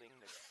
thing that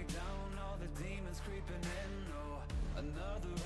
me down, all the demons creeping in. Oh, another round.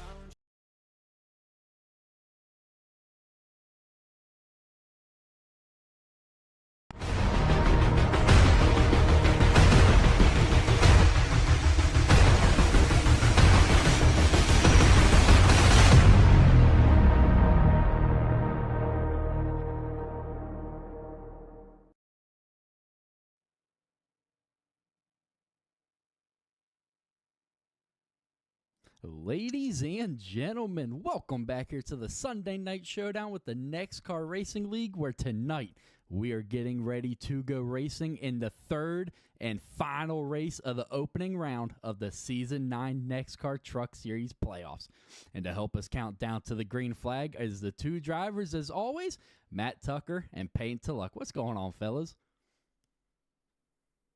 Ladies and gentlemen, welcome back here to the Sunday Night Showdown with the NEXXTCAR Racing League, where tonight we are getting ready to go racing in the third and final race of the opening round of the Season 9 NEXXTCAR Truck Series playoffs. And to help us count down to the green flag is the two drivers, as always, Matt Tucker and Payne Tullock. What's going on, fellas?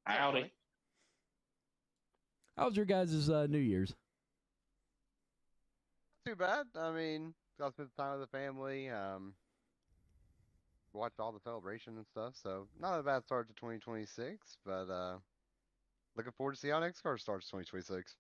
Howdy. How was your guys' New Year's? Too bad. I mean, got to spend time with the family. Watched all the celebration and stuff. So not a bad start to 2026, but looking forward to see how next car starts 2026.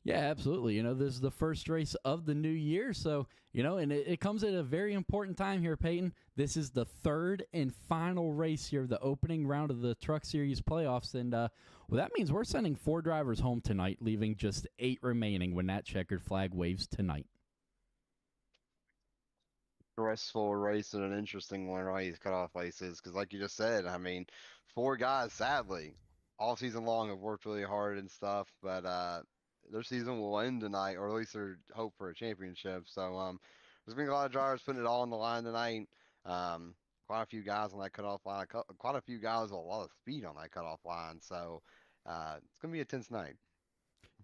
Yeah, absolutely. This is the first race of the new year. So, and it comes at a very important time here, Peyton. This is the third and final race here, the opening round of the Truck Series playoffs. And, well, that means we're sending 4 drivers home tonight, leaving just 8 remaining when that checkered flag waves tonight. Stressful race and an interesting one, right? These cutoff races, because like you just said, I mean, 4 guys, sadly, all season long have worked really hard and stuff, but their season will end tonight, or at least their hope for a championship. So there's been a lot of drivers putting it all on the line tonight. Quite a few guys on that cutoff line, quite a few guys with a lot of speed on that cutoff line. So it's gonna be a tense night.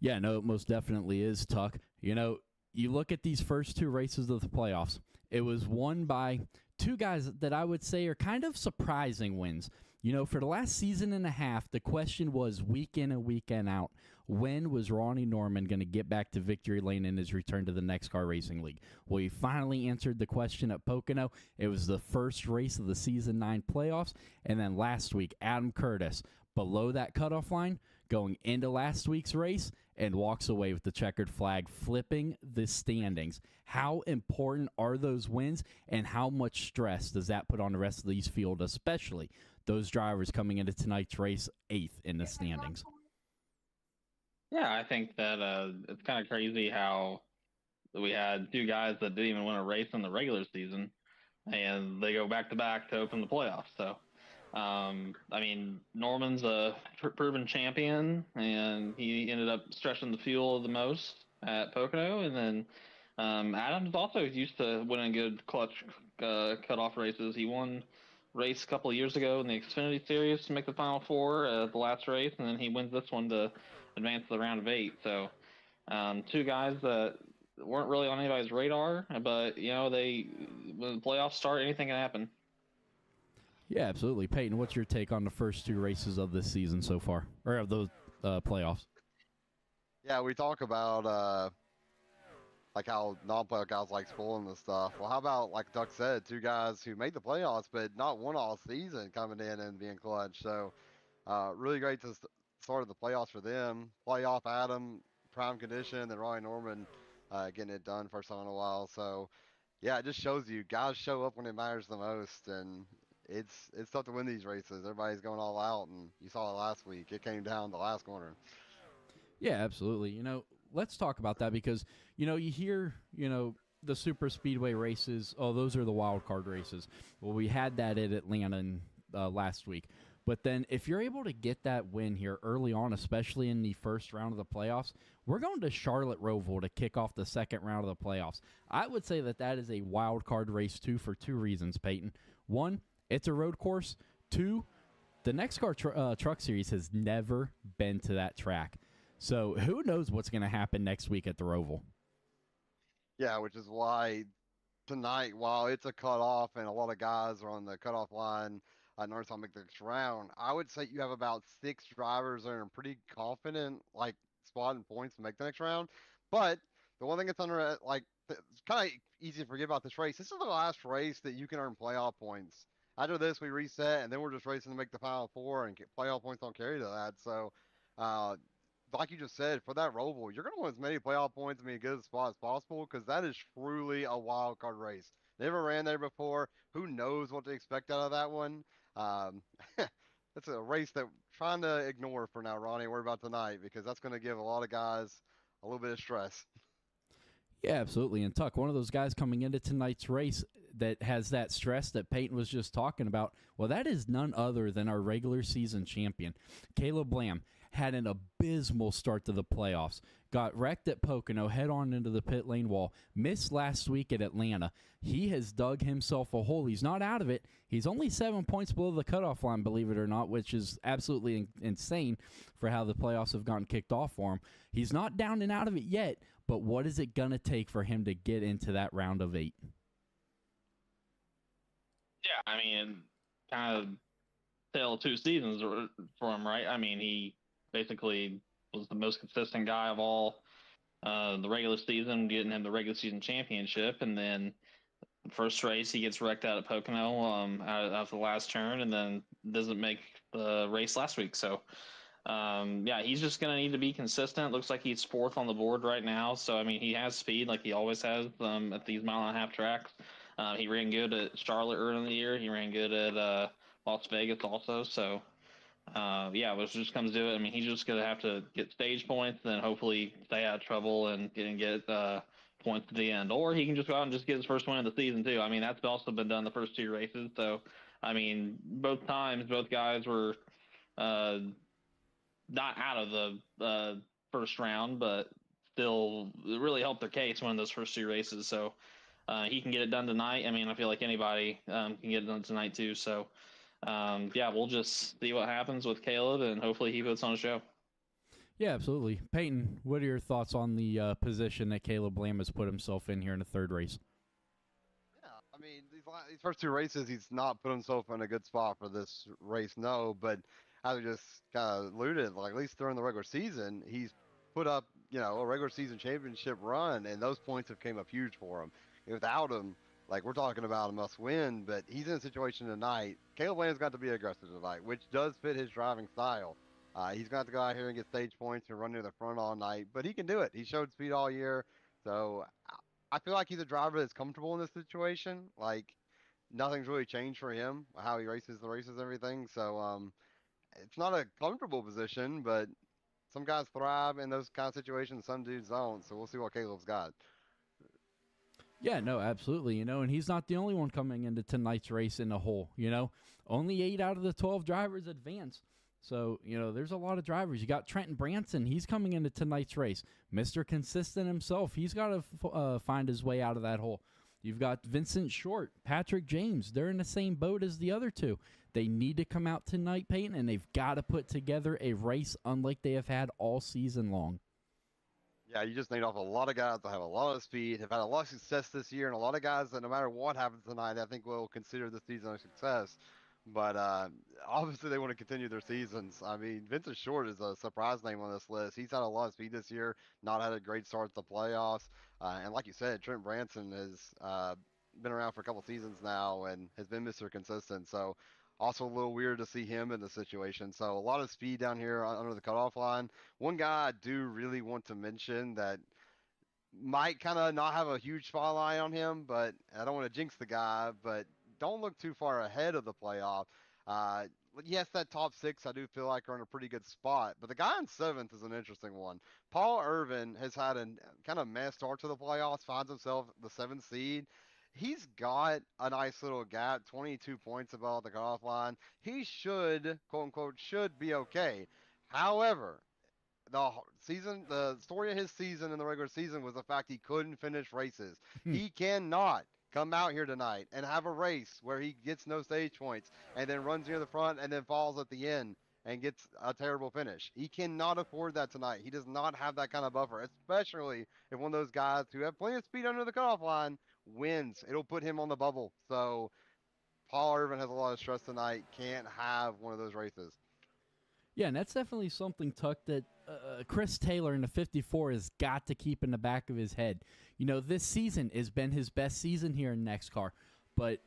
Yeah, no, it most definitely is, Tuck. You look at these first 2 races of the playoffs. It was won by 2 guys that I would say are kind of surprising wins. For the last season and a half, the question was week in and week out, when was Ronnie Norman going to get back to victory lane in his return to the NEXXTCAR Racing League? Well, he finally answered the question at Pocono. It was the first race of the Season 9 playoffs. And then last week, Adam Curtis, below that cutoff line, going into last week's race, and walks away with the checkered flag, flipping the standings. How important are those wins, and how much stress does that put on the rest of these field, especially those drivers coming into tonight's race 8th in the standings? Yeah, I think that it's kind of crazy how we had 2 guys that didn't even win a race in the regular season, and they go back to back to open the playoffs. So, I mean, Norman's a proven champion, and he ended up stretching the field the most at Pocono. And then Adams also used to winning good clutch cutoff races. He won race a couple of years ago in the Xfinity Series to make the Final Four at the last race, and then he wins this one to advance to the round of 8. So 2 guys that weren't really on anybody's radar, but when the playoffs start, anything can happen. Yeah, absolutely. Peyton, what's your take on the first 2 races of this season so far, or of those playoffs? Yeah, we talk about like how non-playoff guys like spoiling the stuff. Well, how about, like Duck said, 2 guys who made the playoffs but not won all season coming in and being clutch. So really great to start of the playoffs for them. Playoff Adam, prime condition, then Ronnie Norman getting it done first time in a while. So yeah, it just shows you guys show up when it matters the most, and it's tough to win these races. Everybody's going all out, and you saw it last week. It came down the last corner. Yeah, absolutely. Let's talk about that because, you hear, the super speedway races. Oh, those are the wild card races. Well, we had that at Atlanta last week. But then if you're able to get that win here early on, especially in the first round of the playoffs, we're going to Charlotte Roval to kick off the second round of the playoffs. I would say that is a wild card race, too, for 2 reasons, Peyton. 1, it's a road course. 2, the NEXXTCAR Truck Series has never been to that track. So who knows what's going to happen next week at the Roval? Yeah, which is why tonight, while it's a cutoff and a lot of guys are on the cutoff line, North to make the next round, I would say you have about 6 drivers that are pretty confident, like spotting points to make the next round. But the one thing that's it's kind of easy to forget about this race. This is the last race that you can earn playoff points. After this, we reset, and then we're just racing to make the Final Four, and playoff points don't carry to that. So, like you just said, for that Roval, you're going to want as many playoff points and be in a good spot as possible because that is truly a wild card race. Never ran there before. Who knows what to expect out of that one? Um, it's a race that trying to ignore for now, Ronnie. Worry about tonight because that's going to give a lot of guys a little bit of stress. Yeah, absolutely. And Tuck, one of those guys coming into tonight's race that has that stress that Peyton was just talking about, well, that is none other than our regular season champion. Caleb Lamb had an abysmal start to the playoffs, got wrecked at Pocono, head on into the pit lane wall, missed last week at Atlanta. He has dug himself a hole. He's not out of it. He's only 7 points below the cutoff line, believe it or not, which is absolutely insane for how the playoffs have gotten kicked off for him. He's not down and out of it yet, but what is it going to take for him to get into that round of 8? Yeah, I mean, kind of tale of two seasons for him, right? I mean, he basically was the most consistent guy of all the regular season, getting him the regular season championship, and then the first race he gets wrecked out at Pocono out of the last turn, and then doesn't make the race last week. So, yeah, he's just going to need to be consistent. Looks like he's 4th on the board right now. So, I mean, he has speed like he always has at these mile-and-a-half tracks. He ran good at Charlotte early in the year. He ran good at Las Vegas also. So, yeah, it just comes to it. I mean, he's just going to have to get stage points and then hopefully stay out of trouble and get points at the end. Or he can just go out and just get his first win of the season, too. I mean, that's also been done the first 2 races. So, I mean, both times, both guys were not out of the first round, but still really helped their case winning those first 2 races. So he can get it done tonight. I mean, I feel like anybody can get it done tonight too. So yeah, we'll just see what happens with Caleb, and hopefully he puts on a show. Yeah, absolutely. Peyton, what are your thoughts on the position that Caleb Lamb has put himself in here in the 3rd race? Yeah, I mean, these first 2 races, he's not put himself in a good spot for this race, no, but as we just kind of alluded, like at least during the regular season, he's put up, a regular season championship run, and those points have came up huge for him. Without him, like we're talking about a must win, but he's in a situation tonight. Caleb Lamb's got to be aggressive tonight, which does fit his driving style. He's got to go out here and get stage points and run near the front all night, but he can do it. He showed speed all year, so I feel like he's a driver that's comfortable in this situation. Like nothing's really changed for him, how he races the races and everything. So it's not a comfortable position, but some guys thrive in those kind of situations. Some dudes don't. So we'll see what Caleb's got. Yeah, no, absolutely. And he's not the only one coming into tonight's race in the hole. Only 8 out of the 12 drivers advance. So, there's a lot of drivers. You got Trenton Branson. He's coming into tonight's race. Mr. Consistent himself. He's got to find his way out of that hole. You've got Vincent Short, Patrick James. They're in the same boat as the other 2. They need to come out tonight, Peyton, and they've got to put together a race unlike they have had all season long. Yeah, you just need off a lot of guys that have a lot of speed, have had a lot of success this year, and a lot of guys that no matter what happens tonight, I think will consider this season a success. But obviously they want to continue their seasons. I mean, Vincent Short is a surprise name on this list. He's had a lot of speed this year, not had a great start to the playoffs. And like you said, Trent Branson has been around for a couple seasons now and has been Mr. Consistent. So also a little weird to see him in the situation. So a lot of speed down here under the cutoff line. One guy I do really want to mention that might kind of not have a huge spotlight on him, but I don't want to jinx the guy, but don't look too far ahead of the playoff. Yes, that top 6 I do feel like are in a pretty good spot, but the guy in 7th is an interesting one. Paul Irvin has had a kind of mess start to the playoffs, finds himself the 7th seed. He's got a nice little gap, 22 points above the cutoff line. He should, quote unquote, should be okay. However, the story of his season in the regular season was the fact he couldn't finish races. He cannot come out here tonight and have a race where he gets no stage points and then runs near the front and then falls at the end and gets a terrible finish. He cannot afford that tonight. He does not have that kind of buffer, especially if one of those guys who have plenty of speed under the cutoff line wins. It'll put him on the bubble. So Paul Irvin has a lot of stress tonight. Can't have one of those races. Yeah, and that's definitely something, Tuck, that Chris Taylor in the 54 has got to keep in the back of his head. This season has been his best season here in NEXXTCAR, but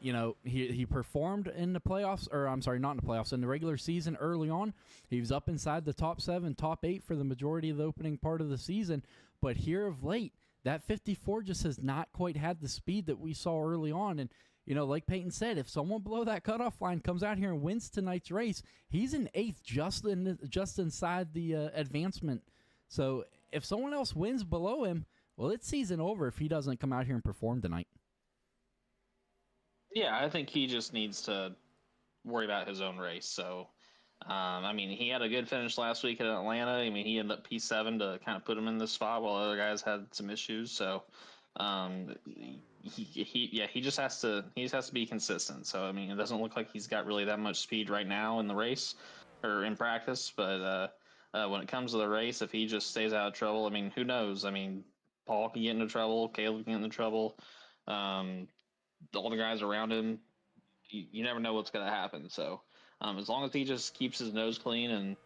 he performed in the playoffs, or I'm sorry, not in the playoffs, in the regular season early on. He was up inside the top 7, top 8 for the majority of the opening part of the season. But here of late, that 54 just has not quite had the speed that we saw early on. And, like Peyton said, if someone below that cutoff line comes out here and wins tonight's race, he's in 8th just inside the advancement. So if someone else wins below him, well, it's season over if he doesn't come out here and perform tonight. Yeah, I think he just needs to worry about his own race. So, he had a good finish last week in Atlanta. He ended up P7 to kind of put him in this spot while other guys had some issues. So, he just has to be consistent. So, it doesn't look like he's got really that much speed right now in the race or in practice. But when it comes to the race, if he just stays out of trouble, who knows? Paul can get into trouble. Caleb can get into trouble. All the guys around him, you never know what's going to happen. So as long as he just keeps his nose clean and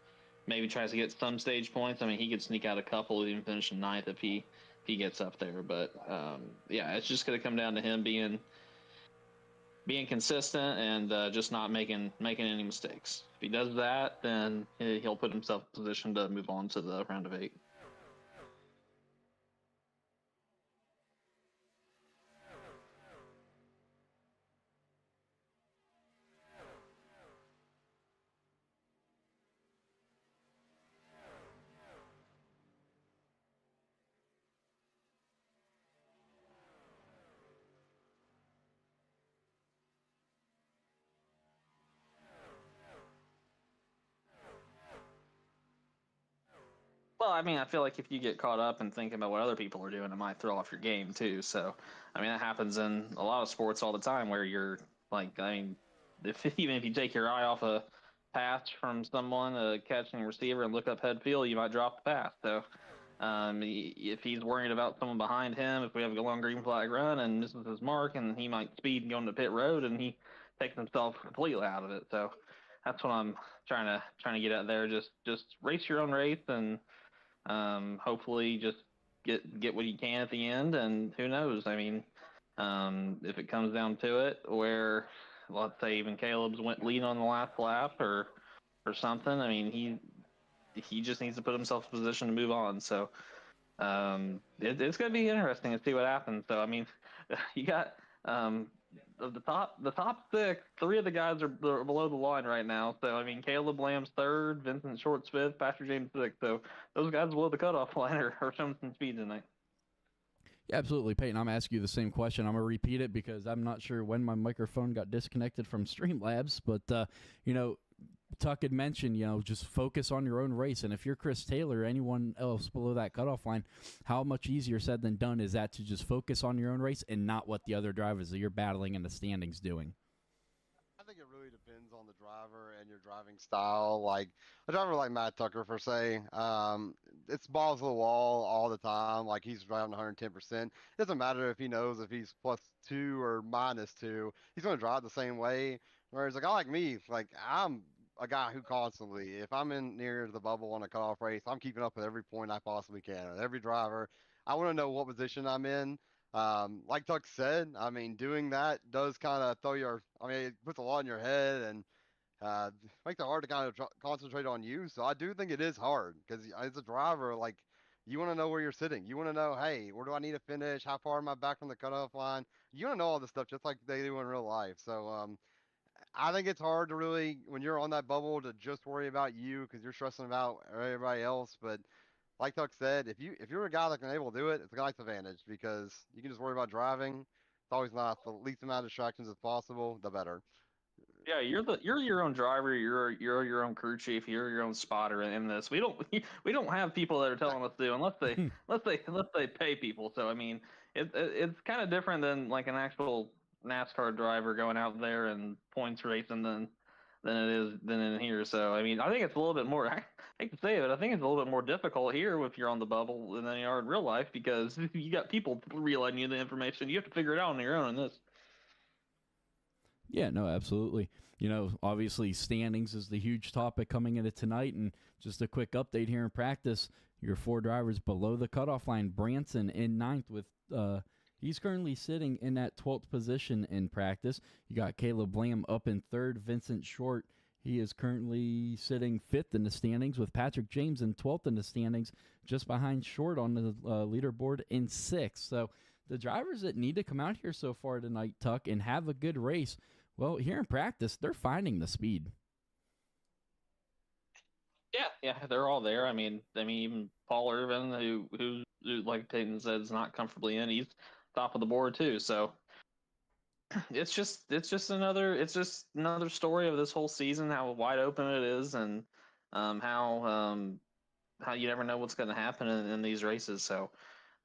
maybe tries to get some stage points, he could sneak out a couple, even finish in 9th if he gets up there. But it's just going to come down to him being consistent and just not making any mistakes. If he does that, then he'll put himself in position to move on to the round of 8. Well, I feel like if you get caught up in thinking about what other people are doing, it might throw off your game too. So, that happens in a lot of sports all the time where you're like, even if you take your eye off a pass from someone, a catching receiver, and look up head field, you might drop the pass. So, if he's worried about someone behind him, if we have a long green flag run and misses his mark, and he might speed and go into pit road, and he takes himself completely out of it. So, that's what I'm trying to get at there. Just race your own race and hopefully just get what you can at the end, and who knows? If it comes down to it, where let's say even Caleb's went lead on the last lap or something, he just needs to put himself in position to move on. So it's going to be interesting to see what happens. So you got the top 6, 3 of the guys are below the line right now. So Caleb Lamb's 3rd, Vincent Short's 5th, Pastor James 6th. So those guys below the cutoff line are showing some speed tonight. Yeah, absolutely, Peyton. I'm asking you the same question. I'm gonna repeat it because I'm not sure when my microphone got disconnected from Streamlabs, but Tuck had mentioned, just focus on your own race. And if you're Chris Taylor or anyone else below that cutoff line, how much easier said than done is that to just focus on your own race and not what the other drivers that you're battling in the standings doing? I think it really depends on the driver and your driving style. Like a driver like Matt Tucker, for say, it's balls to the wall all the time. Like he's driving 110%. It doesn't matter if he knows if he's +2 or -2. He's going to drive the same way. Whereas a guy like me, like I'm a guy who constantly, if I'm in near the bubble on a cutoff race, I'm keeping up with every point I possibly can. With every driver, I want to know what position I'm in. Like Tuck said, doing that does kind of it puts a lot in your head and makes it hard to kind of concentrate on you. So I do think it is hard because as a driver, like you want to know where you're sitting. You want to know, hey, where do I need to finish? How far am I back from the cutoff line? You want to know all this stuff just like they do in real life. So I think it's hard to really, when you're on that bubble, to just worry about you because you're stressing about everybody else. But like Tuck said, if you're a guy that can able to do it, it's a guy's advantage because you can just worry about driving. It's always not the least amount of distractions as possible, the better. Yeah, you're your own driver. You're your own crew chief. You're your own spotter in this. We don't have people that are telling us to unless they pay people. So it's kind of different than like an actual NASCAR driver going out there and points racing than it is than in here. So I think it's a little bit more. I hate to say it, but I think it's a little bit more difficult here if you're on the bubble than you are in real life because you got people relaying you the information. You have to figure it out on your own in this. Yeah, no, absolutely. Obviously standings is the huge topic coming into tonight, and just a quick update here in practice, your 4 drivers below the cutoff line. Branson in 9th with He's currently sitting in that 12th position in practice. You got Caleb Lamb up in 3rd, Vincent Short. He is currently sitting 5th in the standings with Patrick James in 12th in the standings, just behind Short on the leaderboard in 6th. So the drivers that need to come out here so far tonight, Tuck, and have a good race, well, here in practice, they're finding the speed. Yeah, they're all there. I mean, even Paul Irvin, who like Peyton said, is not comfortably in. He's top of the board too. So it's just another story of this whole season, how wide open it is, and how you never know what's going to happen in these races. So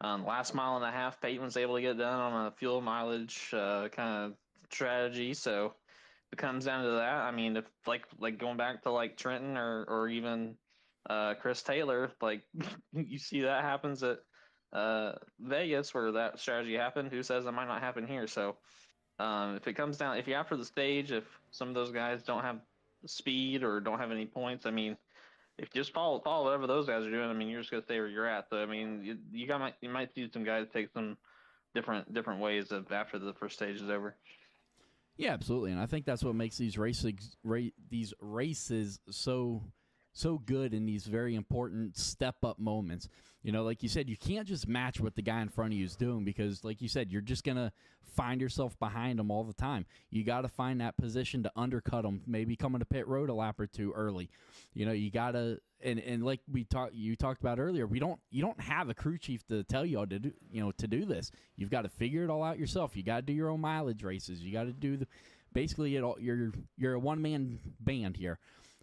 last mile and a half, Peyton was able to get done on a fuel mileage kind of strategy. So it comes down to that. I mean, if like going back to like Trenton or even Chris Taylor, like you see that happens at Vegas where that strategy happened. Who says it might not happen here? So if it comes down, if you're after the stage, if some of those guys don't have speed or don't have any points, I mean, if you just follow whatever those guys are doing, I mean, you're just gonna stay where you're at. So I mean, you might see some guys take some different ways of after the first stage is over. Yeah, absolutely, and I think that's what makes these races so good in these very important step up moments. You know, like you said, you can't just match what the guy in front of you is doing because, like you said, you're just gonna find yourself behind them all the time. You got to find that position to undercut them, maybe coming to pit road a lap or two early. You know, you gotta and like you talked about earlier, you don't have a crew chief to tell you all to do this. You've got to figure it all out yourself. You got to do your own mileage races. You got to do basically it all. You're a one man band here,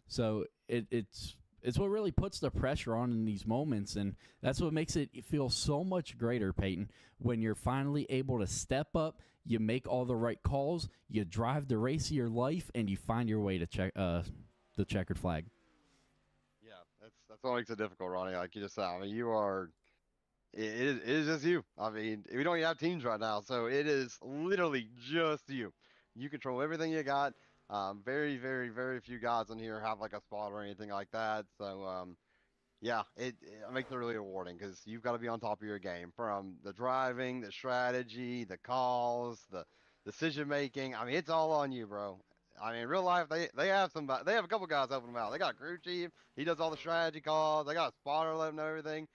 so it's what really puts the pressure on in these moments, and that's what makes it feel so much greater, Peyton, when you're finally able to step up, you make all the right calls, you drive the race of your life, and you find your way to the checkered flag. Yeah, that's what makes it difficult, Ronnie. Like you just said, I mean, you are. It is just you. I mean, we don't even have teams right now, so it is literally just you. You control everything you got. Very, very, very few guys in here have like a spot or anything like that. So, yeah, it makes it really rewarding because you've got to be on top of your game from the driving, the strategy, the calls, the decision making. I mean, it's all on you, bro. I mean, in real life, they have somebody, they have a couple guys helping them out. They got a crew chief, he does all the strategy calls. They got a spotter letting them know everything.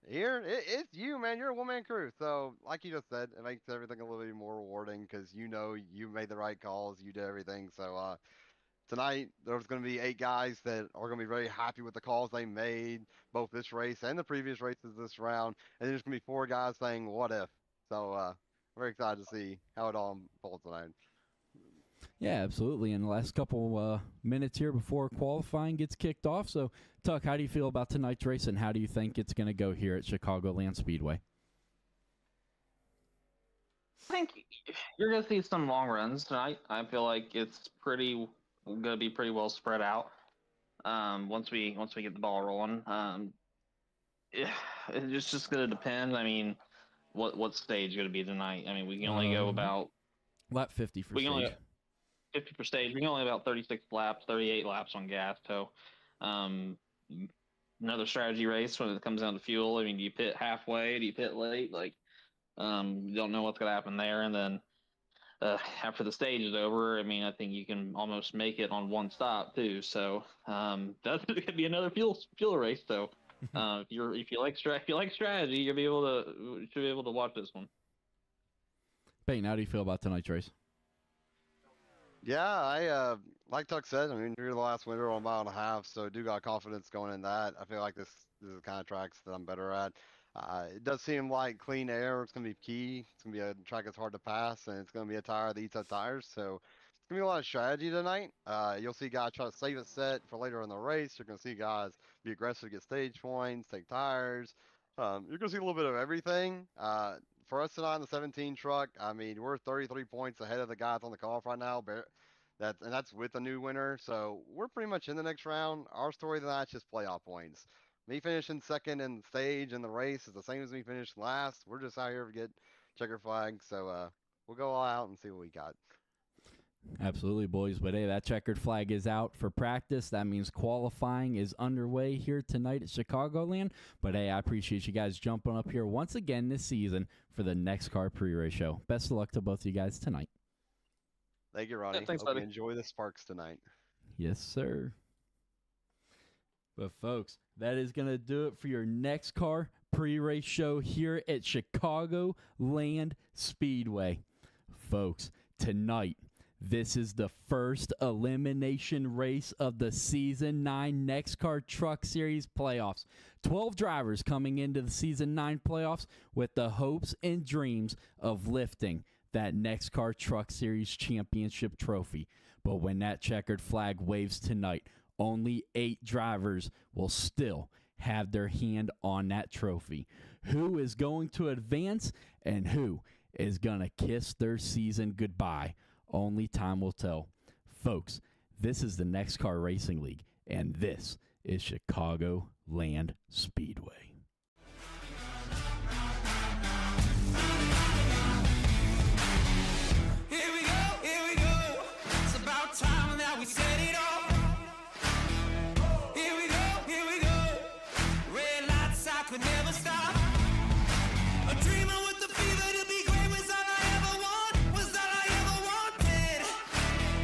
Here, it's you, man. You're a one-man crew. So, like you just said, it makes everything a little bit more rewarding because you know you made the right calls, you did everything. So, tonight there's going to be 8 guys that are going to be very happy with the calls they made, both this race and the previous races this round. And there's going to be 4 guys saying, "What if?" So, very excited to see how it all unfolds tonight. Yeah, absolutely. In the last couple minutes here before qualifying gets kicked off. So, Tuck, how do you feel about tonight's race, and how do you think it's going to go here at Chicagoland Speedway? I think you're going to see some long runs tonight. I feel like it's going to be pretty well spread out. Once we get the ball rolling, it's just going to depend. I mean, what stage is going to be tonight? I mean, we can only go about lap 50 for stage. Only 50 per stage. We can only about 36 laps, 38 laps on gas. So, another strategy race when it comes down to fuel. I mean, do you pit halfway? Do you pit late? Like, you don't know what's going to happen there. And then after the stage is over, I mean, I think you can almost make it on one stop too. So that's going to be another fuel race. So if you like strategy, should be able to watch this one. Peyton, how do you feel about tonight's race? Yeah, I like Tuck said, I mean, you're the last winner on a mile and a half, so I do got confidence going in that. I feel like this is the kind of tracks that I'm better at. It does seem like clean air is going to be key. It's going to be a track that's hard to pass, and it's going to be a tire that eats up tires. So it's going to be a lot of strategy tonight. You'll see guys try to save a set for later in the race. You're going to see guys be aggressive, get stage points, take tires. You're going to see a little bit of everything. For us tonight in the 17 truck, I mean, we're 33 points ahead of the guys on the call right now. That's with a new winner. So we're pretty much in the next round. Our story tonight is just playoff points. Me finishing second in the stage in the race is the same as me finishing last. We're just out here to get checker flag. So we'll go all out and see what we got. Absolutely, boys. But hey, that checkered flag is out for practice. That means qualifying is underway here tonight at Chicagoland. But hey, I appreciate you guys jumping up here once again this season for the NEXXTCAR pre-race show. Best of luck to both of you guys tonight. Thank you, Ronnie. thanks, Hope you buddy. enjoy the Sparks tonight. Yes, sir. But folks, that is going to do it for your NEXXTCAR pre-race show here at Chicagoland Speedway. Folks, tonight, this is the first elimination race of the Season 9 NEXXTCAR Truck Series playoffs. 12 drivers coming into the Season 9 playoffs with the hopes and dreams of lifting that NEXXTCAR Truck Series championship trophy. But when that checkered flag waves tonight, only 8 drivers will still have their hand on that trophy. Who is going to advance and who is going to kiss their season goodbye? Only time will tell. Folks, this is the NEXXTCAR Racing League, and this is Chicagoland Speedway. Here we go. It's about time that we set it off. Here we go. Red lights, I could never stop. A dreamer with the fever to be great was all I ever want, was all I ever wanted.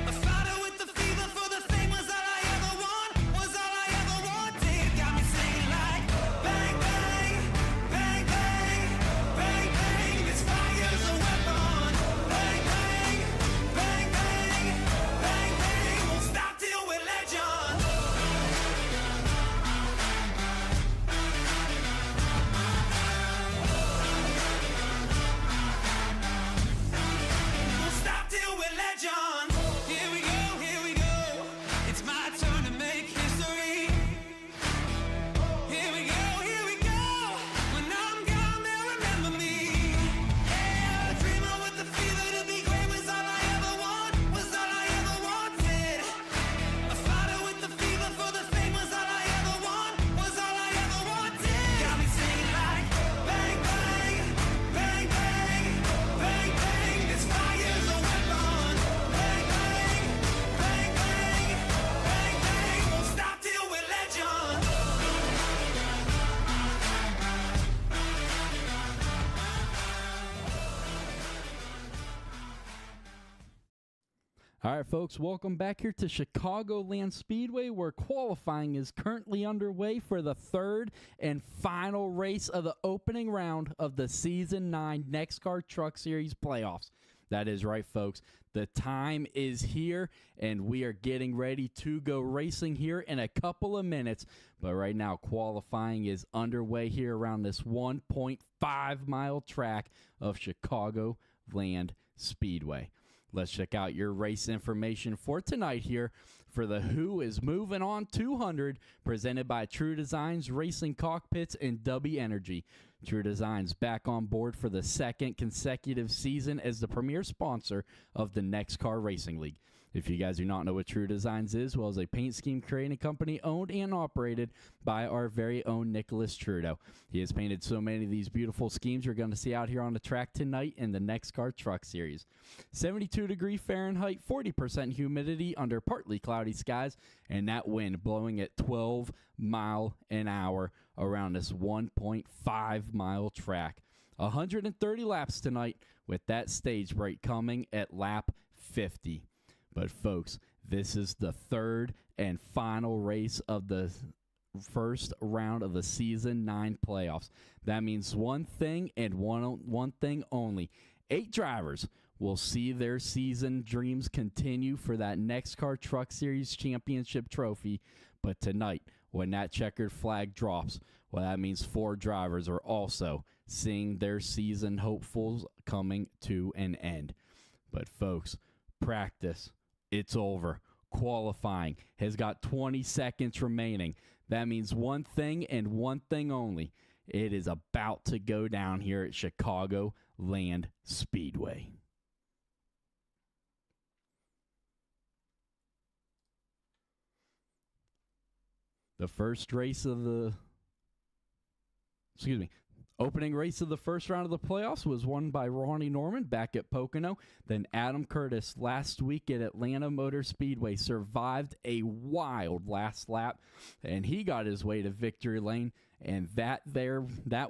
A fighter with the fever for the fame was all I ever want, was all I ever wanted. Got me singing like bang, bang, bang, bang, bang, bang. This fire's a weapon. Bang, bang, bang, bang, bang, bang. Won't stop till we're legends. Won't stop till we're legends. Here we go. It's my turn to make history. Here we go. When I'm gone, they'll remember me. Yeah, a dreamer with the fever to be great was all I ever want, was all I ever wanted. A fighter with the fever for the fame was all I ever want, was all I ever wanted. Got me singing like bang, bang, bang, bang, bang, bang. This fire's a weapon. Bang, bang, bang, bang, bang, bang. Won't stop till we're legends. All right, folks, welcome back here to Chicagoland Speedway, where qualifying is currently underway for the third and final race of the opening round of the Season 9 NEXXTCAR Truck Series playoffs. That is right, folks. The time is here, and we are getting ready to go racing here in a couple of minutes. But right now, qualifying is underway here around this 1.5-mile track of Chicagoland Speedway. Let's check out your race information for tonight here for the Who is Moving On 200, presented by True Designs, Racing Cockpits, and W Energy. True Designs back on board for the second consecutive season as the premier sponsor of the NEXXTCAR Racing League. If you guys do not know what True Designs is, well, it's a paint scheme creating company owned and operated by our very own Nicholas Trudeau. He has painted so many of these beautiful schemes you're going to see out here on the track tonight in the NEXXTCAR Truck Series. 72-degree Fahrenheit, 40% humidity under partly cloudy skies, and that wind blowing at 12 mile an hour around this 1.5-mile track. 130 laps tonight with that stage break coming at lap 50. But folks, this is the third and final race of the first round of the Season 9 playoffs. That means one thing and one thing only. 8 drivers will see their season dreams continue for that NEXXTCAR Truck Series Championship trophy. But tonight, when that checkered flag drops, well, that means 4 drivers are also seeing their season hopefuls coming to an end. But folks, practice, it's over. Qualifying has got 20 seconds remaining. That means one thing and one thing only. It is about to go down here at Chicagoland Speedway. The first race of the Opening race of the first round of the playoffs was won by Ronnie Norman back at Pocono. Then Adam Curtis last week at Atlanta Motor Speedway survived a wild last lap, and he got his way to victory lane. And that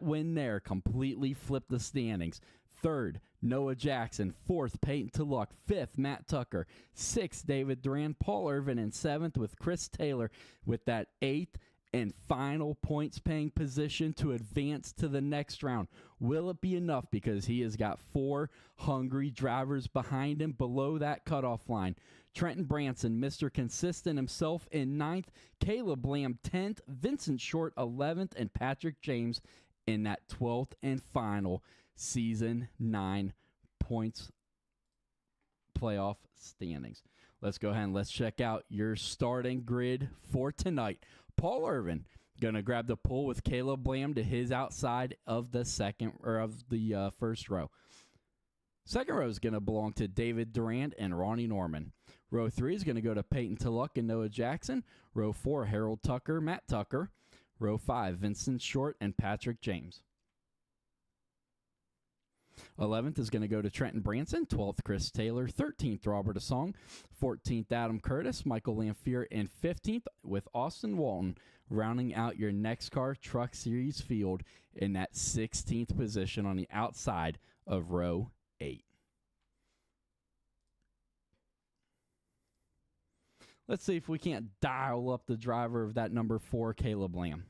win there completely flipped the standings. Third, Noah Jackson. Fourth, Peyton Tulloch. Fifth, Matt Tucker. Sixth, David Duran. Paul Irvin in seventh with Chris Taylor with that eighth and final points-paying position to advance to the next round. Will it be enough? Because he has got 4 hungry drivers behind him below that cutoff line. Trenton Branson, Mr. Consistent himself, in 9th. Caleb Lamb, 10th. Vincent Short, 11th. And Patrick James in that 12th and final Season 9 points playoff standings. Let's go ahead and let's check out your starting grid for tonight. Paul Irvin going to grab the pole with Caleb Lamb to his outside of the first row. Second row is going to belong to David Durant and Ronnie Norman. Row 3 is going to go to Peyton Tulloch and Noah Jackson. Row 4, Harold Tucker, Matt Tucker. Row 5, Vincent Short and Patrick James. 11th is going to go to Trenton Branson. 12th, Chris Taylor. 13th, Robert Asong. 14th, Adam Curtis, Michael Lamphere, and 15th with Austin Walton, rounding out your NEXXTCAR Truck Series field in that 16th position on the outside of row 8. Let's see if we can't dial up the driver of that number 4, Caleb Lamb.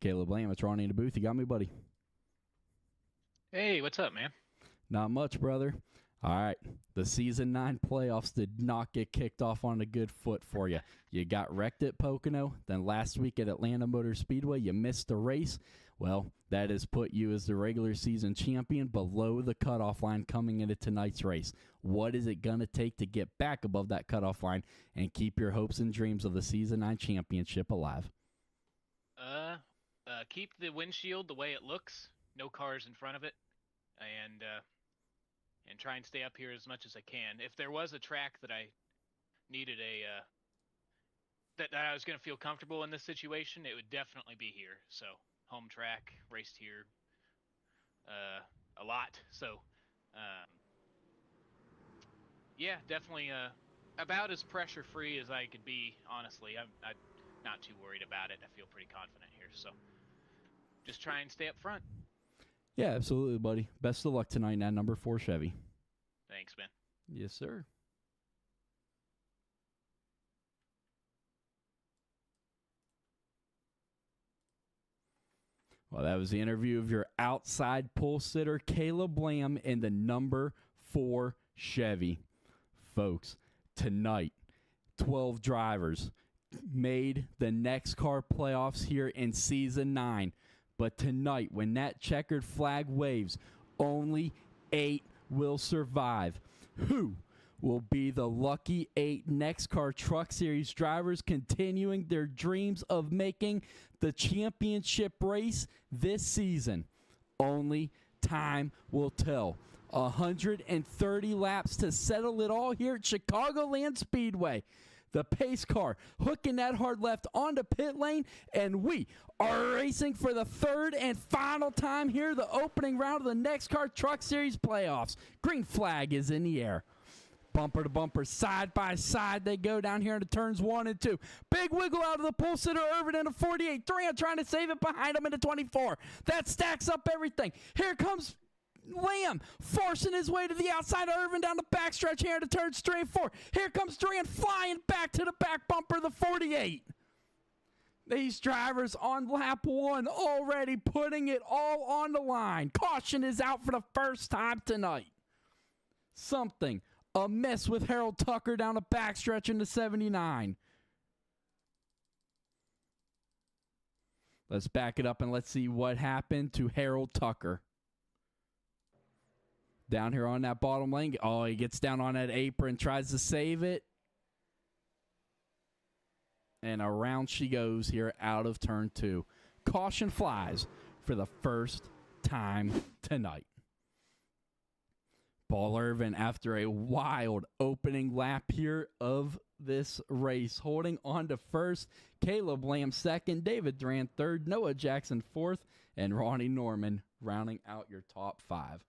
Caleb Lamb, it's Ronnie in the booth. You got me, buddy? Hey, what's up, man? Not much, brother. All right. The Season 9 playoffs did not get kicked off on a good foot for you. You got wrecked at Pocono. Then last week at Atlanta Motor Speedway, you missed the race. Well, that has put you as the regular season champion below the cutoff line coming into tonight's race. What is it going to take to get back above that cutoff line and keep your hopes and dreams of the Season 9 championship alive? Keep the windshield the way it looks. No cars in front of it. And try and stay up here as much as I can. If there was a track that I needed that I was going to feel comfortable in this situation, it would definitely be here. So, home track, raced here a lot. So, yeah, definitely about as pressure-free as I could be, honestly. I'm not too worried about it. I feel pretty confident here. So, just try and stay up front. Yeah, absolutely, buddy. Best of luck tonight in that number 4 Chevy. Thanks, man. Yes, sir. Well, that was the interview of your outside pole sitter, Caleb Lamb, in the number 4 Chevy. Folks, tonight, 12 drivers made the NEXXTCAR playoffs here in Season 9. But tonight, when that checkered flag waves, only 8 will survive. Who will be the lucky 8 NEXXTCAR Truck Series drivers continuing their dreams of making the championship race this season? Only time will tell. 130 laps to settle it all here at Chicagoland Speedway. The pace car hooking that hard left onto pit lane, and we are racing for the third and final time here, the opening round of the NEXXTCAR Truck Series playoffs. Green flag is in the air. Bumper to bumper, side by side, they go down here into turns 1 and 2. Big wiggle out of the pole sitter, Irvin into 48. Durant trying to save it behind him into 24. That stacks up everything. Here comes Lamb forcing his way to the outside of Irvin down the backstretch here into turns 3 and 4. Here comes Durant flying back to the back bumper of the 48. These drivers on lap 1 already putting it all on the line. Caution is out for the first time tonight. Something amiss with Harold Tucker down the backstretch into 79. Let's back it up and let's see what happened to Harold Tucker. Down here on that bottom lane. Oh, he gets down on that apron, tries to save it. And around she goes here out of turn 2. Caution flies for the first time tonight. Paul Irvin, after a wild opening lap here of this race, holding on to first, Caleb Lamb second, David Durant third, Noah Jackson fourth, and Ronnie Norman rounding out your top five.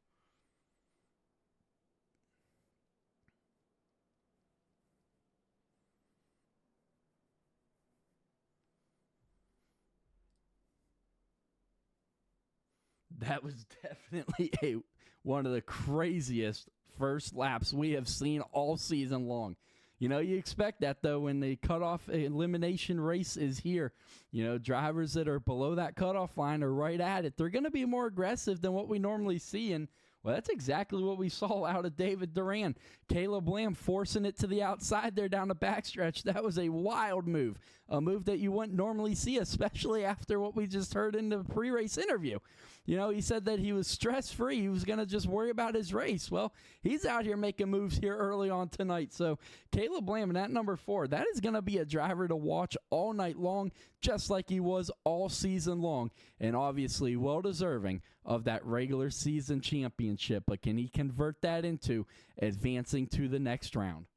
That was definitely one of the craziest first laps we have seen all season long. You know, you expect that, though, when the cutoff elimination race is here. You know, drivers that are below that cutoff line are right at it. They're going to be more aggressive than what we normally see, and, well, that's exactly what we saw out of David Duran. Caleb Lamb forcing it to the outside there down the backstretch. That was a wild move, a move that you wouldn't normally see, especially after what we just heard in the pre-race interview. You know, he said that he was stress-free. He was going to just worry about his race. Well, he's out here making moves here early on tonight. So Caleb Lamb, at number 4, that is going to be a driver to watch all night long, just like he was all season long. And obviously well-deserving of that regular season championship. But can he convert that into advancing to the next round?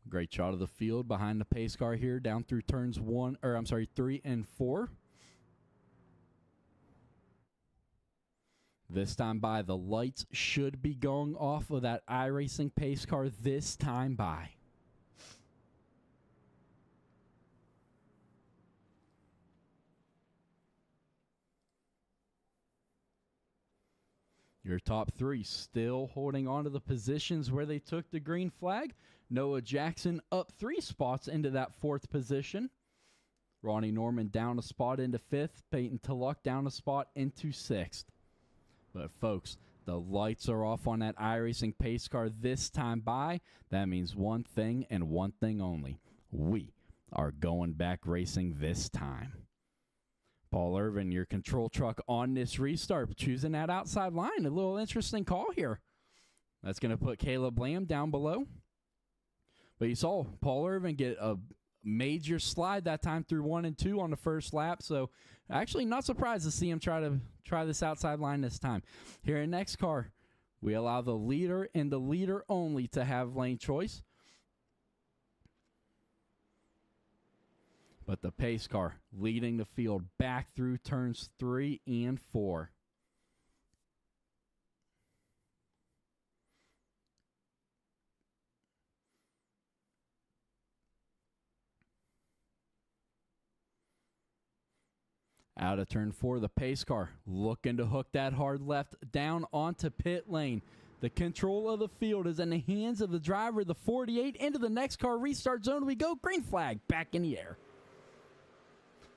Great shot of the field behind the pace car here down through turns 3 and 4. This time by, the lights should be going off of that iRacing pace car this time by. Your top 3 still holding on to the positions where they took the green flag. Noah Jackson up 3 spots into that 4th position. Ronnie Norman down a spot into 5th. Peyton Tulloch down a spot into 6th. But folks, the lights are off on that iRacing pace car this time by. That means one thing and one thing only. We are going back racing this time. Paul Irvin, your control truck on this restart, choosing that outside line. A little interesting call here. That's going to put Caleb Lamb down below. But you saw Paul Irvin get a major slide that time through 1 and 2 on the first lap. So actually not surprised to see him try this outside line this time. Here in NEXXTCAR, we allow the leader and the leader only to have lane choice. But the pace car leading the field back through turns 3 and 4. Out of turn 4, the pace car looking to hook that hard left down onto pit lane. The control of the field is in the hands of the driver, the 48. Into the NEXXTCAR restart zone we go. Green flag back in the air.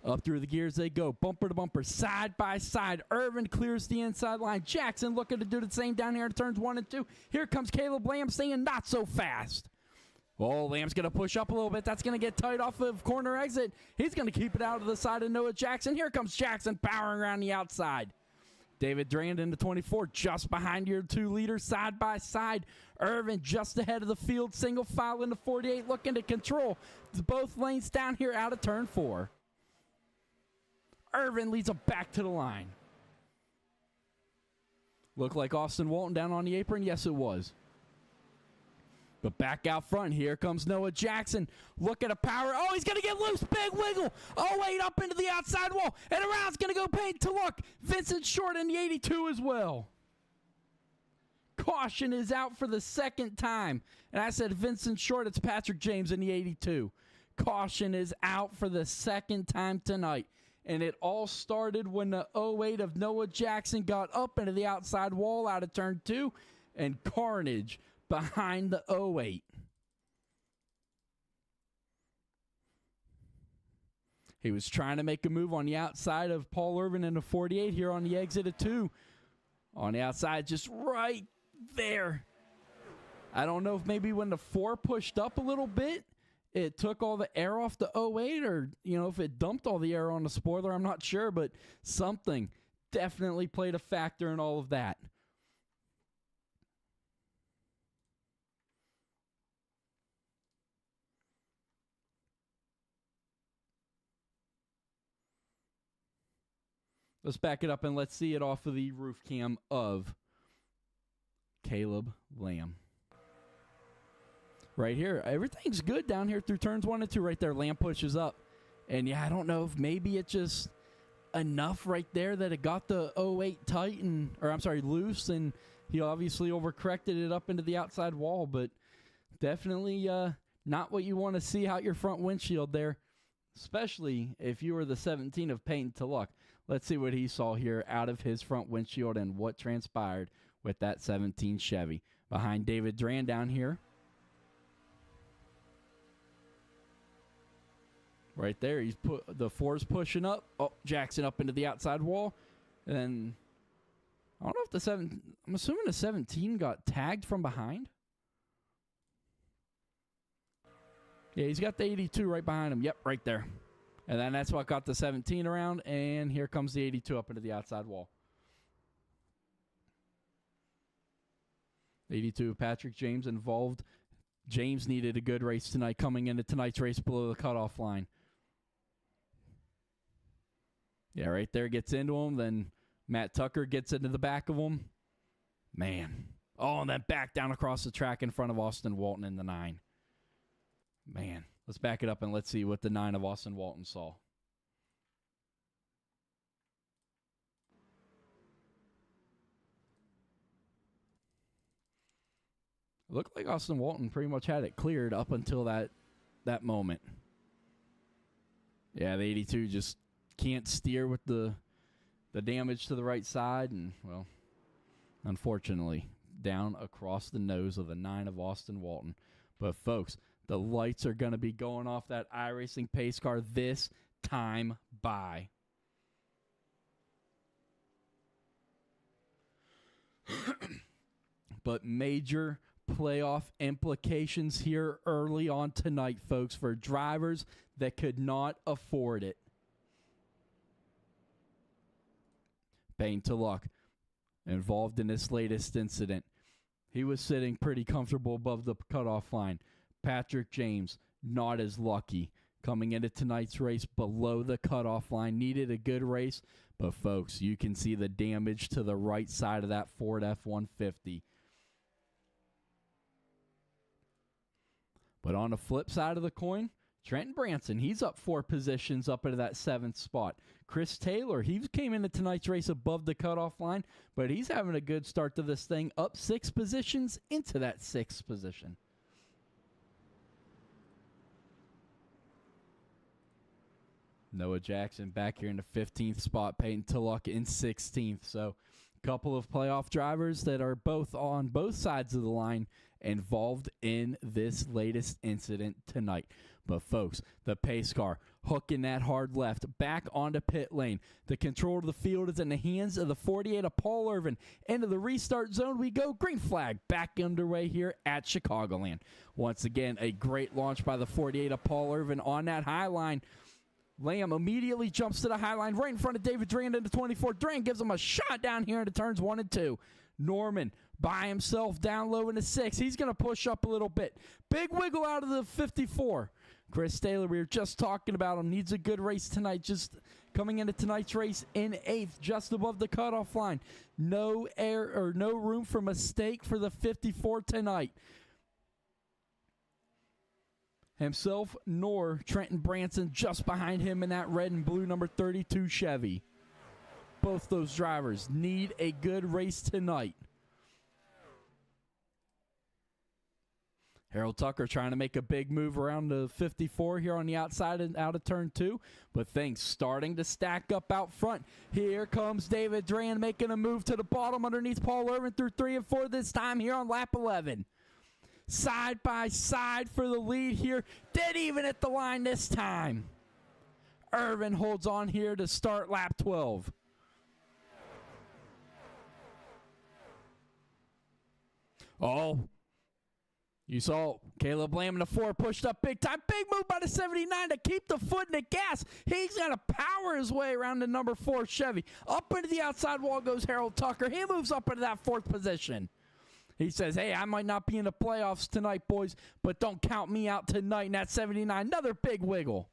Up through the gears they go, bumper to bumper, side by side. Irvin clears the inside line. Jackson looking to do the same down here in turns 1 and 2. Here comes Caleb Lamb saying not so fast. Oh, Lamb's going to push up a little bit. That's going to get tight off of corner exit. He's going to keep it out of the side of Noah Jackson. Here comes Jackson powering around the outside. David Durand in the 24, just behind your 2 leaders, side by side. Irvin just ahead of the field, single file in the 48, looking to control both lanes down here out of turn 4. Irvin leads him back to the line. Looked like Austin Walton down on the apron. Yes, it was. But back out front, here comes Noah Jackson. Look at a power. Oh, he's going to get loose. Big wiggle. Oh, wait, up into the outside wall. And around's going to go Payne to look. Vincent Short in the 82 as well. Caution is out for the second time. And I said Vincent Short. It's Patrick James in the 82. Caution is out for the second time tonight. And it all started when the 08 of Noah Jackson got up into the outside wall out of turn 2. And carnage behind the 08. He was trying to make a move on the outside of Paul Irvin in the 48 here on the exit of 2. On the outside, just right there. I don't know if maybe when the 4 pushed up a little bit, it took all the air off the 08, or, you know, if it dumped all the air on the spoiler, I'm not sure, but something definitely played a factor in all of that. Let's back it up and let's see it off of the roof cam of Caleb Lamb. Right here, everything's good down here through turns 1 and 2 right there. Lamb pushes up. And yeah, I don't know if maybe it just enough right there that it got the 08 tight and, or I'm sorry, loose, and he obviously overcorrected it up into the outside wall, but definitely not what you want to see out your front windshield there, especially if you were the 17 of Peyton Tulloch. Let's see what he saw here out of his front windshield and what transpired with that 17 Chevy. Behind David Duran down here. Right there, he's put the 4's pushing up. Oh, Jackson up into the outside wall. And I don't know if I'm assuming the 17 got tagged from behind. Yeah, he's got the 82 right behind him. Yep, right there. And then that's what got the 17 around, and here comes the 82 up into the outside wall. 82, Patrick James involved. James needed a good race tonight, coming into tonight's race below the cutoff line. Yeah, right there, gets into him. Then Matt Tucker gets into the back of him. Man. Oh, and then back down across the track in front of Austin Walton in the 9. Man. Let's back it up and let's see what the 9 of Austin Walton saw. It looked like Austin Walton pretty much had it cleared up until that moment. Yeah, the 82 just can't steer with the damage to the right side, and, well, unfortunately, down across the nose of the 9 of Austin Walton. But, folks, the lights are going to be going off that iRacing pace car this time by. But major playoff implications here early on tonight, folks, for drivers that could not afford it. Payne Tulloch involved in this latest incident. He was sitting pretty comfortable above the cutoff line. Patrick James, not as lucky. Coming into tonight's race below the cutoff line. Needed a good race. But, folks, you can see the damage to the right side of that Ford F-150. But on the flip side of the coin, Trenton Branson, he's up 4 positions up into that 7th spot. Chris Taylor, he came into tonight's race above the cutoff line, but he's having a good start to this thing, up 6 positions into that 6th position. Noah Jackson back here in the 15th spot, Peyton Tulloch in 16th. So a couple of playoff drivers that are both on both sides of the line involved in this latest incident tonight. But, folks, the pace car hooking that hard left back onto pit lane. The control of the field is in the hands of the 48 of Paul Irvin. Into the restart zone we go. Green flag back underway here at Chicagoland. Once again, a great launch by the 48 of Paul Irvin on that high line. Lamb immediately jumps to the high line right in front of David Duran into 24. Duran gives him a shot down here into turns 1 and 2. Norman by himself down low into 6. He's going to push up a little bit. Big wiggle out of the 54. Chris Taylor, we were just talking about him, needs a good race tonight. Just coming into tonight's race in 8th, just above the cutoff line. No air or no room for mistake for the 54 tonight. Himself nor Trenton Branson just behind him in that red and blue number 32 Chevy. Both those drivers need a good race tonight. Harold Tucker trying to make a big move around the 54 here on the outside and out of turn 2. But things starting to stack up out front. Here comes David Duran making a move to the bottom underneath Paul Irvin through 3 and 4 this time here on lap 11. Side by side for the lead here. Dead even at the line this time. Irvin holds on here to start lap 12. Oh, You saw Caleb Lamb in the 4 pushed up big time. Big move by the 79 to keep the foot in the gas. He's going to power his way around the number 4 Chevy. Up into the outside wall goes Harold Tucker. He moves up into that 4th position. He says, hey, I might not be in the playoffs tonight, boys, but don't count me out tonight. And that 79, another big wiggle.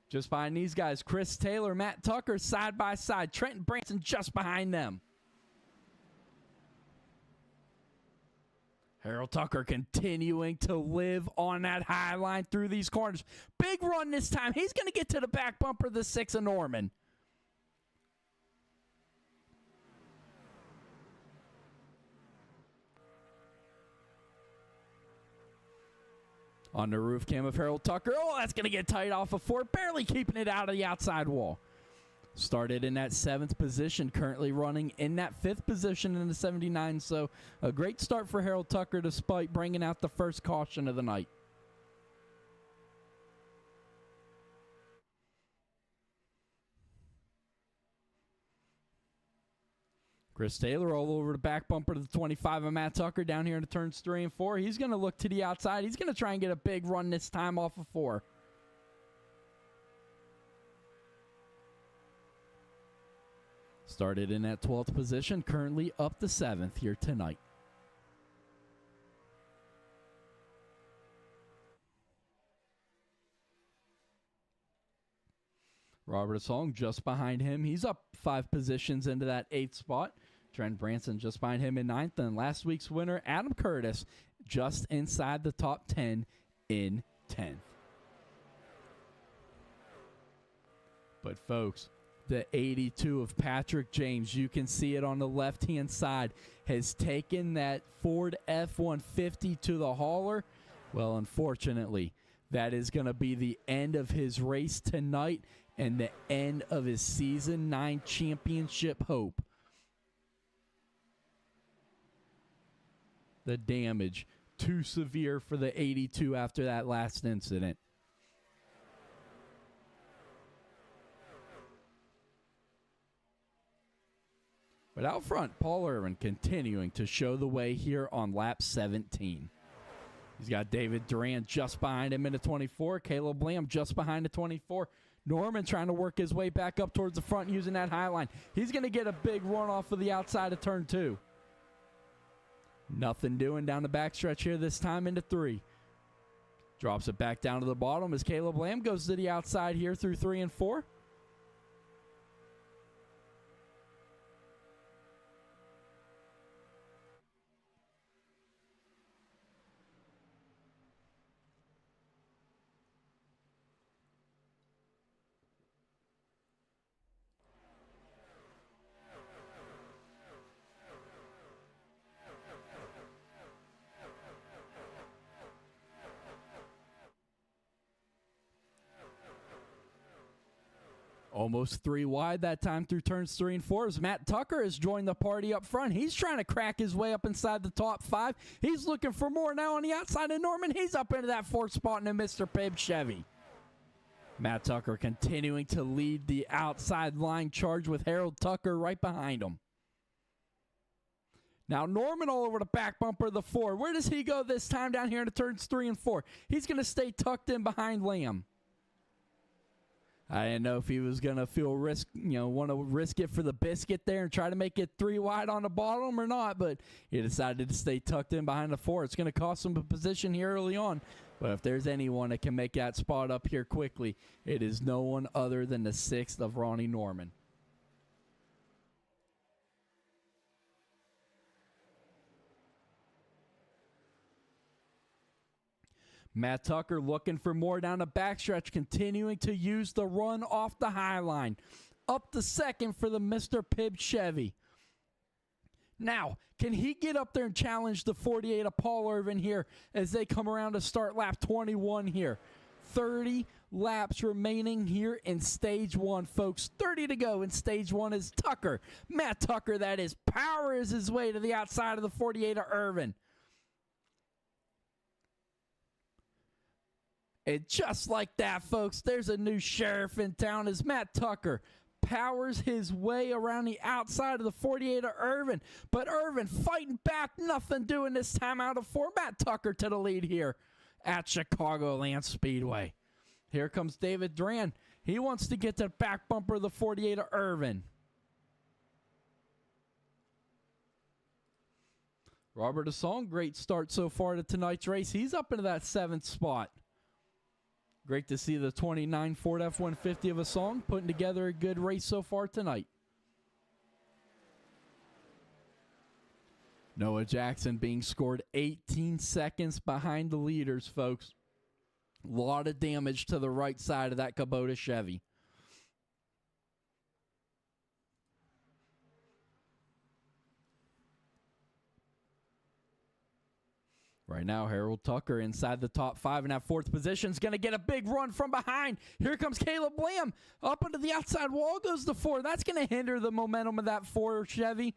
Just behind these guys, Chris Taylor, Matt Tucker side by side. Trenton Branson just behind them. Harold Tucker continuing to live on that high line through these corners. Big run this time. He's going to get to the back bumper of the 6 of Norman. On the roof cam of Harold Tucker. Oh, that's going to get tight off of 4. Barely keeping it out of the outside wall. Started in that 7th position, currently running in that 5th position in the 79. So a great start for Harold Tucker despite bringing out the first caution of the night. Chris Taylor all over the back bumper to the 25 of Matt Tucker down here in the turns 3 and 4. He's going to look to the outside. He's going to try and get a big run this time off of 4. Started in that 12th position, currently up to 7th here tonight. Robert Song just behind him. He's up 5 positions into that 8th spot. Trent Branson just behind him in 9th. And last week's winner, Adam Curtis, just inside the top 10 in 10th. But folks, the 82 of Patrick James, you can see it on the left-hand side, has taken that Ford F-150 to the hauler. Well, unfortunately, that is going to be the end of his race tonight and the end of his Season 9 championship hope. The damage, too severe for the 82 after that last incident. But out front, Paul Irwin continuing to show the way here on lap 17. He's got David Duran just behind him in the 24. Caleb Lamb just behind the 24. Norman trying to work his way back up towards the front using that high line. He's going to get a big run off of the outside of turn 2. Nothing doing down the backstretch here this time into 3. Drops it back down to the bottom as Caleb Lamb goes to the outside here through 3 and 4. Almost 3 wide that time through turns 3 and 4 as Matt Tucker has joined the party up front. He's trying to crack his way up inside the top 5. He's looking for more now on the outside of Norman. He's up into that 4th spot in a Mr. Pibb Chevy. Matt Tucker continuing to lead the outside line charge with Harold Tucker right behind him. Now Norman all over the back bumper of the 4. Where does he go this time down here in the turns 3 and 4? He's going to stay tucked in behind Lamb. I didn't know if he was going to want to risk it for the biscuit there and try to make it 3 wide on the bottom or not, but he decided to stay tucked in behind the 4. It's going to cost him a position here early on, but if there's anyone that can make that spot up here quickly, it is no one other than the 6th of Ronnie Norman. Matt Tucker looking for more down the backstretch, continuing to use the run off the high line. Up to 2nd for the Mr. Pibb Chevy. Now, can he get up there and challenge the 48 of Paul Irvin here as they come around to start lap 21 here? 30 laps remaining here in stage 1, folks. 30 to go in stage 1 is Tucker. Matt Tucker, that is, powers his way to the outside of the 48 of Irvin. And just like that, folks, there's a new sheriff in town as Matt Tucker powers his way around the outside of the 48 of Irvin. But Irvin fighting back, nothing doing this time out of 4. Matt Tucker to the lead here at Chicagoland Speedway. Here comes David Duran. He wants to get to the back bumper of the 48 of Irvin. Robert Asong, great start so far to tonight's race. He's up into that 7th spot. Great to see the 29 Ford F-150 of Asong putting together a good race so far tonight. Noah Jackson being scored 18 seconds behind the leaders, folks. A lot of damage to the right side of that Kubota Chevy. Right now, Harold Tucker inside the top 5 in that 4th position is going to get a big run from behind. Here comes Caleb Lamb. Up into the outside wall goes the 4. That's going to hinder the momentum of that 4 Chevy.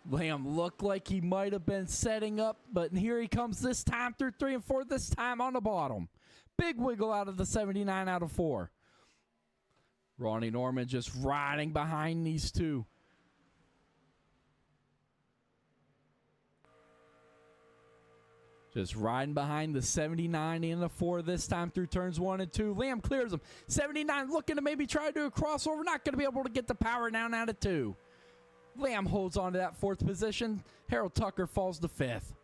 Lamb looked like he might have been setting up, but here he comes this time through 3 and 4, this time on the bottom. Big wiggle out of the 79 out of 4. Ronnie Norman just riding behind these two. Just riding behind the 79 and the 4 this time through turns 1 and 2. Lamb clears them. 79 looking to maybe try to do a crossover. Not going to be able to get the power down out of 2. Lamb holds on to that 4th position. Harold Tucker falls to 5th.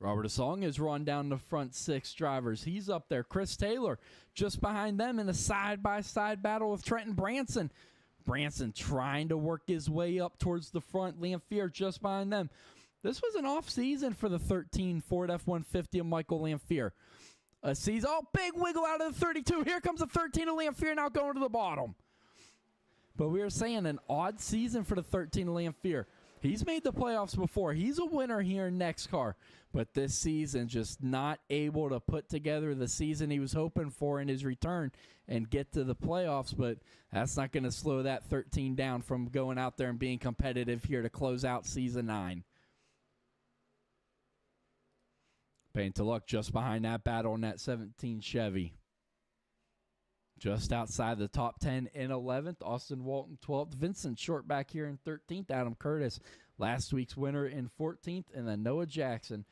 Robert Asong has run down the front 6 drivers. He's up there. Chris Taylor just behind them in a side-by-side battle with Trenton Branson. Branson trying to work his way up towards the front. Lamphere just behind them. This was an off season for the 13 Ford F-150 of Michael Lamphere. A season, big wiggle out of the 32. Here comes the 13 of Lamphere now going to the bottom. But we were saying an odd season for the 13 of Lamphere. He's made the playoffs before. He's a winner here in NEXXTCAR. But this season, just not able to put together the season he was hoping for in his return and get to the playoffs. But that's not going to slow that 13 down from going out there and being competitive here to close out season 9. Payne to luck just behind that battle in that 17 Chevy. Just outside the top 10 in 11th. Austin Walton 12th. Vincent Short back here in 13th. Adam Curtis, last week's winner, in 14th. And then Noah Jackson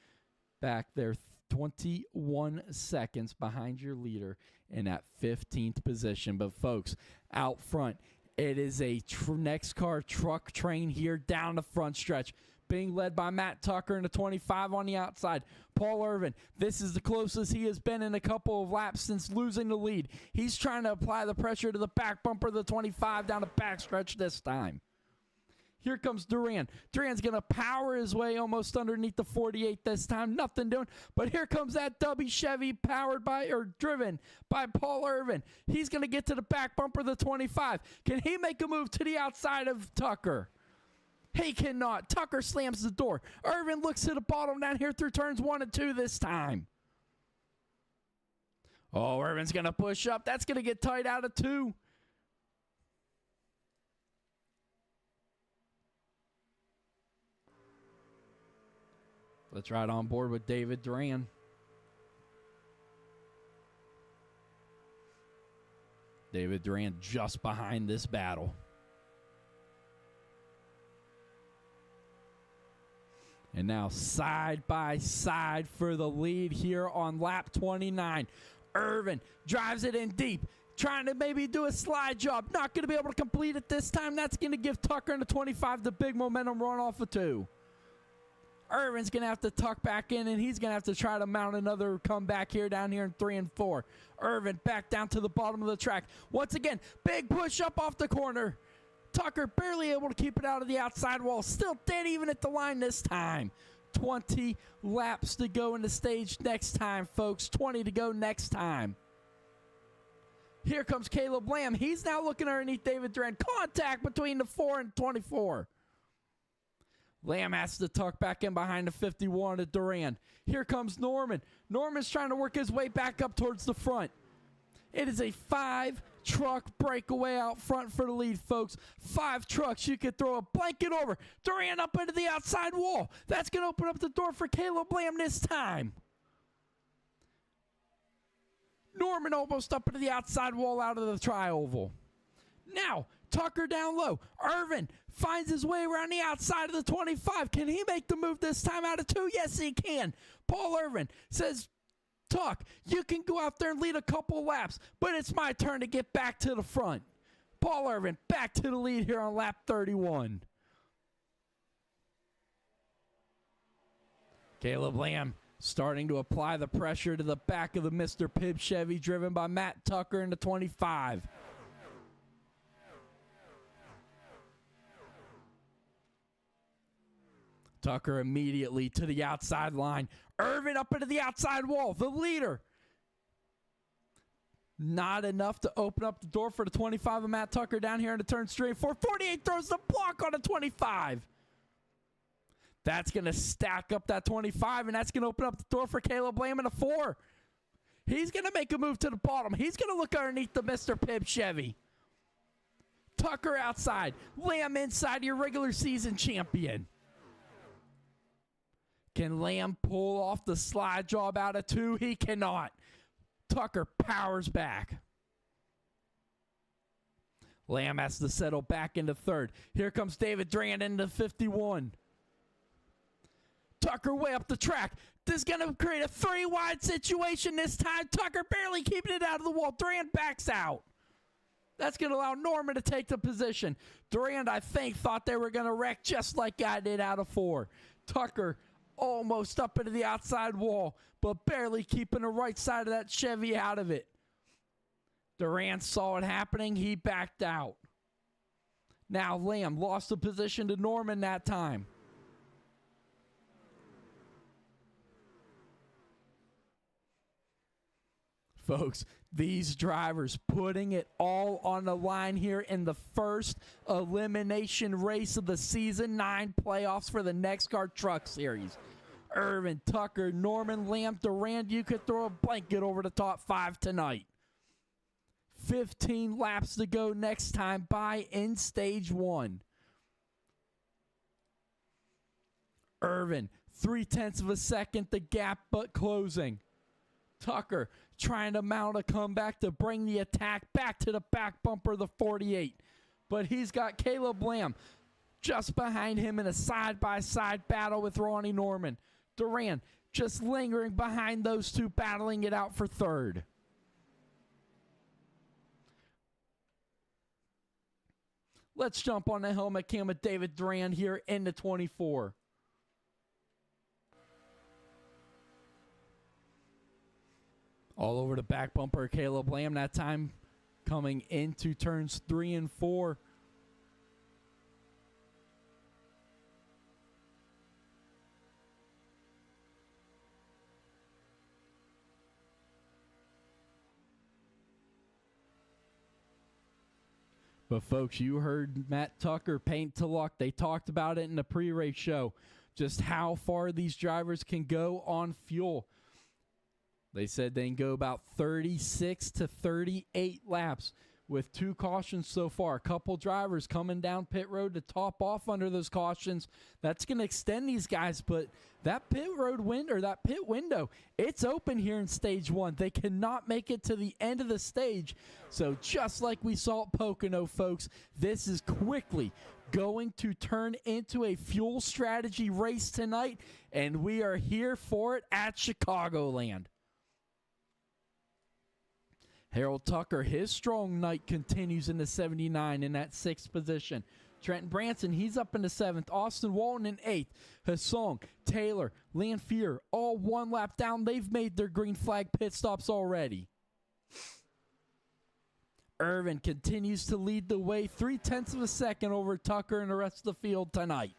back there 21 seconds behind your leader in that 15th position. But, folks, out front, it is a NEXXTCAR truck train here down the front stretch, being led by Matt Tucker in the 25 on the outside. Paul Irvin, this is the closest he has been in a couple of laps since losing the lead. He's trying to apply the pressure to the back bumper of the 25 down the backstretch this time. Here comes Duran. Duran's going to power his way almost underneath the 48 this time. Nothing doing. But here comes that Dubby Chevy driven by Paul Irvin. He's going to get to the back bumper of the 25. Can he make a move to the outside of Tucker? He cannot. Tucker slams the door. Irvin looks to the bottom down here through turns 1 and 2 this time. Oh, Irvin's going to push up. That's going to get tight out of 2. Let's ride on board with David Duran. David Duran just behind this battle. And now side by side for the lead here on lap 29. Irvin drives it in deep, trying to maybe do a slide job. Not going to be able to complete it this time. That's going to give Tucker in the 25 the big momentum run off of 2. Irvin's going to have to tuck back in, and he's going to have to try to mount another comeback here down here in 3 and 4. Irvin back down to the bottom of the track. Once again, big push up off the corner. Tucker barely able to keep it out of the outside wall. Still dead even at the line this time. 20 laps to go in the stage next time, folks. 20 to go next time. Here comes Caleb Lamb. He's now looking underneath David Duran. Contact between the 4 and 24. Lamb has to tuck back in behind the 51 of Duran. Here comes Norman. Norman's trying to work his way back up towards the front. It is a 5-truck breakaway out front for the lead, folks. 5 trucks. You could throw a blanket over. Duran up into the outside wall. That's going to open up the door for Caleb Lamb this time. Norman almost up into the outside wall out of the tri-oval. Now, Tucker down low. Irvin finds his way around the outside of the 25. Can he make the move this time out of 2? Yes, he can. Paul Irvin says, Tuck, you can go out there and lead a couple laps, but it's my turn to get back to the front. Paul Irvin back to the lead here on lap 31. Caleb Lamb starting to apply the pressure to the back of the Mr. Pibb Chevy, driven by Matt Tucker in the 25. Tucker immediately to the outside line. Irvin up into the outside wall, the leader. Not enough to open up the door for the 25 of Matt Tucker down here in the turn straight 4. 48 throws the block on the 25. That's going to stack up that 25, and that's going to open up the door for Caleb Lamb in a 4. He's going to make a move to the bottom. He's going to look underneath the Mr. Pibb Chevy. Tucker outside. Lamb inside, your regular season champion. Can Lamb pull off the slide job out of 2? He cannot. Tucker powers back. Lamb has to settle back into 3rd. Here comes David Drand into 51. Tucker way up the track. This is going to create a 3-wide situation this time. Tucker barely keeping it out of the wall. Drand backs out. That's going to allow Norman to take the position. Durand, I think, thought they were going to wreck just like I did out of 4. Tucker almost up into the outside wall, but barely keeping the right side of that Chevy out of it. Durand saw it happening. He backed out. Now Lamb lost the position to Norman that time. Folks, these drivers putting it all on the line here in the first elimination race of the Season 9 playoffs for the NEXXTCAR Truck Series. Irvin, Tucker, Norman, Lamb, Durand, you could throw a blanket over the top 5 tonight. 15 laps to go next time by in stage 1. Irvin, 0.3 of a second, the gap but closing. Tucker trying to mount a comeback to bring the attack back to the back bumper of the 48. But he's got Caleb Lamb just behind him in a side-by-side battle with Ronnie Norman. Durand just lingering behind those two, battling it out for 3rd. Let's jump on the helmet cam with David Durand here in the 24. All over the back bumper, Caleb Lamb, that time coming into turns 3 and 4. But folks, you heard Matt Tucker paint to luck. They talked about it in the pre-race show, just how far these drivers can go on fuel. They said they can go about 36 to 38 laps with 2 cautions so far. A couple drivers coming down pit road to top off under those cautions. That's going to extend these guys, but that pit window, it's open here in stage 1. They cannot make it to the end of the stage. So just like we saw at Pocono, folks, this is quickly going to turn into a fuel strategy race tonight, and we are here for it at Chicagoland. Harold Tucker, his strong night continues in the 79 in that 6th position. Trenton Branson, he's up in the 7th. Austin Walton in 8th. Hassong, Taylor, Lanfear, all 1 lap down. They've made their green flag pit stops already. Irvin continues to lead the way 0.3 of a second over Tucker and the rest of the field tonight.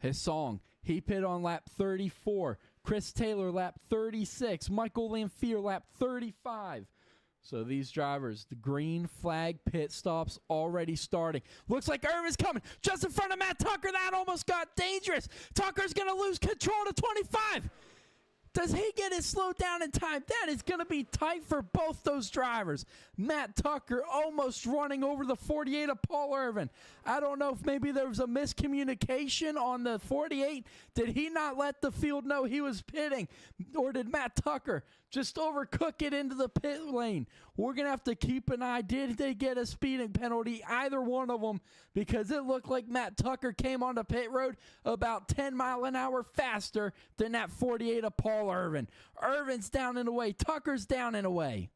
Hassong, he pit on lap 34. Chris Taylor, lap 36. Michael Lanfear, lap 35. So these drivers, the green flag pit stops already starting. Looks like Irvin's coming just in front of Matt Tucker. That almost got dangerous. Tucker's going to lose control to 25. Does he get it slowed down in time? That is going to be tight for both those drivers. Matt Tucker almost running over the 48 of Paul Irvin. I don't know if maybe there was a miscommunication on the 48. Did he not let the field know he was pitting? Or did Matt Tucker just overcook it into the pit lane? We're going to have to keep an eye. Did they get a speeding penalty? Either one of them, because it looked like Matt Tucker came onto pit road about 10 mile an hour faster than that 48 of Paul Irvin. Irvin's down and away. Tucker's down and away.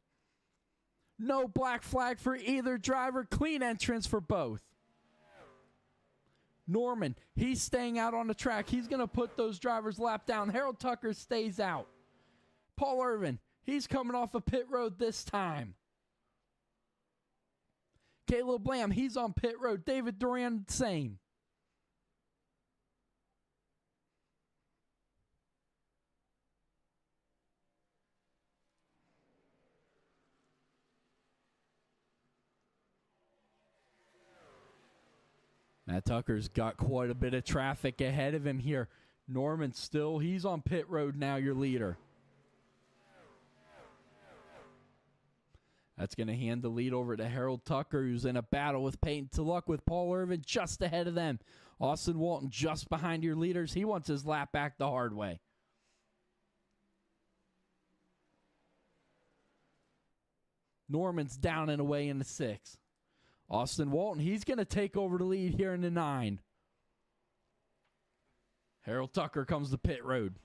No black flag for either driver. Clean entrance for both. Norman, he's staying out on the track. He's going to put those drivers lap down. Harold Tucker stays out. Paul Irvin, he's coming off a pit road this time. Caleb Lamb, he's on pit road. David Duran, same. Matt Tucker's got quite a bit of traffic ahead of him here. Norman still, he's on pit road now, your leader. That's going to hand the lead over to Harold Tucker, who's in a battle with Peyton Tulloch with Paul Irvin just ahead of them. Austin Walton just behind your leaders. He wants his lap back the hard way. Norman's down and away in the 6. Austin Walton, he's going to take over the lead here in the 9. Harold Tucker comes to pit road.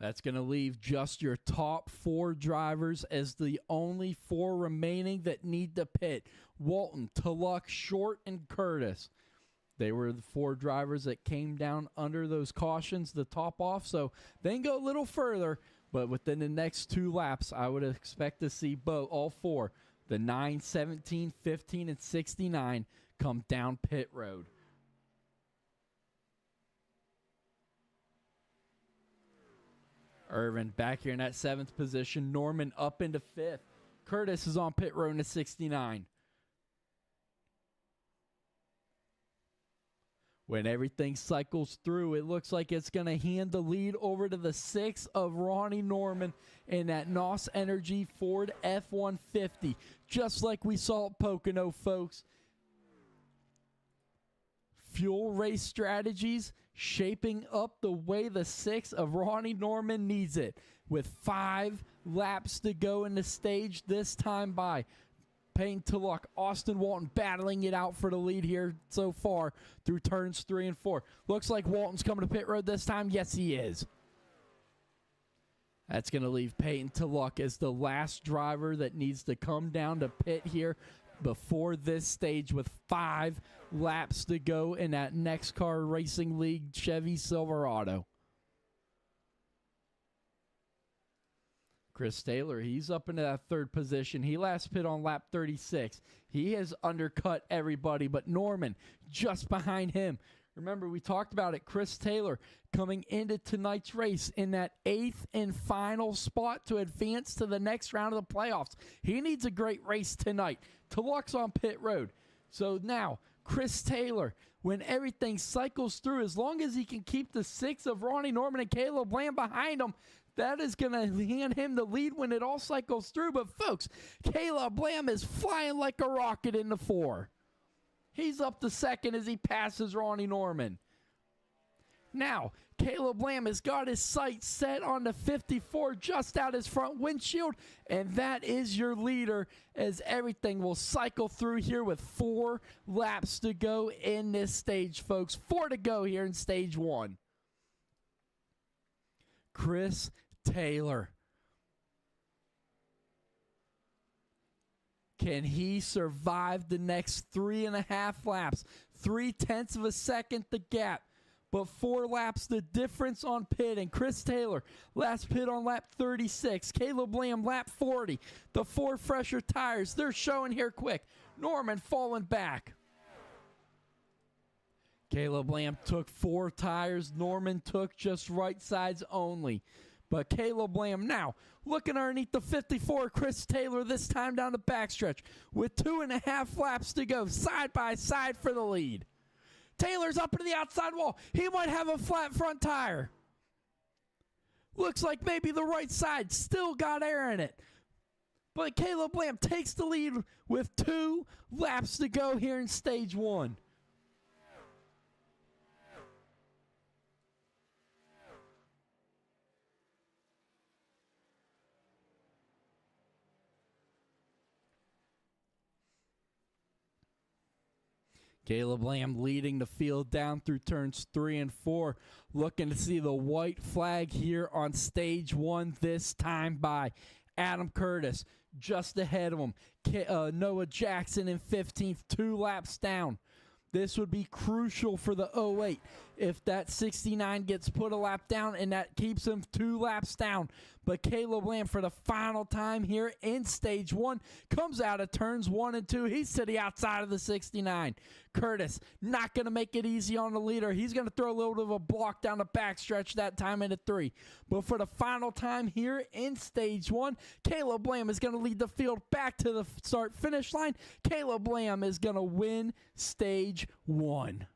That's going to leave just your top 4 drivers as the only 4 remaining that need to pit. Walton, Tulloch, Short, and Curtis. They were the 4 drivers that came down under those cautions to top off, so they can go a little further, but within the next 2 laps, I would expect to see all 4, the 9, 17, 15, and 69, come down pit road. Irvin back here in that 7th position. Norman up into 5th. Curtis is on pit road in the 69. When everything cycles through, it looks like it's going to hand the lead over to the 6 of Ronnie Norman in that NOS Energy Ford F-150. Just like we saw at Pocono, folks. Fuel race strategies shaping up the way the 6 of Ronnie Norman needs it. With 5 laps to go in the stage this time by Payne Tulloch, Austin Walton battling it out for the lead here so far through turns 3 and 4. Looks like Walton's coming to pit road this time. Yes, he is. That's going to leave Peyton Tulloch as the last driver that needs to come down to pit here before this stage with 5 laps to go in that NEXXTCAR Racing League Chevy Silverado. Chris Taylor, he's up into that 3rd position. He last pit on lap 36. He has undercut everybody, but Norman just behind him. Remember, we talked about it. Chris Taylor coming into tonight's race in that 8th and final spot to advance to the next round of the playoffs. He needs a great race tonight. Tulloch's on pit road. So now, Chris Taylor, when everything cycles through, as long as he can keep the 6 of Ronnie Norman and Caleb Lamb behind him, that is going to hand him the lead when it all cycles through. But, folks, Caleb Lamb is flying like a rocket in the 4. He's up to 2nd as he passes Ronnie Norman. Now, Caleb Lamb has got his sights set on the 54 just out his front windshield, and that is your leader as everything will cycle through here with 4 laps to go in this stage, folks. 4 to go here in stage 1. Chris Taylor. Can he survive the next 3.5 laps? 0.3 of a second the gap. But 4 laps the difference on pit. And Chris Taylor, last pit on lap 36. Caleb Lamb, lap 40. The 4 fresher tires, they're showing here quick. Norman falling back. Caleb Lamb took 4 tires. Norman took just right sides only. But Caleb Lamb now looking underneath the 54. Chris Taylor this time down the backstretch with 2.5 laps to go, side by side for the lead. Taylor's up into the outside wall. He might have a flat front tire. Looks like maybe the right side still got air in it. But Caleb Lamb takes the lead with 2 laps to go here in stage 1. Caleb Lamb leading the field down through turns 3 and 4. Looking to see the white flag here on stage 1, this time by Adam Curtis. Just ahead of him, Noah Jackson in 15th, 2 laps down. This would be crucial for the 08 if that 69 gets put a lap down, and that keeps him 2 laps down. But Caleb Lamb, for the final time here in stage 1, comes out of turns 1 and 2. He's to the outside of the 69. Curtis not going to make it easy on the leader. He's going to throw a little bit of a block down the backstretch that time into 3. But for the final time here in stage 1, Caleb Lamb is going to lead the field back to the start-finish line. Caleb Lamb is going to win stage 1.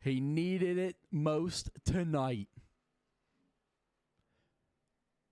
He needed it most tonight.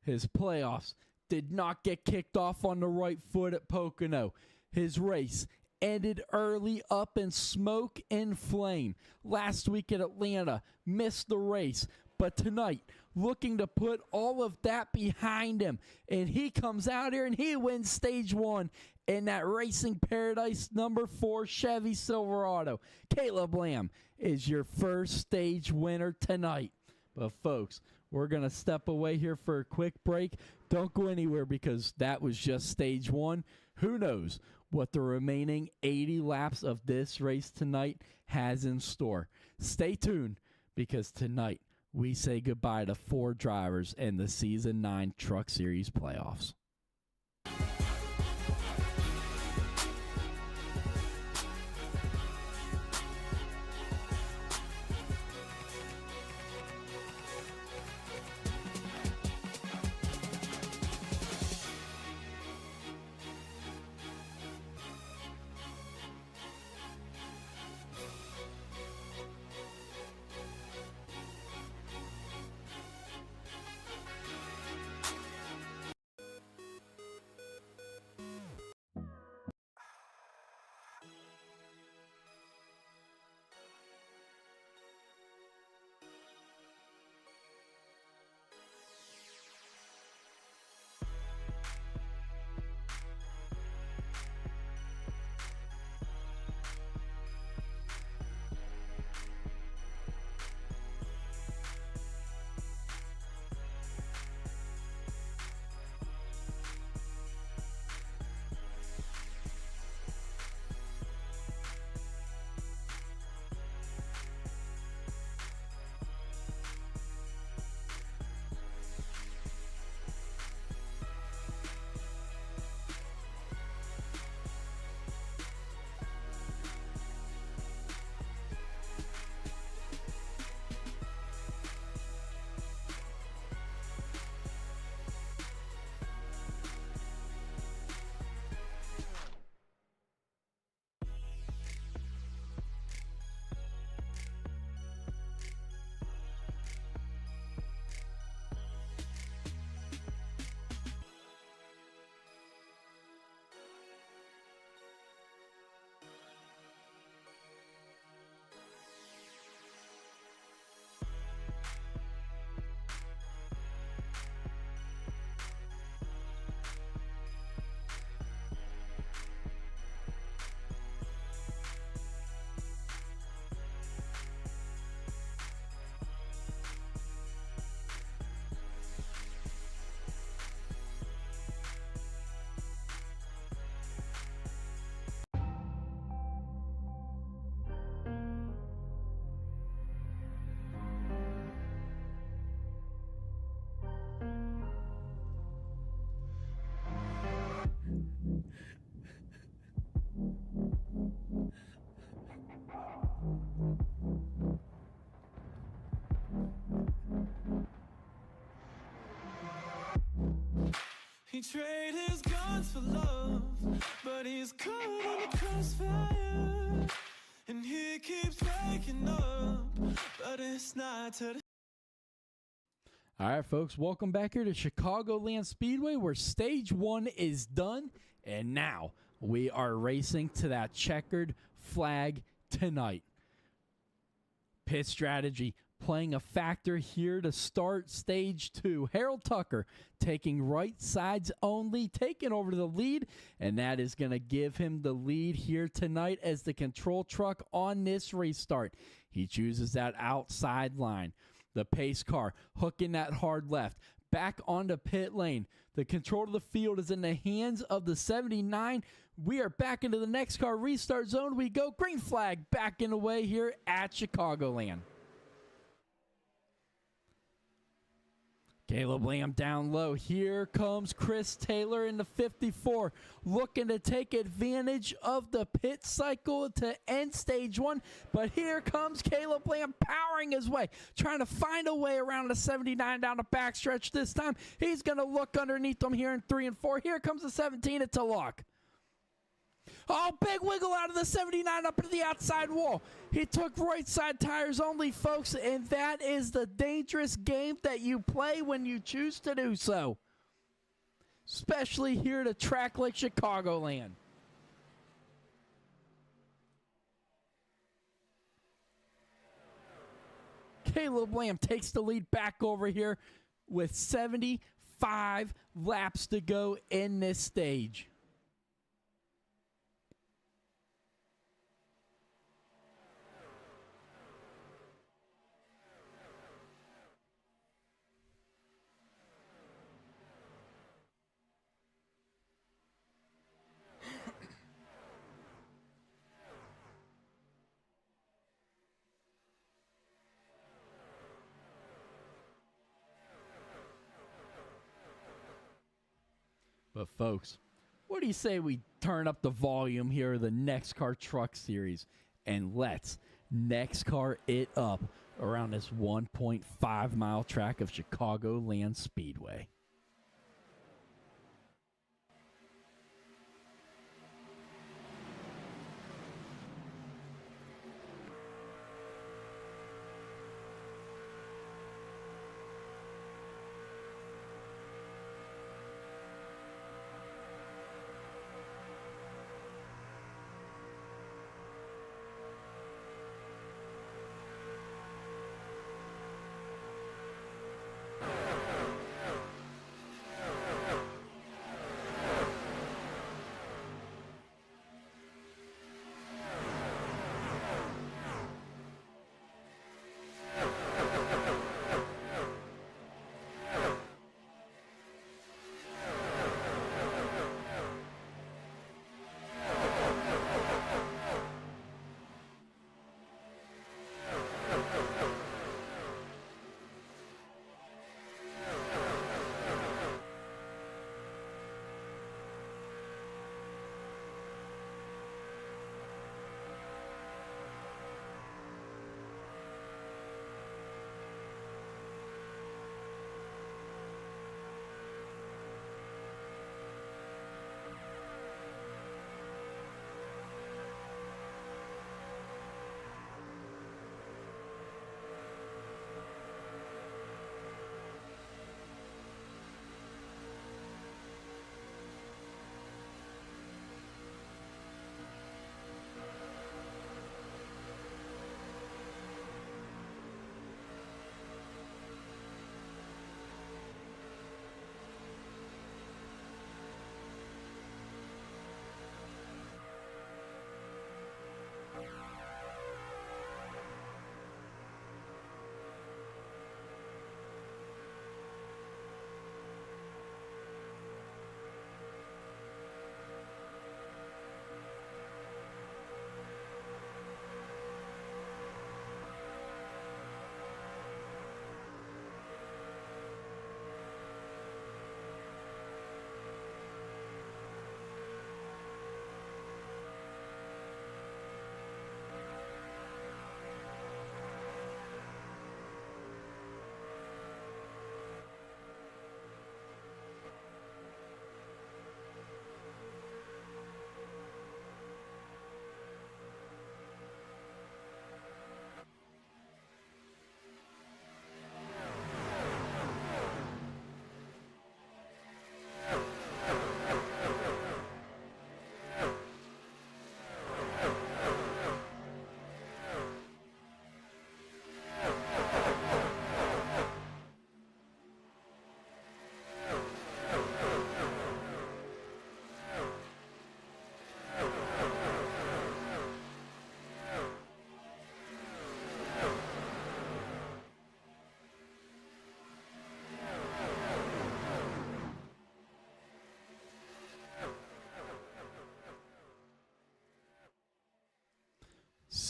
His playoffs did not get kicked off on the right foot at Pocono. His race ended early up in smoke and flame. Last week at Atlanta, missed the race. But tonight, looking to put all of that behind him. And he comes out here and he wins stage 1 in that Racing Paradise number 4 Chevy Silverado. Caleb Lamb is your first stage winner tonight. But folks, we're going to step away here for a quick break. Don't go anywhere because that was just stage 1. Who knows what the remaining 80 laps of this race tonight has in store. Stay tuned because tonight we say goodbye to 4 drivers in the Season 9 Truck Series playoffs. He traded his guns for love, but he's caught in the crossfire. And he keeps waking up, but it's not to the All right, folks, welcome back here to Chicagoland Speedway, where stage 1 is done, and now we are racing to that checkered flag tonight. Pit strategy playing a factor here to start stage 2. Harold Tucker taking right sides only, taking over the lead, and that is going to give him the lead here tonight as the control truck on this restart. He chooses that outside line. The pace car hooking that hard left. Back onto pit lane. The control of the field is in the hands of the 79. We are back into the NEXXTCAR restart zone. We go. Green flag back in the way here at Chicagoland. Caleb Lamb down low. Here comes Chris Taylor in the 54, looking to take advantage of the pit cycle to end stage 1. But here comes Caleb Lamb powering his way, trying to find a way around the 79 down the backstretch this time. He's going to look underneath them here in 3 and 4. Here comes the 17 at Tulloch. Oh, big wiggle out of the 79 up into the outside wall. He took right side tires only, folks, and that is the dangerous game that you play when you choose to do so. Especially here at a track like Chicagoland. Caleb Lamb takes the lead back over here with 75 laps to go in this stage. But folks, what do you say we turn up the volume here of the NEXXTCAR Truck Series and let's NEXXTCAR it up around this 1.5 mile track of Chicagoland Speedway.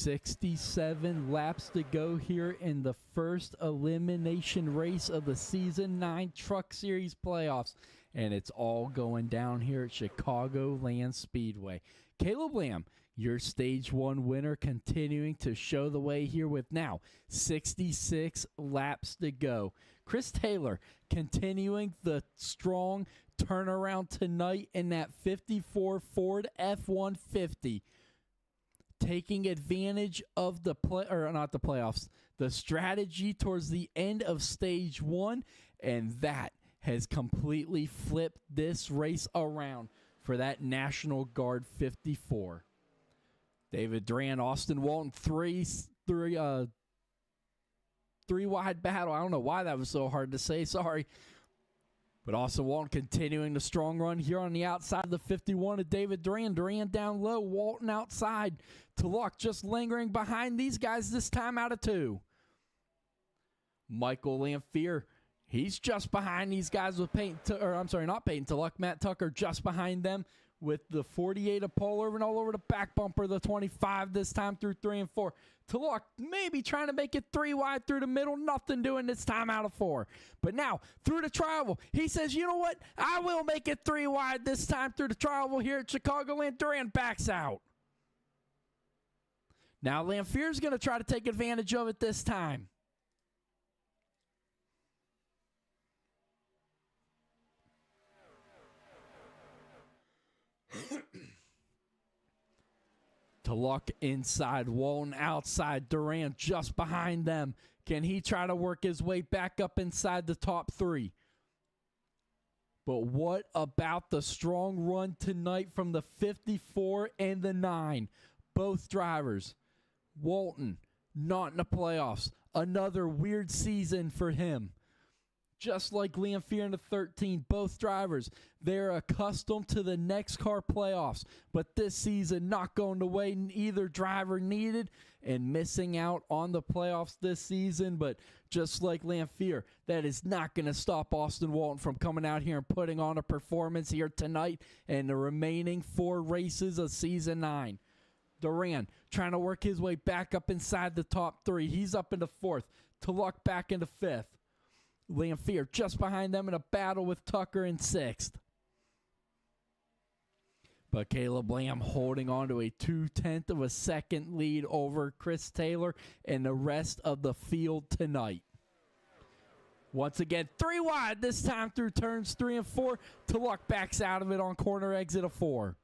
67 laps to go here in the first elimination race of the Season 9 Truck Series playoffs. And it's all going down here at Chicagoland Speedway. Caleb Lamb, your Stage 1 winner, continuing to show the way here with now 66 laps to go. Chris Taylor continuing the strong turnaround tonight in that 54 Ford F-150. Taking advantage of the the strategy towards the end of Stage 1, and that has completely flipped this race around for that National Guard 54. David Duran, Austin Walton, three wide battle. I don't know why that was so hard to say. Sorry. But Austin Walton continuing the strong run here on the outside of the 51 of David Duran. Duran down low, Walton outside. Tulloch just lingering behind these guys this time out of 2. Michael Lamphere, he's just behind these guys with Matt Tucker just behind them with the 48 of Paul Irvin all over the back bumper, the 25 this time through 3 and 4. Tulloch maybe trying to make it 3 wide through the middle, nothing doing this time out of 4. But now through the tri-oval, he says, you know what? I will make it 3 wide this time through the tri-oval here at Chicagoland. Duran backs out. Now Lamphere's going to try to take advantage of it this time. Tulloch inside, Walton outside, Duran just behind them. Can he try to work his way back up inside the top 3? But what about the strong run tonight from the 54 and the 9? Both drivers. Walton, not in the playoffs. Another weird season for him. Just like Lamphere in the 13, both drivers, they're accustomed to the NEXXTCAR playoffs. But this season, not going the way either driver needed and missing out on the playoffs this season. But just like Lamphere, that is not going to stop Austin Walton from coming out here and putting on a performance here tonight and the remaining 4 races of Season 9. Duran trying to work his way back up inside the top 3. He's up into 4th. Tulloch back into 5th. Lamphere just behind them in a battle with Tucker in 6th. But Caleb Lamb holding on to a 2/10 of a second lead over Chris Taylor and the rest of the field tonight. Once again, 3 wide this time through turns 3 and 4. Tulloch backs out of it on corner exit of 4.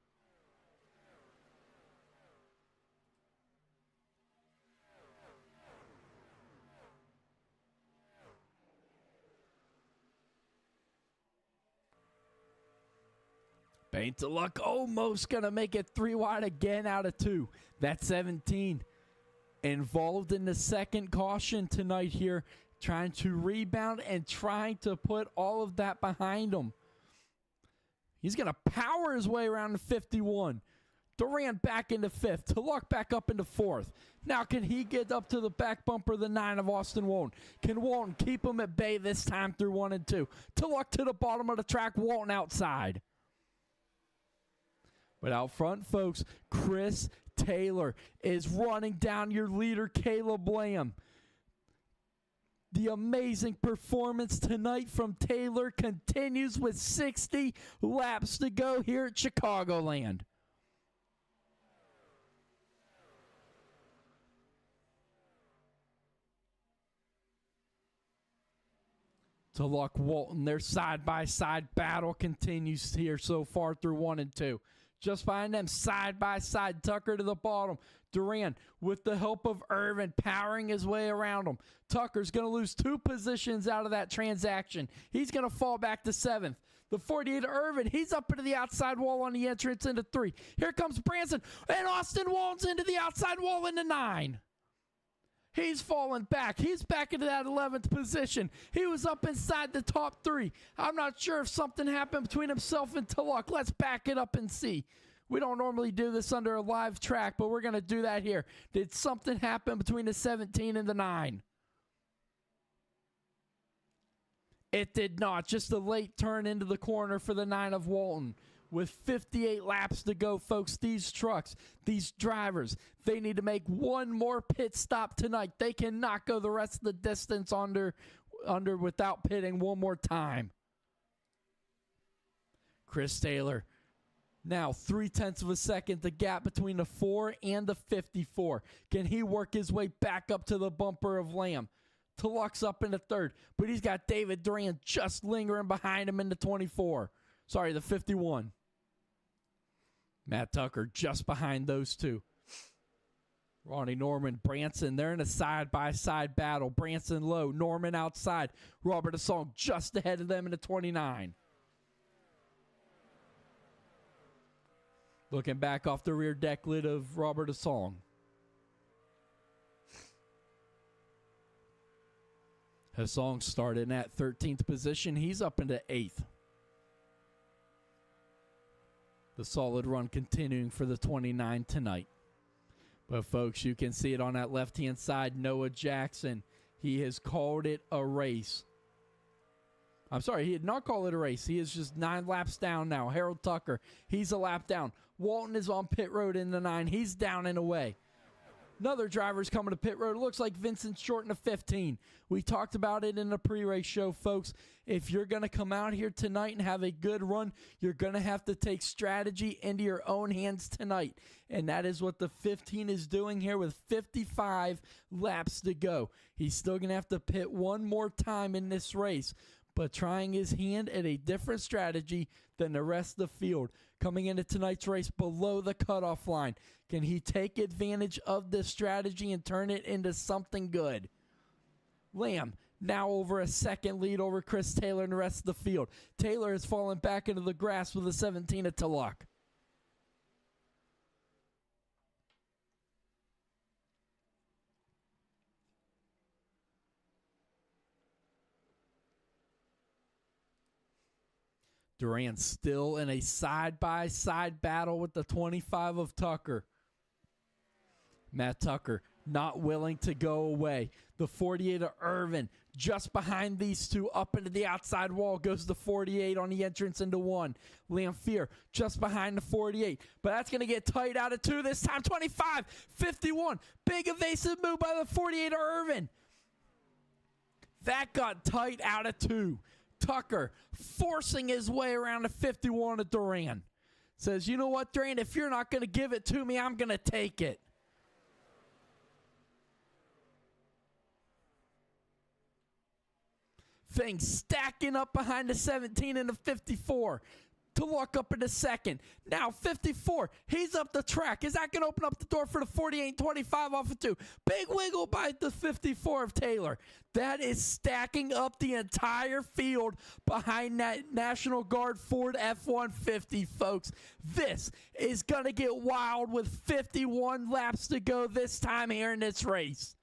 Bain Tulloch almost going to make it 3 wide again out of 2. That's 17. Involved in the second caution tonight here, trying to rebound and trying to put all of that behind him. He's going to power his way around the 51. Duran back into 5th. Tulloch back up into 4th. Now can he get up to the back bumper of the 9 of Austin Walton? Can Walton keep him at bay this time through 1 and 2? Tulloch to the bottom of the track, Walton outside. But out front, folks, Chris Taylor is running down your leader, Caleb Lamb. The amazing performance tonight from Taylor continues with 60 laps to go here at Chicagoland. Tulloch, Walton, their side-by-side battle continues here so far through 1 and 2. Just behind them, side-by-side, Tucker to the bottom. Duran, with the help of Irvin, powering his way around him. Tucker's going to lose 2 positions out of that transaction. He's going to fall back to 7th. The 48 of Irvin, he's up into the outside wall on the entrance into 3. Here comes Branson, and Austin Walton's into the outside wall into 9. He's falling back. He's back into that 11th position. He was up inside the top 3. I'm not sure if something happened between himself and Tulloch. Let's back it up and see. We don't normally do this under a live track, but we're going to do that here. Did something happen between the 17 and the 9? It did not. Just a late turn into the corner for the 9 of Walton. With 58 laps to go, folks, these trucks, these drivers, they need to make one more pit stop tonight. They cannot go the rest of the distance under without pitting one more time. Chris Taylor, now 0.3 of a second, the gap between the 4 and the 54. Can he work his way back up to the bumper of Lamb? Tulloch's up in the third, but he's got David Duran just lingering behind him in the 24. Sorry, the 51. Matt Tucker just behind those two. Ronnie Norman, Branson, they're in a side-by-side battle. Branson low, Norman outside. Robert Asong just ahead of them in the 29. Looking back off the rear deck lid of Robert Asong. Asong started at 13th position. He's up into 8th. The solid run continuing for the 29 tonight. But, folks, you can see it on that left-hand side. Noah Jackson, he has called it a race. I'm sorry, he did not call it a race. He is just 9 laps down now. Harold Tucker, he's a lap down. Walton is on pit road in the 9. He's down and away. Another driver's coming to pit road. It looks like Vincent Short in the 15. We talked about it in the pre-race show, folks. If you're going to come out here tonight and have a good run, you're going to have to take strategy into your own hands tonight. And that is what the 15 is doing here with 55 laps to go. He's still going to have to pit one more time in this race, but trying his hand at a different strategy than the rest of the field. Coming into tonight's race below the cutoff line. Can he take advantage of this strategy and turn it into something good? Lamb now over a second lead over Chris Taylor and the rest of the field. Taylor has fallen back into the grass with a 17 at Tulloch. Duran still in a side-by-side battle with the 25 of Tucker. Matt Tucker not willing to go away. The 48 of Irvin just behind these two up into the outside wall goes the 48 on the entrance into 1. Lamphere just behind the 48. But that's going to get tight out of 2 this time. 25, 51. Big evasive move by the 48 of Irvin. That got tight out of 2. Tucker forcing his way around the 51 of Duran. Says, you know what, Duran, if you're not going to give it to me, I'm going to take it. Things stacking up behind the 17 and the 54. To look up in the second. Now 54. He's up the track. Is that going to open up the door for the 48 25 off of 2? Big wiggle by the 54 of Taylor. That is stacking up the entire field behind that National Guard Ford F-150, folks. This is going to get wild with 51 laps to go this time here in this race.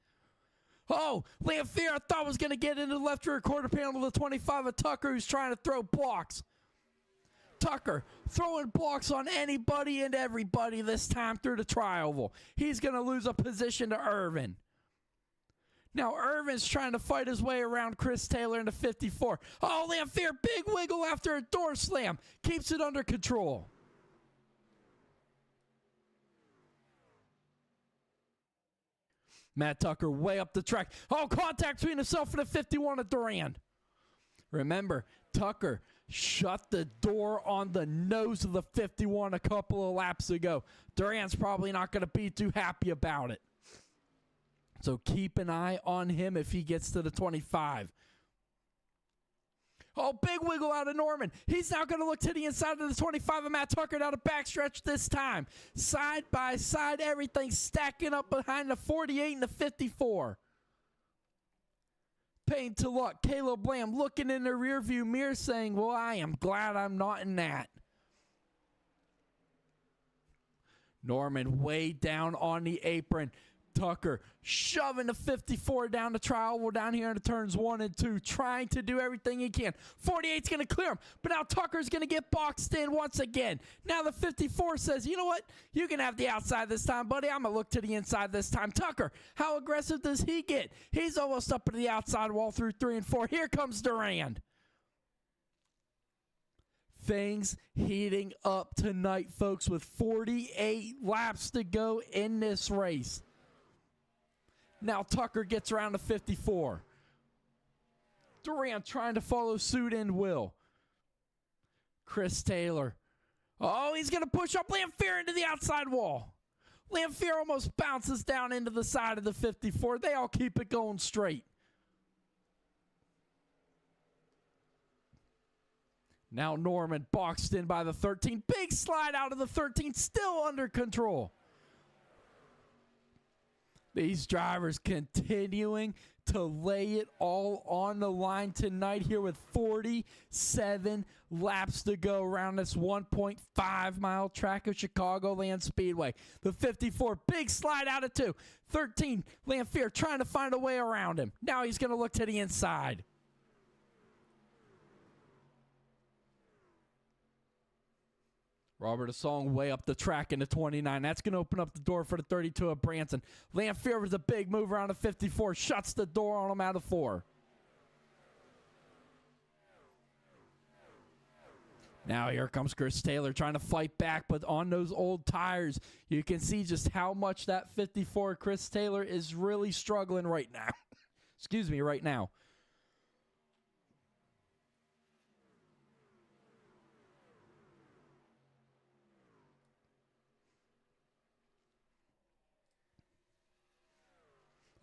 Oh, Lamphere I thought was going to get into the left rear quarter panel of the 25 of Tucker, who's trying to throw blocks. Tucker throwing blocks on anybody and everybody this time through the tri-oval. He's going to lose a position to Irvin. Now Irvin's trying to fight his way around Chris Taylor in the 54. Oh, Lamphere, big wiggle after a door slam. Keeps it under control. Matt Tucker way up the track. Oh, contact between himself and the 51 of Duran. Remember, Tucker shut the door on the nose of the 51 a couple of laps ago. Duran's probably not going to be too happy about it. So keep an eye on him if he gets to the 25. Oh, big wiggle out of Norman. He's now going to look to the inside of the 25 of Matt Tucker down the backstretch this time. Side by side, everything stacking up behind the 48 and the 54. Payne to luck. Caleb Lamb looking in the rearview mirror saying, well, I am glad I'm not in that. Norman way down on the apron. Tucker shoving the 54 down the tri-oval down here in the turns 1 and 2, trying to do everything he can. 48's going to clear him, but now Tucker's going to get boxed in once again. Now the 54 says, you know what? You can have the outside this time, buddy. I'm going to look to the inside this time. Tucker, how aggressive does he get? He's almost up to the outside wall through 3 and 4. Here comes Duran. things heating up tonight, folks, with 48 laps to go in this race. Now Tucker gets around to 54. Durant trying to follow suit and will. Chris Taylor. Oh, he's going to push up Lamphere into the outside wall. Lamphere almost bounces down into the side of the 54. They all keep it going straight. Now Norman boxed in by the 13. Big slide out of the 13, still under control. These drivers continuing to lay it all on the line tonight here with 47 laps to go around this 1.5 mile track of Chicagoland Speedway. The 54, big slide out of 2. 13, Lamphere trying to find a way around him. Now he's going to look to the inside. Robert Asong way up the track into 29. That's going to open up the door for the 32 of Branson. Lamphere was a big move around the 54. Shuts the door on him out of 4. Now here comes Chris Taylor trying to fight back, but on those old tires, you can see just how much that 54 Chris Taylor is really struggling right now. Excuse me, right now.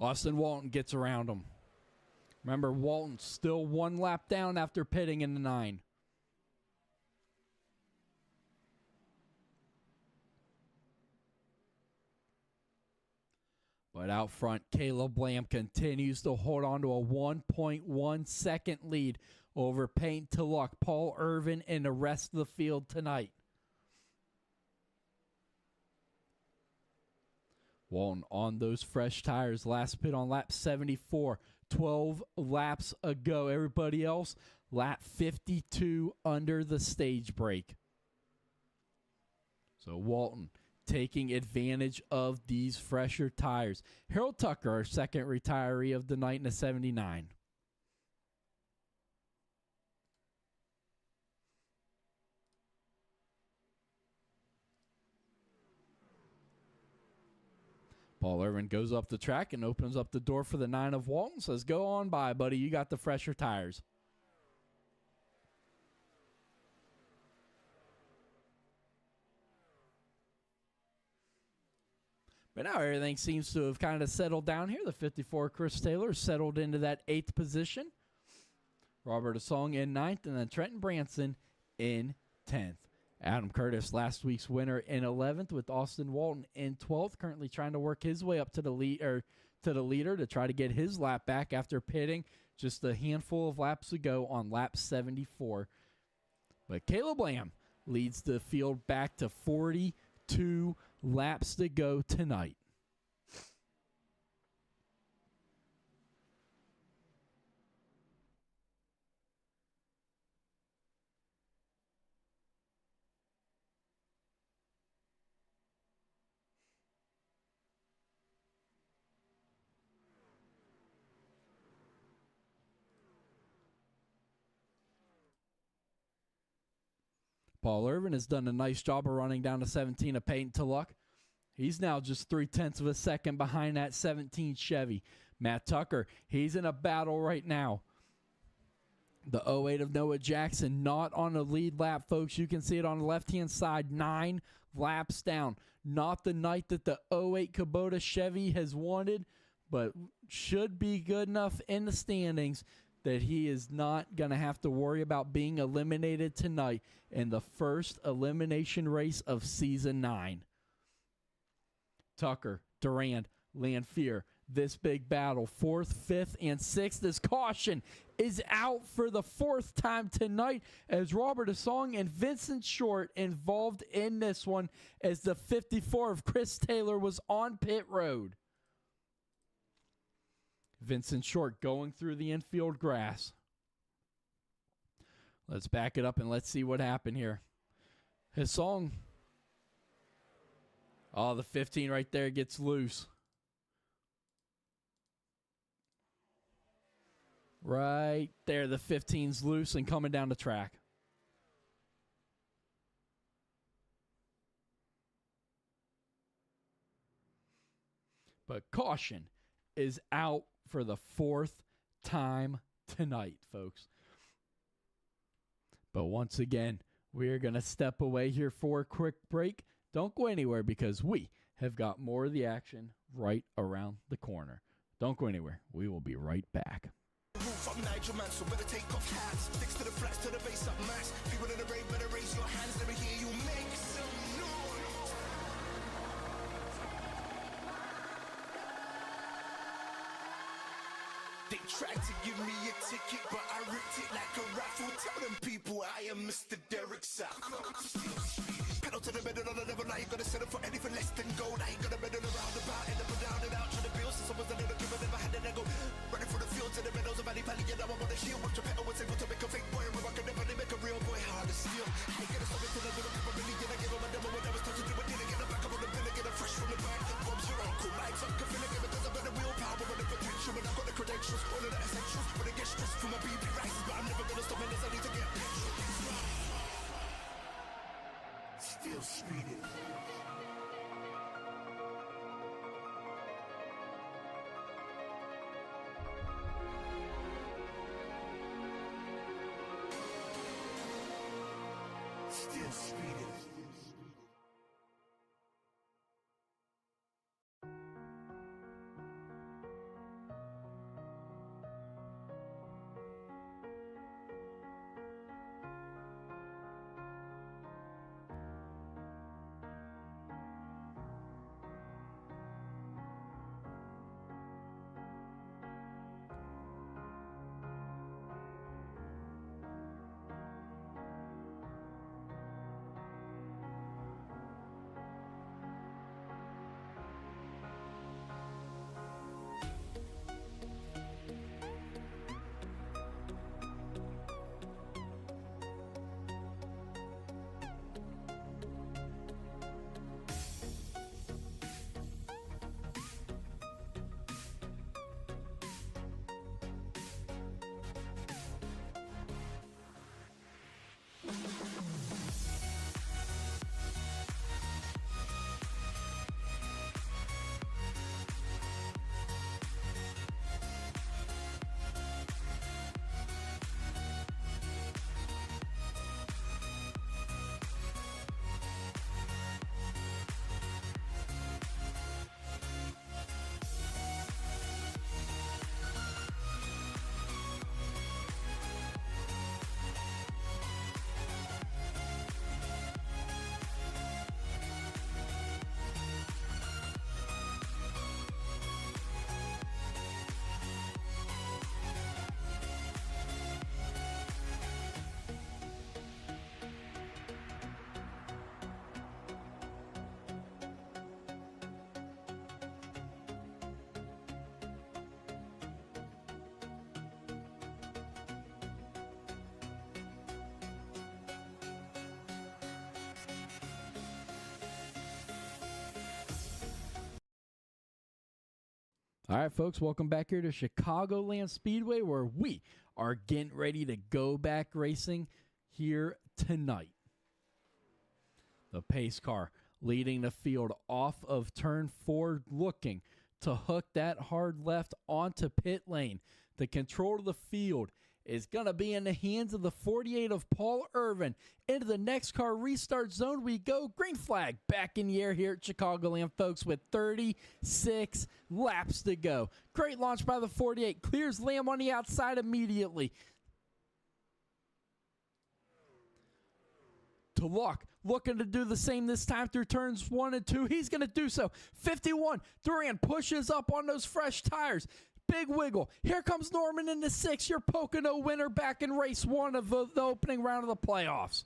Austin Walton gets around him. Remember, Walton still 1 lap down after pitting in the 9. But out front, Caleb Lamb continues to hold on to a 1.1 second lead over Payne Tulloch, Paul Irvin, and the rest of the field tonight. Walton on those fresh tires. Last pit on lap 74. 12 laps ago. Everybody else, lap 52 under the stage break. So Walton taking advantage of these fresher tires. Harold Tucker, our second retiree of the night in the 79. Paul Irvin goes up the track and opens up the door for the 9 of Walton. Says, go on by, buddy. You got the fresher tires. But now everything seems to have kind of settled down here. The 54 Chris Taylor settled into that 8th position. Robert Asong in 9th, and then Trenton Branson in 10th. Adam Curtis, last week's winner, in 11th, with Austin Walton in 12th, currently trying to work his way up to the leader to try to get his lap back after pitting just a handful of laps ago on lap 74. But Caleb Lamb leads the field back to 42 laps to go tonight. Paul Irvin has done a nice job of running down to 17 of Payton Tulloch. He's now just 0.3 of a second behind that 17 Chevy. Matt Tucker, he's in a battle right now. The 08 of Noah Jackson not on the lead lap, folks. You can see it on the left-hand side, 9 laps down. Not the night that the 08 Kubota Chevy has wanted, but should be good enough in the standings that he is not going to have to worry about being eliminated tonight in the first elimination race of Season 9. Tucker, Durand, Lamphere, this big battle, 4th, 5th, and 6th. This caution is out for the 4th time tonight as Robert Asong and Vincent Short involved in this one as the 54 of Chris Taylor was on pit road. Vincent Short going through the infield grass. Let's back it up and let's see what happened here. Asong. Oh, the 15 right there gets loose. Right there, the 15's loose and coming down the track. But caution is out for the 4th time tonight, folks. But once again, we are going to step away here for a quick break. Don't go anywhere because we have got more of the action right around the corner. Don't go anywhere. We will be right back. Roof, I'm Nigel Mansell, better take off hats. Fix to the flats, to the base up max. People in the rain, better raise your hands, let me hear you make some noise. They tried to give me a ticket, but I ripped it like a raffle. Tell them people I am Mr. Derek Sapp. Pedal to the middle of the level, I ain't gonna settle for anything less than gold. I ain't gonna bend it around about, end up and down and out to the bills. Since I was a little kid, I never had an ego. Running through the fields to the meadows of Valley Valley, and now I'm on the shield. Watch a better was able to make a fake boy, and I can never make a real boy hard to steal. I ain't gonna stop it till I do the people really get. I give them a demo when I was touching to a deal. Get back up on the bill, get a fresh from the bag. Bob's your uncle, Mike's up, can feel it, because I've got the willpower and the potential, and I've got the credentials, all of the essentials. When I get stressed from my BB rises, but I'm never gonna stop unless I need to get still speeding. Still speeding. All right, folks, welcome back here to Chicagoland Speedway, where we are getting ready to go back racing here tonight. The pace car leading the field off of turn 4, looking to hook that hard left onto pit lane. The control of the field is going to be in the hands of the 48 of Paul Irvin. Into the NEXXTCAR restart zone we go. Green flag back in the air here at Chicagoland, folks, with 36 laps to go. Great launch by the 48. Clears Lamb on the outside immediately. To Luck, looking to do the same this time through turns 1 and 2. He's going to do so. 51. Duran pushes up on those fresh tires. Big wiggle. Here comes Norman in the 6. Your Pocono winner back in race 1 of the opening round of the playoffs.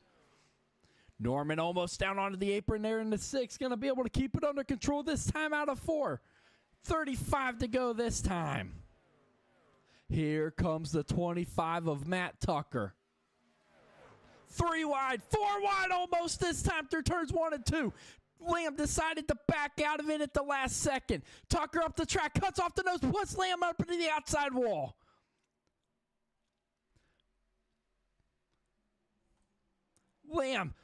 Norman almost down onto the apron there in the 6. Going to be able to keep it under control this time out of 4. 35 to go this time. Here comes the 25 of Matt Tucker. 3 wide, 4 wide almost this time through turns 1 and 2. Lamb decided to back out of it at the last second. Tucker up the track, cuts off the nose, puts Lamb up into the outside wall. Lamb,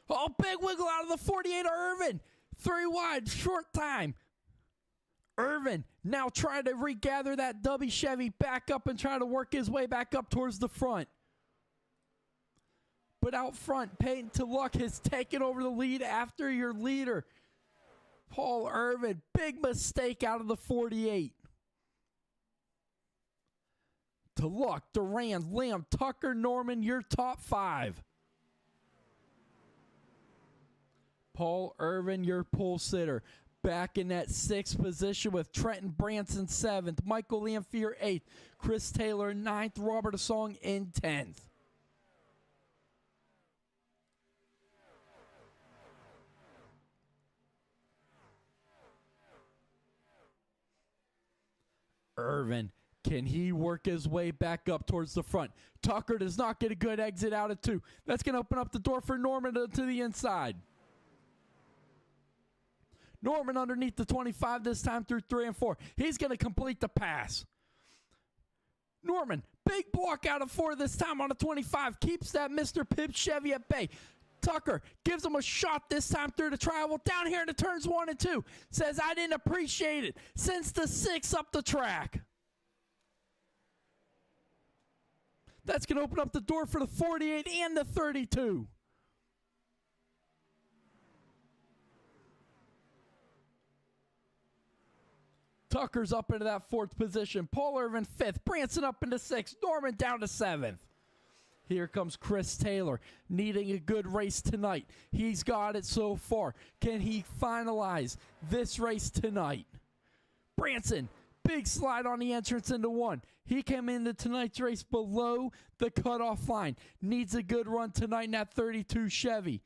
big wiggle out of the 48 of Irvin. 3 wide, short time. Irvin now trying to regather that W Chevy back up and try to work his way back up towards the front. But out front, Peyton to Luck has taken over the lead after your leader, Paul Irvin. Big mistake out of the 48. To Luck, Duran, Lamb, Tucker, Norman, your top 5. Paul Irvin, your pole sitter. Back in that 6th position with Trenton Branson 7th, Michael Lamphere 8th, Chris Taylor 9th, Robert Asong in 10th. Irvin, can he work his way back up towards the front? Tucker does not get a good exit out of 2. That's going to open up the door for Norman to the inside. Norman underneath the 25 this time through 3 and 4. He's going to complete the pass. Norman, big block out of 4 this time on the 25. Keeps that Mr. Pibb Chevy at bay. Tucker gives him a shot this time through the trial. Down here in the turns 1 and 2. Says, I didn't appreciate it. Sends the 6 up the track. That's going to open up the door for the 48 and the 32. Tucker's up into that 4th position. Paul Irvin 5th. Branson up into 6th. Norman down to 7th. Here comes Chris Taylor, needing a good race tonight. He's got it so far. Can he finalize this race tonight? Branson, big slide on the entrance into 1. He came into tonight's race below the cutoff line. Needs a good run tonight in that 32 Chevy.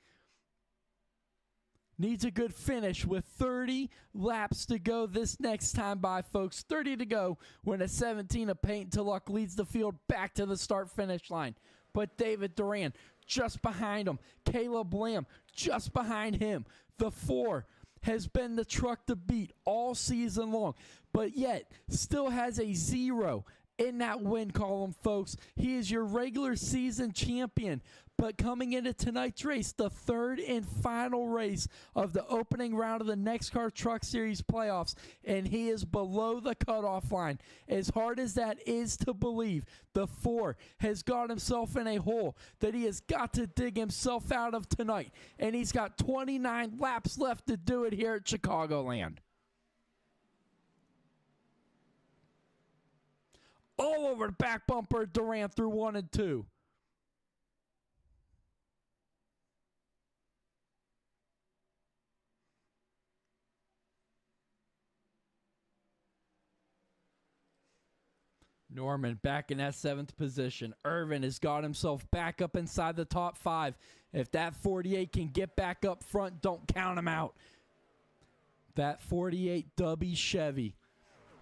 Needs a good finish with 30 laps to go this next time by, folks. 30 to go when a 17 of Peyton to Luck leads the field back to the start-finish line. But David Duran just behind him. Caleb Lamb just behind him. The 4 has been the truck to beat all season long, but yet still has a 0 in that win column, folks. He is your regular season champion. But coming into tonight's race, the 3rd and final race of the opening round of the NEXXTCAR Truck Series playoffs, and he is below the cutoff line. As hard as that is to believe, the 4 has got himself in a hole that he has got to dig himself out of tonight. And he's got 29 laps left to do it here at Chicagoland. All over the back bumper, Duran through 1 and 2. Norman back in that 7th position. Irvin has got himself back up inside the top 5. If that 48 can get back up front, don't count him out. That 48 W Chevy.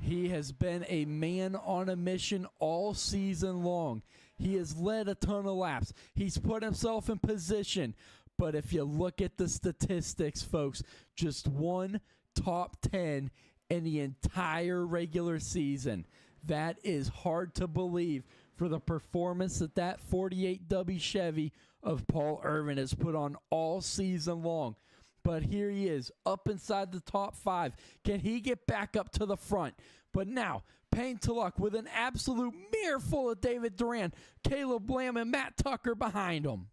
He has been a man on a mission all season long. He has led a ton of laps. He's put himself in position. But if you look at the statistics, folks, just 1 top 10 in the entire regular season. That is hard to believe for the performance that that 48 W Chevy of Paul Irvin has put on all season long. But here he is, up inside the top 5. Can he get back up to the front? But now, Payne to Luck with an absolute mirror full of David Duran, Caleb Lamb, and Matt Tucker behind him.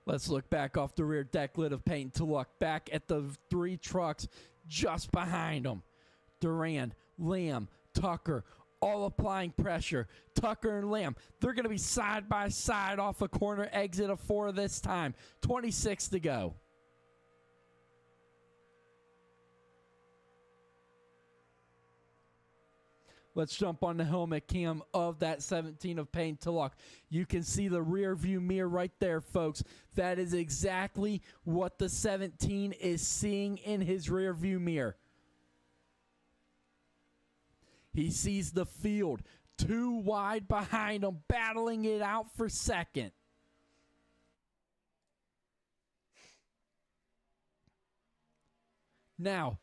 Let's look back off the rear deck lid of Payne to Luck, back at the 3 trucks just behind him. Duran, Lamb, Tucker, all applying pressure. Tucker and Lamb, they're going to be side by side off a corner exit of 4 this time. 26 to go. Let's jump on the helmet cam of that 17 of Payne to Luck. You can see the rear view mirror right there, folks. That is exactly what the 17 is seeing in his rear view mirror. He sees the field 2 wide behind him, battling it out for second. Now,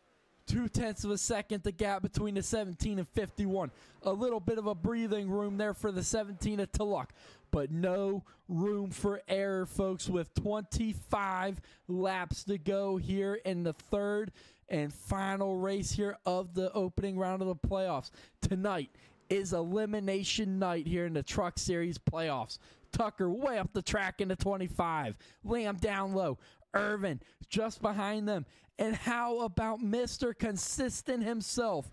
2/10 of a second, the gap between the 17 and 51. A little bit of a breathing room there for the 17 at Tulloch, but no room for error, folks, with 25 laps to go here in the third and final race here of the opening round of the playoffs. Tonight is elimination night here in the Truck Series playoffs. Tucker way up the track into 25. Lamb down low. Irvin just behind them. And how about Mr. Consistent himself,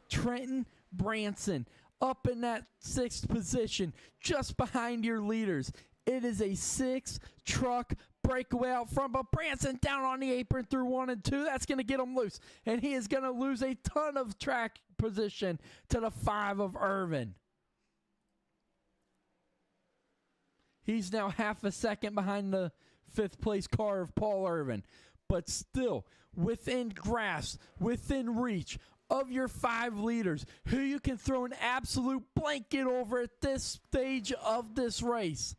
Trenton Branson, up in that 6th position, just behind your leaders. It is a 6-truck breakaway out front, but Branson down on the apron through 1 and 2. That's going to get him loose, and he is going to lose a ton of track position to the 5 of Irvin. He's now half a second behind the 5th place car of Paul Irvin, but still within grasp, within reach of your 5 leaders, who you can throw an absolute blanket over at this stage of this race.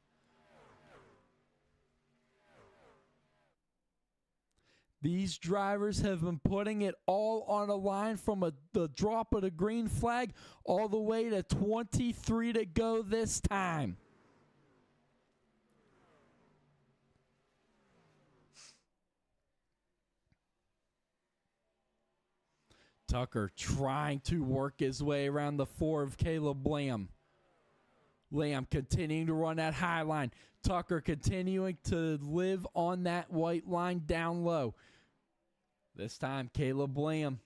These drivers have been putting it all on a line from the drop of the green flag all the way to 23 to go this time. Tucker trying to work his way around the 4 of Caleb Lamb. Lamb continuing to run that high line. Tucker continuing to live on that white line down low. This time, Caleb Lamb.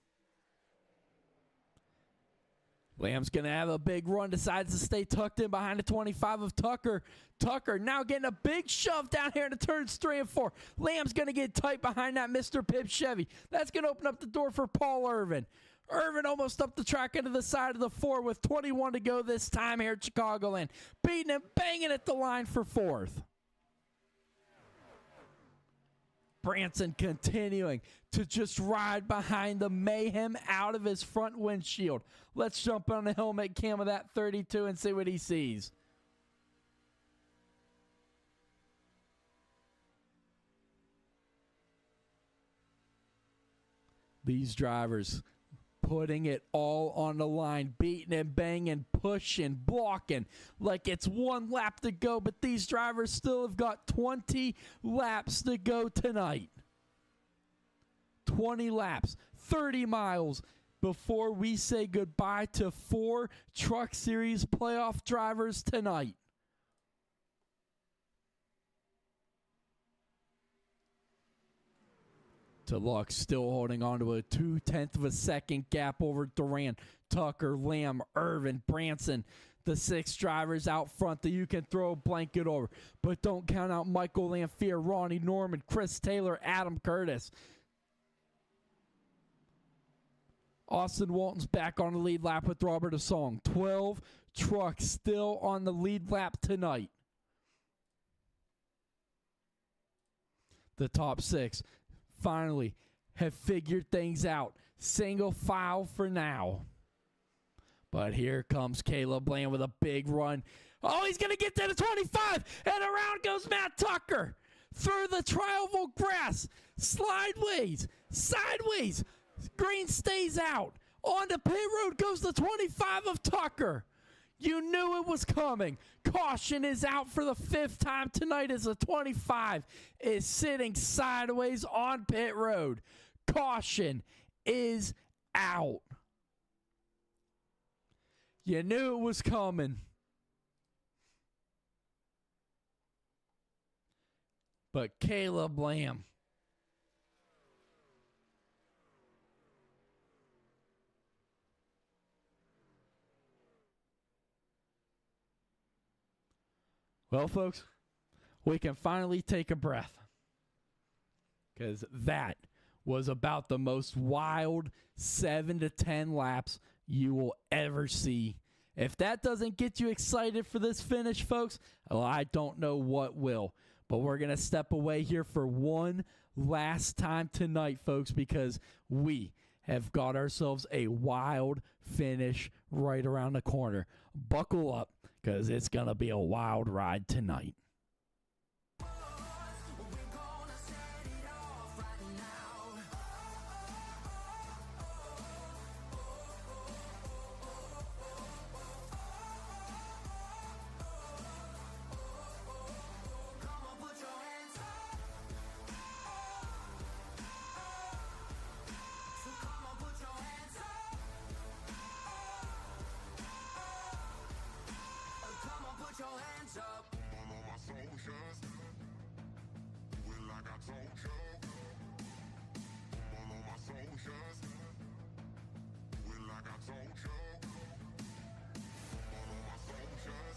Lamb's going to have a big run, decides to stay tucked in behind the 25 of Tucker. Tucker now getting a big shove down here into turns 3 and 4. Lamb's going to get tight behind that Mr. Pibb Chevy. That's going to open up the door for Paul Irvin. Irvin almost up the track into the side of the 4 with 21 to go this time here at Chicagoland. Beating and banging at the line for 4th. Branson continuing to just ride behind the mayhem out of his front windshield. Let's jump on the helmet cam of that 32 and see what he sees. These drivers putting it all on the line, beating and banging, pushing, blocking like it's 1 lap to go, but these drivers still have got 20 laps to go tonight. 20 laps, 30 miles before we say goodbye to 4 Truck Series playoff drivers tonight. Tulloch still holding on to a 2/10 of a second gap over Duran, Tucker, Lamb, Irvin, Branson. The 6 drivers out front that you can throw a blanket over. But don't count out Michael Lamphere, Ronnie Norman, Chris Taylor, Adam Curtis. Austin Walton's back on the lead lap with Robert Asong. 12 trucks still on the lead lap tonight. The top 6 finally have figured things out. Single file for now. But here comes Caleb Lamb with a big run. Oh, he's going to get to the 25. And around goes Matt Tucker. Through the tri-oval grass. Slideways. Sideways. Green stays out. On the pit road goes the 25 of Tucker. You knew it was coming. Caution is out for the 5th time tonight as the 25 is sitting sideways on pit road. Caution is out. You knew it was coming. But Caleb Lamb. Well, folks, we can finally take a breath. Because that was about the most wild 7 to 10 laps you will ever see. If that doesn't get you excited for this finish, folks, well, I don't know what will. But we're going to step away here for one last time tonight, folks, because we have got ourselves a wild finish right around the corner. Buckle up, because it's going to be a wild ride tonight. your hands up. All of my soldiers, do it like I told you. All of my soldiers, do it like I told you. All of my soldiers,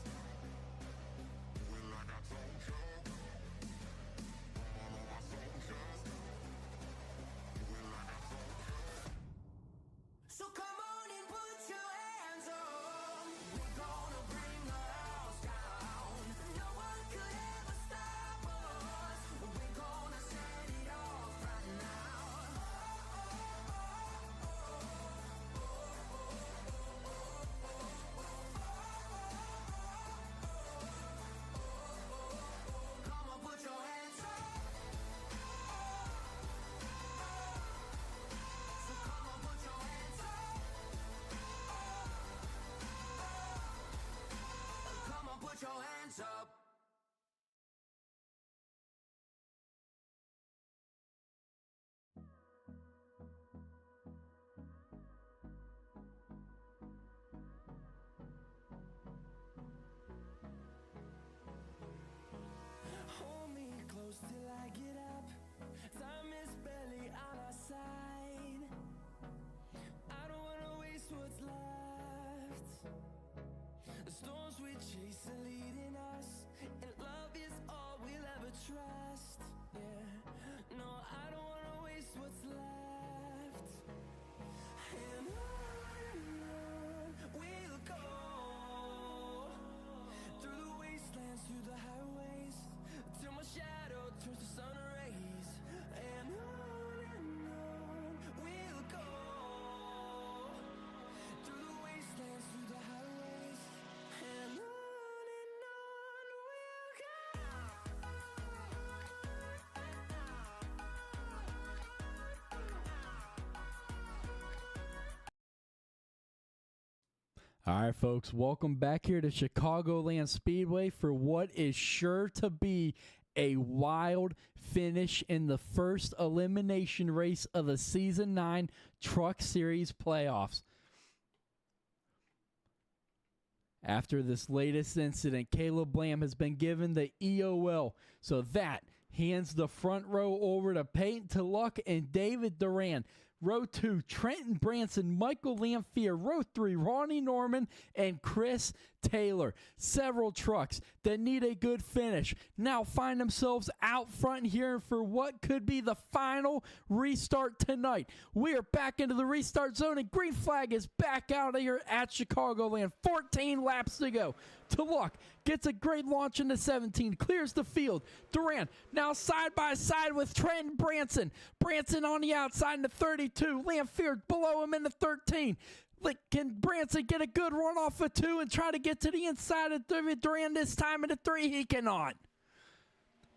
do it like I told you. All of my soldiers, do it like I told you. So come on and put your hands up. We're gonna bring the house down. No one could ever stop us. We're gonna set it off right now. Come on, put your hands up. So come on, put your hands up. Come on, put your hands up. Hold me close till I get up. Time is barely on our side. I don't wanna waste what's left. The storms we chase are leading us, and love is all we'll ever trust. Yeah, no, I don't wanna waste what's left. And on we'll go, through the wastelands, through the highways, till my shadow turns to sun rays. And on we'll go, through the wastelands, through the highways, and on we'll All right, folks, welcome back here to Chicagoland Speedway for what is sure to be a wild finish in the first elimination race of the Season 9 Truck Series playoffs. After this latest incident, Caleb Lamb has been given the EOL, so that hands the front row over to Peyton Tulloch and David Duran. Row 2, Trenton Branson, Michael Lamphere. Row 3, Ronnie Norman and Chris Taylor. Several trucks that need a good finish now find themselves out front here for what could be the final restart tonight. We are back into the restart zone, and green flag is back out here at Chicagoland. 14 laps to go. Tulloch gets a great launch into 17, clears the field. Duran now side by side with Trenton Branson. Branson on the outside into 32. Lamphere below him into 13. Can Branson get a good run off of 2 and try to get to the inside of Duran this time into 3? He cannot.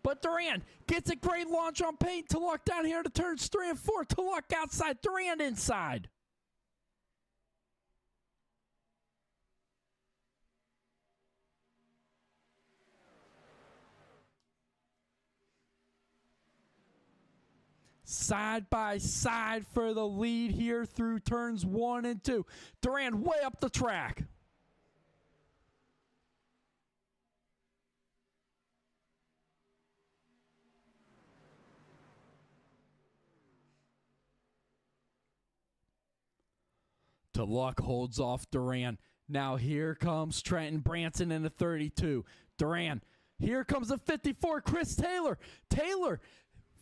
But Duran gets a great launch on Peyton Tulloch down here to turns 3 and 4. Tulloch outside, Duran inside. Side by side for the lead here through turns 1 and 2. Duran way up the track. Tulloch holds off Duran. Now here comes Trenton Branson in the 32. Duran. Here comes the 54, Chris Taylor. Taylor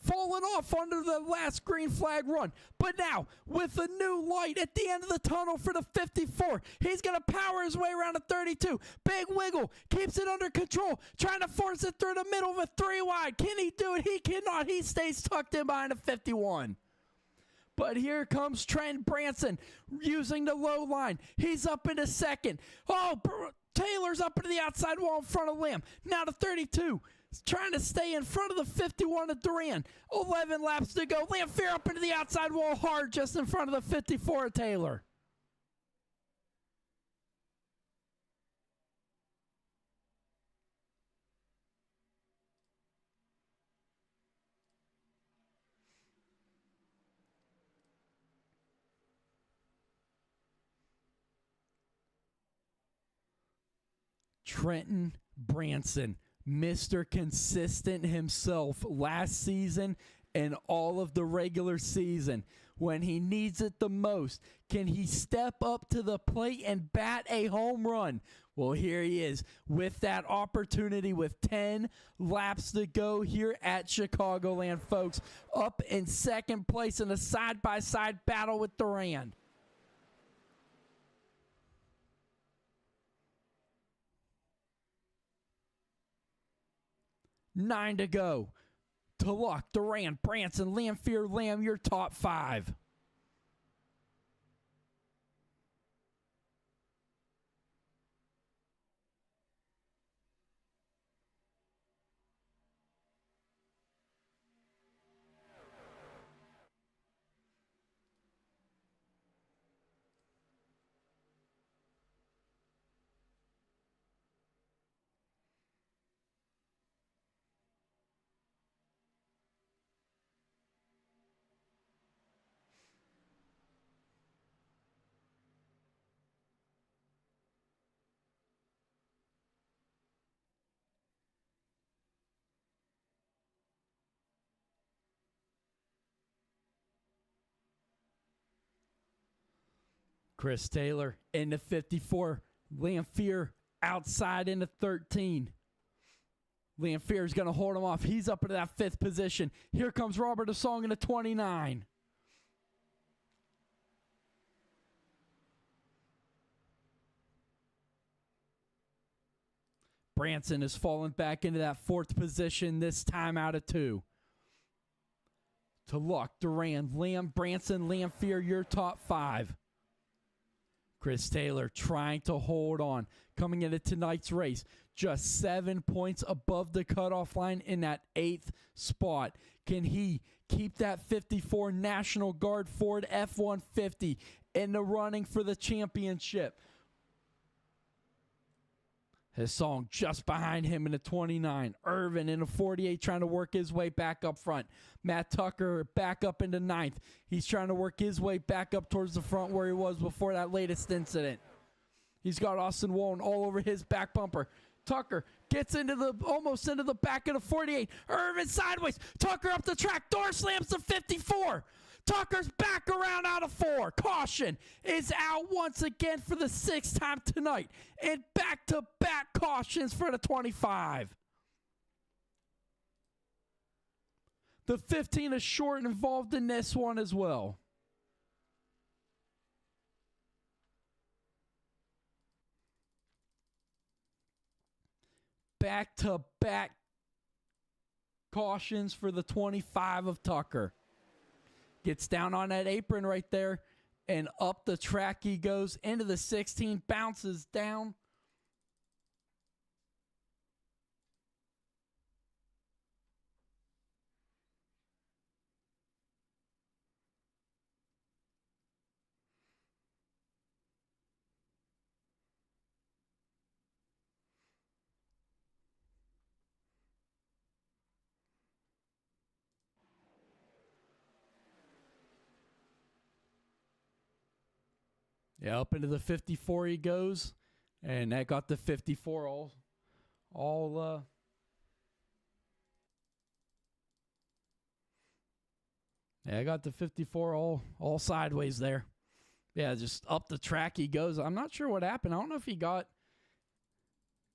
falling off under the last green flag run. But now, with a new light at the end of the tunnel for the 54, he's going to power his way around the 32. Big wiggle, keeps it under control, trying to force it through the middle of a 3 wide. Can he do it? He cannot. He stays tucked in behind the 51. But here comes Trent Branson using the low line. He's up into second. Oh, Taylor's up into the outside wall in front of Lamb. Now to 32. Trying to stay in front of the 51 of Duran. 11 laps to go. Lamphere up into the outside wall hard just in front of the 54 of Taylor. Trenton Branson, Mr. Consistent himself last season and all of the regular season. When he needs it the most, can he step up to the plate and bat a home run? Well, here he is with that opportunity with 10 laps to go here at Chicagoland, folks. Up in second place in a side-by-side battle with Durand. Nine to go. Tulloch, Durand, Branson, Lamphere, Lamb, your top 5. Chris Taylor into 54. Lamphere outside into 13. Lamphere is going to hold him off. He's up into that 5th position. Here comes Robert Asong into 29. Branson is falling back into that 4th position, this time out of 2. Tulloch, Durand, Lamb, Branson, Lamphere, your top 5. Chris Taylor trying to hold on. Coming into tonight's race, just 7 points above the cutoff line in that 8th spot. Can he keep that 54 National Guard Ford F-150 in the running for the championship? His song just behind him in the 29. Irvin in the 48 trying to work his way back up front. Matt Tucker back up into 9th. He's trying to work his way back up towards the front where he was before that latest incident. He's got Austin Walton all over his back bumper. Tucker gets almost into the back of the 48. Irvin sideways. Tucker up the track. Door slams the 54. Tucker's back around out of 4. Caution is out once again for the 6th time tonight. And back-to-back cautions for the 25. The 15 is short involved in this one as well. Back-to-back cautions for the 25 of Tucker. Gets down on that apron right there, and up the track he goes into the 16, bounces down. Yeah, up into the 54 he goes, and that got the 54 I got the 54 all sideways there. Yeah, just up the track he goes. I'm not sure what happened. I don't know if he got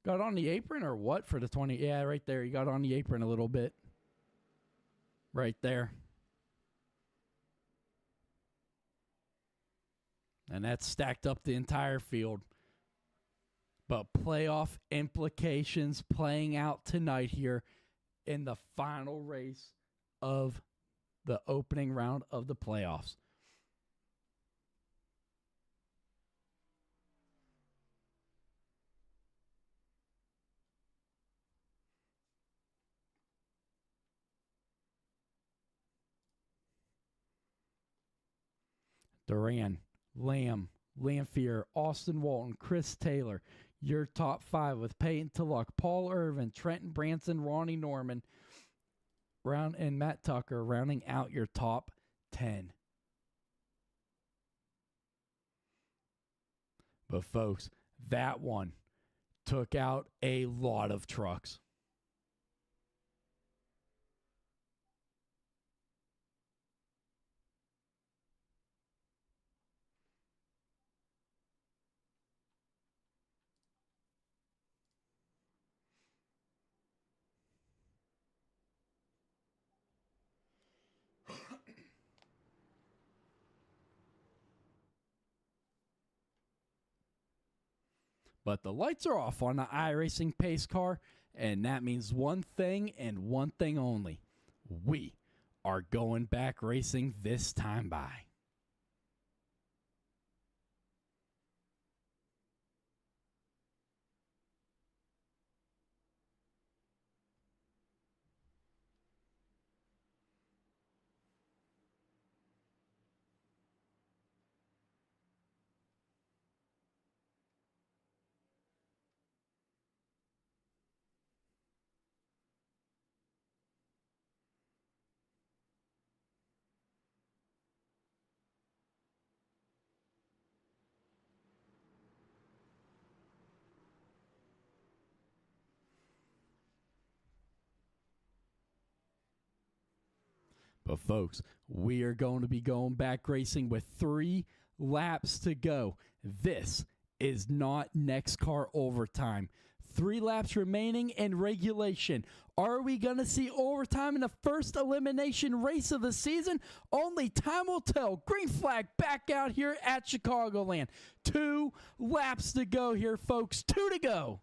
on the apron or what for the 20. Yeah, right there. He got on the apron a little bit. Right there. And that stacked up the entire field. But playoff implications playing out tonight here in the final race of the opening round of the playoffs. Durand, Lamb, Lamphere, Austin Walton, Chris Taylor, your top 5 with Peyton Tulloch, Paul Irvin, Trenton Branson, Ronnie Norman, and Matt Tucker rounding out your top 10. But folks, that one, took out a lot of trucks. But the lights are off on the iRacing pace car, and that means one thing and one thing only. We are going back racing this time by. But folks, we are going to be going back racing with 3 laps to go. This is not NEXXTCAR overtime. 3 laps remaining in regulation. Are we going to see overtime in the first elimination race of the season? Only time will tell. Green flag back out here at Chicagoland. 2 laps to go here, folks. 2 to go.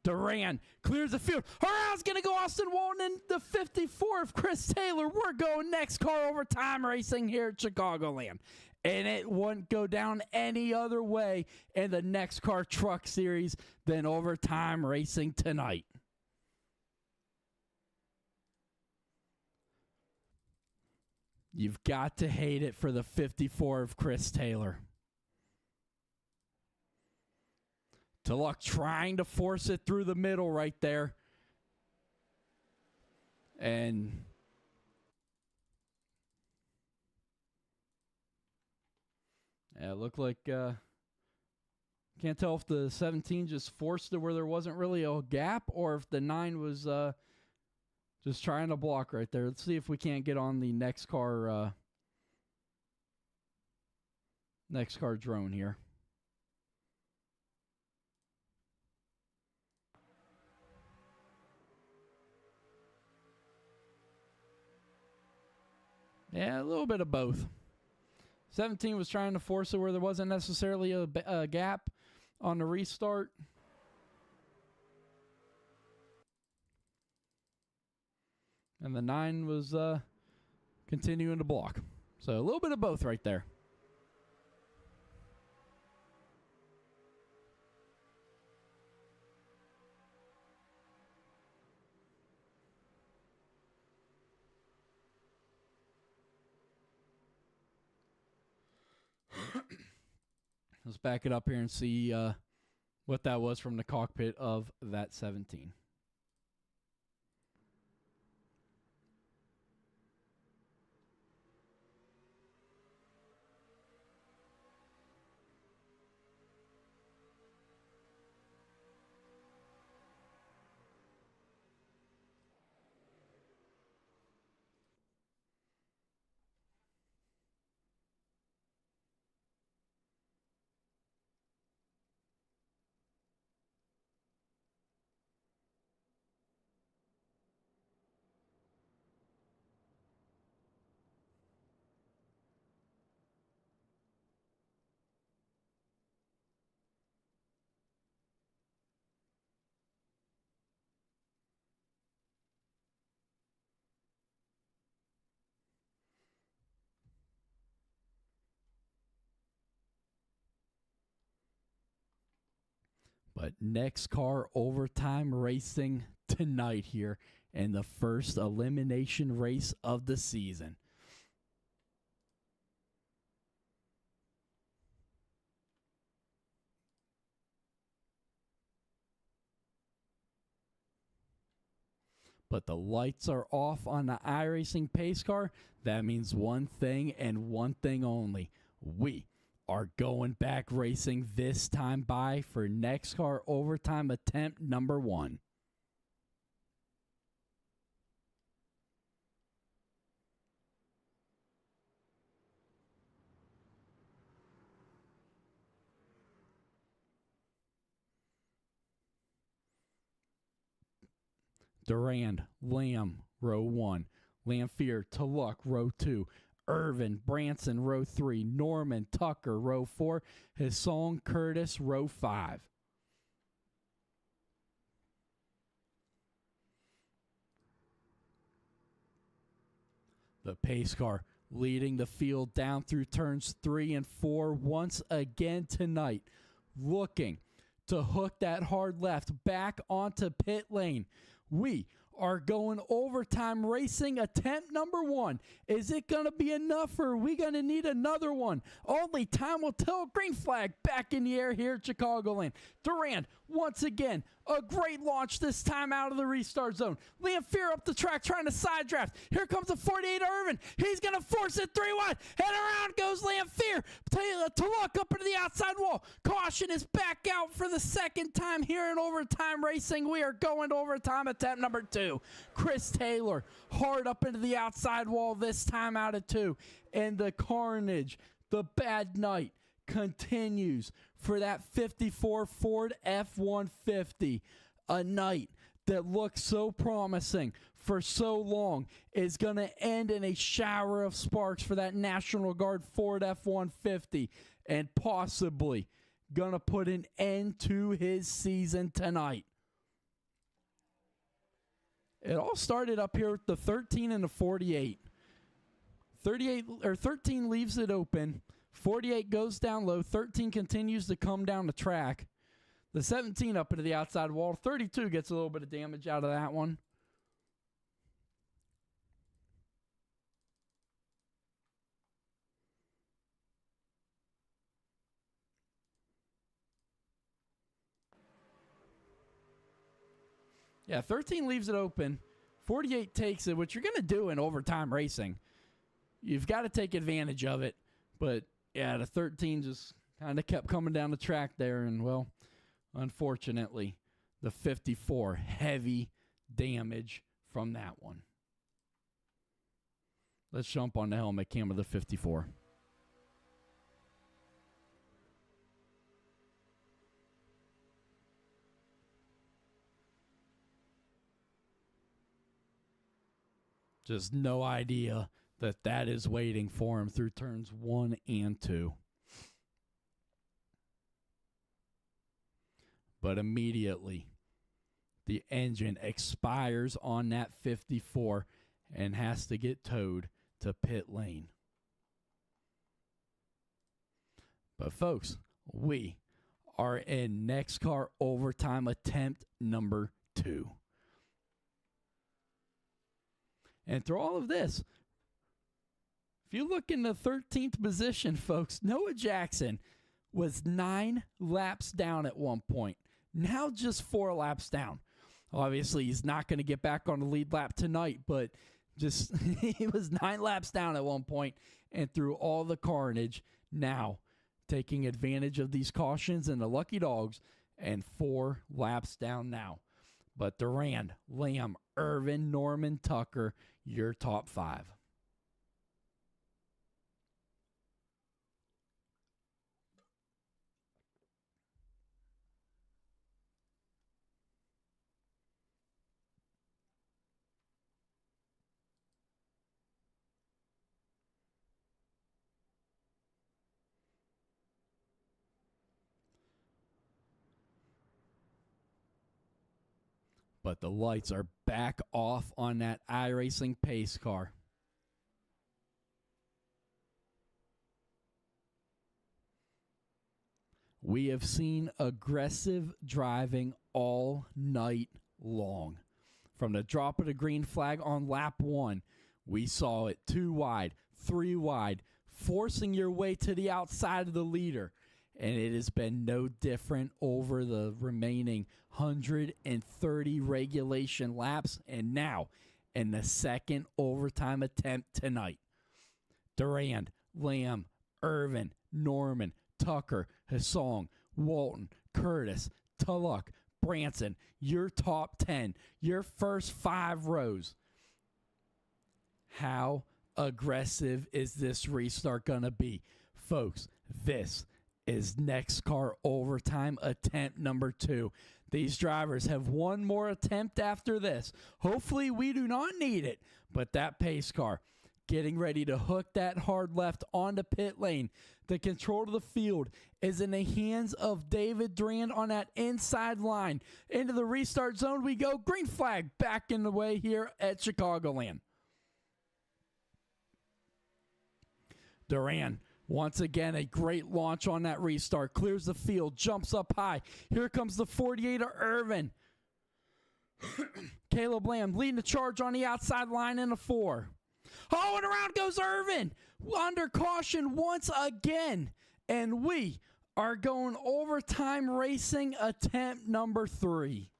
Duran clears the field. Around's going to go Austin Walton in the 54 of Chris Taylor. We're going NEXXTCAR overtime racing here at Chicagoland. And it wouldn't go down any other way in the NEXXTCAR Truck Series than overtime racing tonight. You've got to hate it for the 54 of Chris Taylor. To Luck trying to force it through the middle right there. And yeah, it looked like, can't tell if the 17 just forced it where there wasn't really a gap or if the 9 was just trying to block right there. Let's see if we can't get on the NEXXTCAR drone here. Yeah, a little bit of both. 17 was trying to force it where there wasn't necessarily a gap on the restart. And the 9 was continuing to block. So a little bit of both right there. Let's back it up here and see what that was from the cockpit of that 17. But NEXXTCAR overtime racing tonight here in the first elimination race of the season. But the lights are off on the iRacing pace car. That means one thing and one thing only. We are going back racing this time by for NEXXTCAR overtime attempt number 1. Durand, Lamb, row 1. Lamphere, Tulloch, row 2. Irvin, Branson, row 3. Norman, Tucker, row 4. Hassan, Curtis, row 5. The pace car leading the field down through turns 3 and 4 once again tonight, looking to hook that hard left back onto pit lane. We are going overtime racing attempt number 1. Is it going to be enough, or are we going to need another one? Only time will tell. Green flag back in the air here at Chicagoland. Durand, once again, a great launch this time out of the restart zone. Lamphere up the track trying to side draft. Here comes the 48 Irvin. He's going to force it 3 wide. And around goes Lamphere. To look up into the outside wall. Caution is back out for the second time here in overtime racing. We are going to overtime attempt number 2. Chris Taylor hard up into the outside wall this time out of 2. And the carnage, the bad night, continues for that 54 Ford F-150. A night that looked so promising for so long is going to end in a shower of sparks for that National Guard Ford F-150, and possibly going to put an end to his season tonight. It all started up here with the 13 and the 48. 13 leaves it open. 48 goes down low. 13 continues to come down the track. The 17 up into the outside wall. 32 gets a little bit of damage out of that one. Yeah, 13 leaves it open. 48 takes it, which you're going to do in overtime racing. You've got to take advantage of it. But, yeah, the 13 just kind of kept coming down the track there. And, well, unfortunately, the 54, heavy damage from that one. Let's jump on the helmet cam of the 54. Just no idea that that is waiting for him through turns 1 and 2. But immediately, the engine expires on that 54 and has to get towed to pit lane. But folks, we are in NEXXTCAR overtime attempt number 2. And through all of this, if you look in the 13th position, folks, Noah Jackson was 9 laps down at one point. Now just 4 laps down. Obviously, he's not going to get back on the lead lap tonight, but just he was 9 laps down at one point, and through all the carnage, now taking advantage of these cautions and the lucky dogs, and 4 laps down now. But Durand, Lamb, Irvin, Norman, Tucker, your top 5. But the lights are back off on that iRacing pace car. We have seen aggressive driving all night long. From the drop of the green flag on lap 1, we saw it 2 wide, 3 wide, forcing your way to the outside of the leader. And it has been no different over the remaining 130 regulation laps. And now, in the second overtime attempt tonight, Durand, Lamb, Irvin, Norman, Tucker, Hassong, Walton, Curtis, Tullock, Branson, your top 10, your first 5 rows. How aggressive is this restart going to be? Folks, this is NEXXTCAR Overtime attempt number 2. These drivers have one more attempt after this. Hopefully we do not need it, but that pace car getting ready to hook that hard left onto pit lane. The control of the field is in the hands of David Durand on that inside line. Into the restart zone we go. Green flag back in the way here at Chicagoland. Durand, once again, a great launch on that restart. Clears the field, jumps up high. Here comes the 48 of Irvin. Caleb Lamb leading the charge on the outside line in the 4. Oh, and around goes Irvin. Under caution once again. And we are going overtime racing attempt number 3.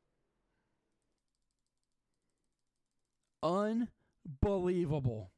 Unbelievable.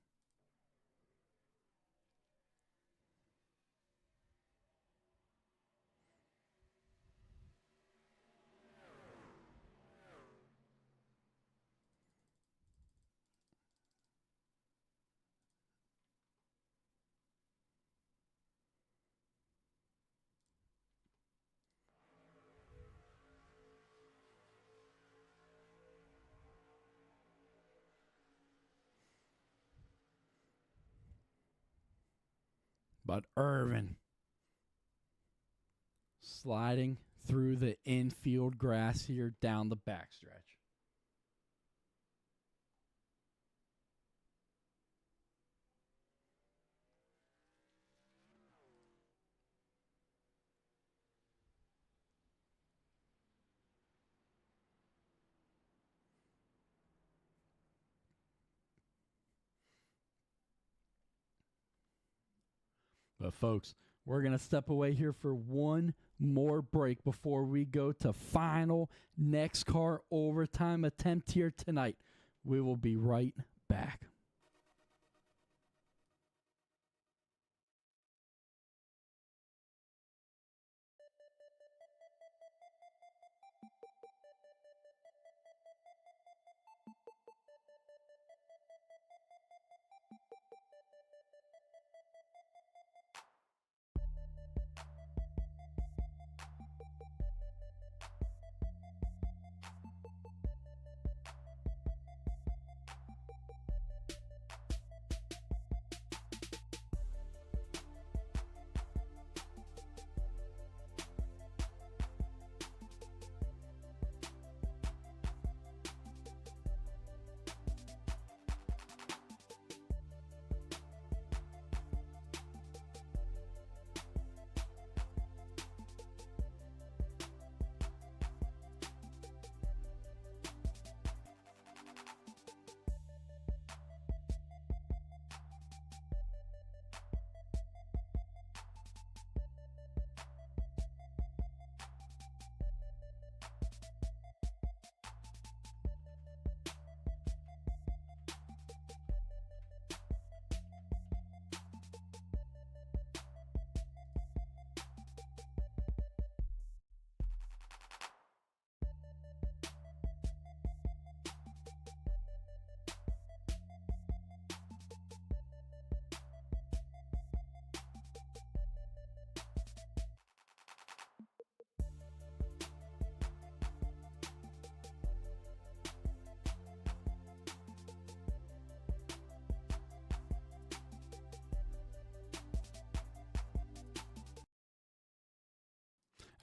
But Irvin sliding through the infield grass here down the backstretch. But folks, we're going to step away here for one more break before we go to final NEXXTCAR overtime attempt here tonight. We will be right back.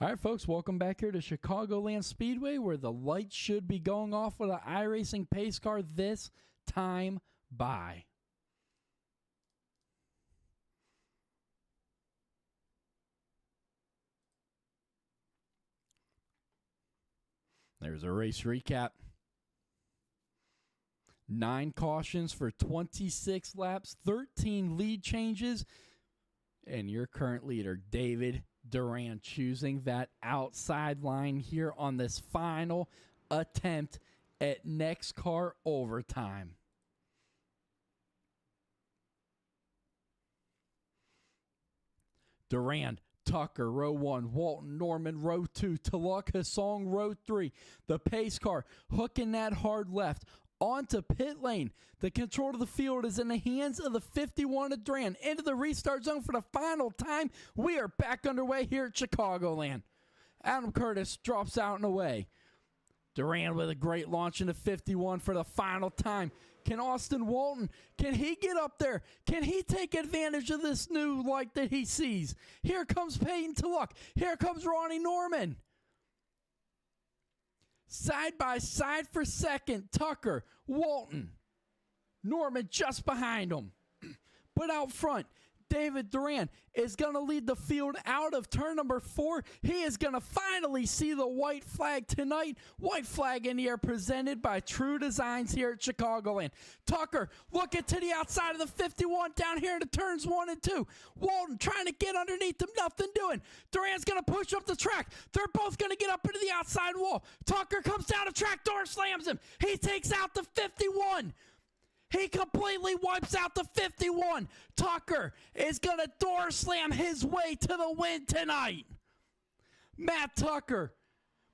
All right, folks, welcome back here to Chicagoland Speedway, where the lights should be going off with an iRacing pace car this time by. There's a race recap. 9 cautions for 26 laps, 13 lead changes, and your current leader, David Durand, choosing that outside line here on this final attempt at NEXXTCAR overtime. Durand, Tucker, row 1, Walton, Norman, row 2, Taluk, Hasong, row 3. The pace car hooking that hard left onto pit lane. The control of the field is in the hands of the 51 of Durand. Into the restart zone for the final time. We are back underway here at Chicagoland. Adam Curtis drops out and away. Durand with a great launch into 51 for the final time. Can Austin Walton, can he get up there? Can he take advantage of this new light that he sees? Here comes Peyton Taluk. Here comes Ronnie Norman. Side by side for second, Tucker, Walton. Norman just behind him. But out front, David Durand is going to lead the field out of turn number 4. He is going to finally see the white flag tonight. White flag in the air presented by True Designs here at Chicagoland. Tucker looking to the outside of the 51 down here into turns 1 and 2. Walton trying to get underneath him, nothing doing. Durand's going to push up the track. They're both going to get up into the outside wall. Tucker comes down the track, door slams him. He takes out the 51. He completely wipes out the 51. Tucker is going to door slam his way to the win tonight. Matt Tucker,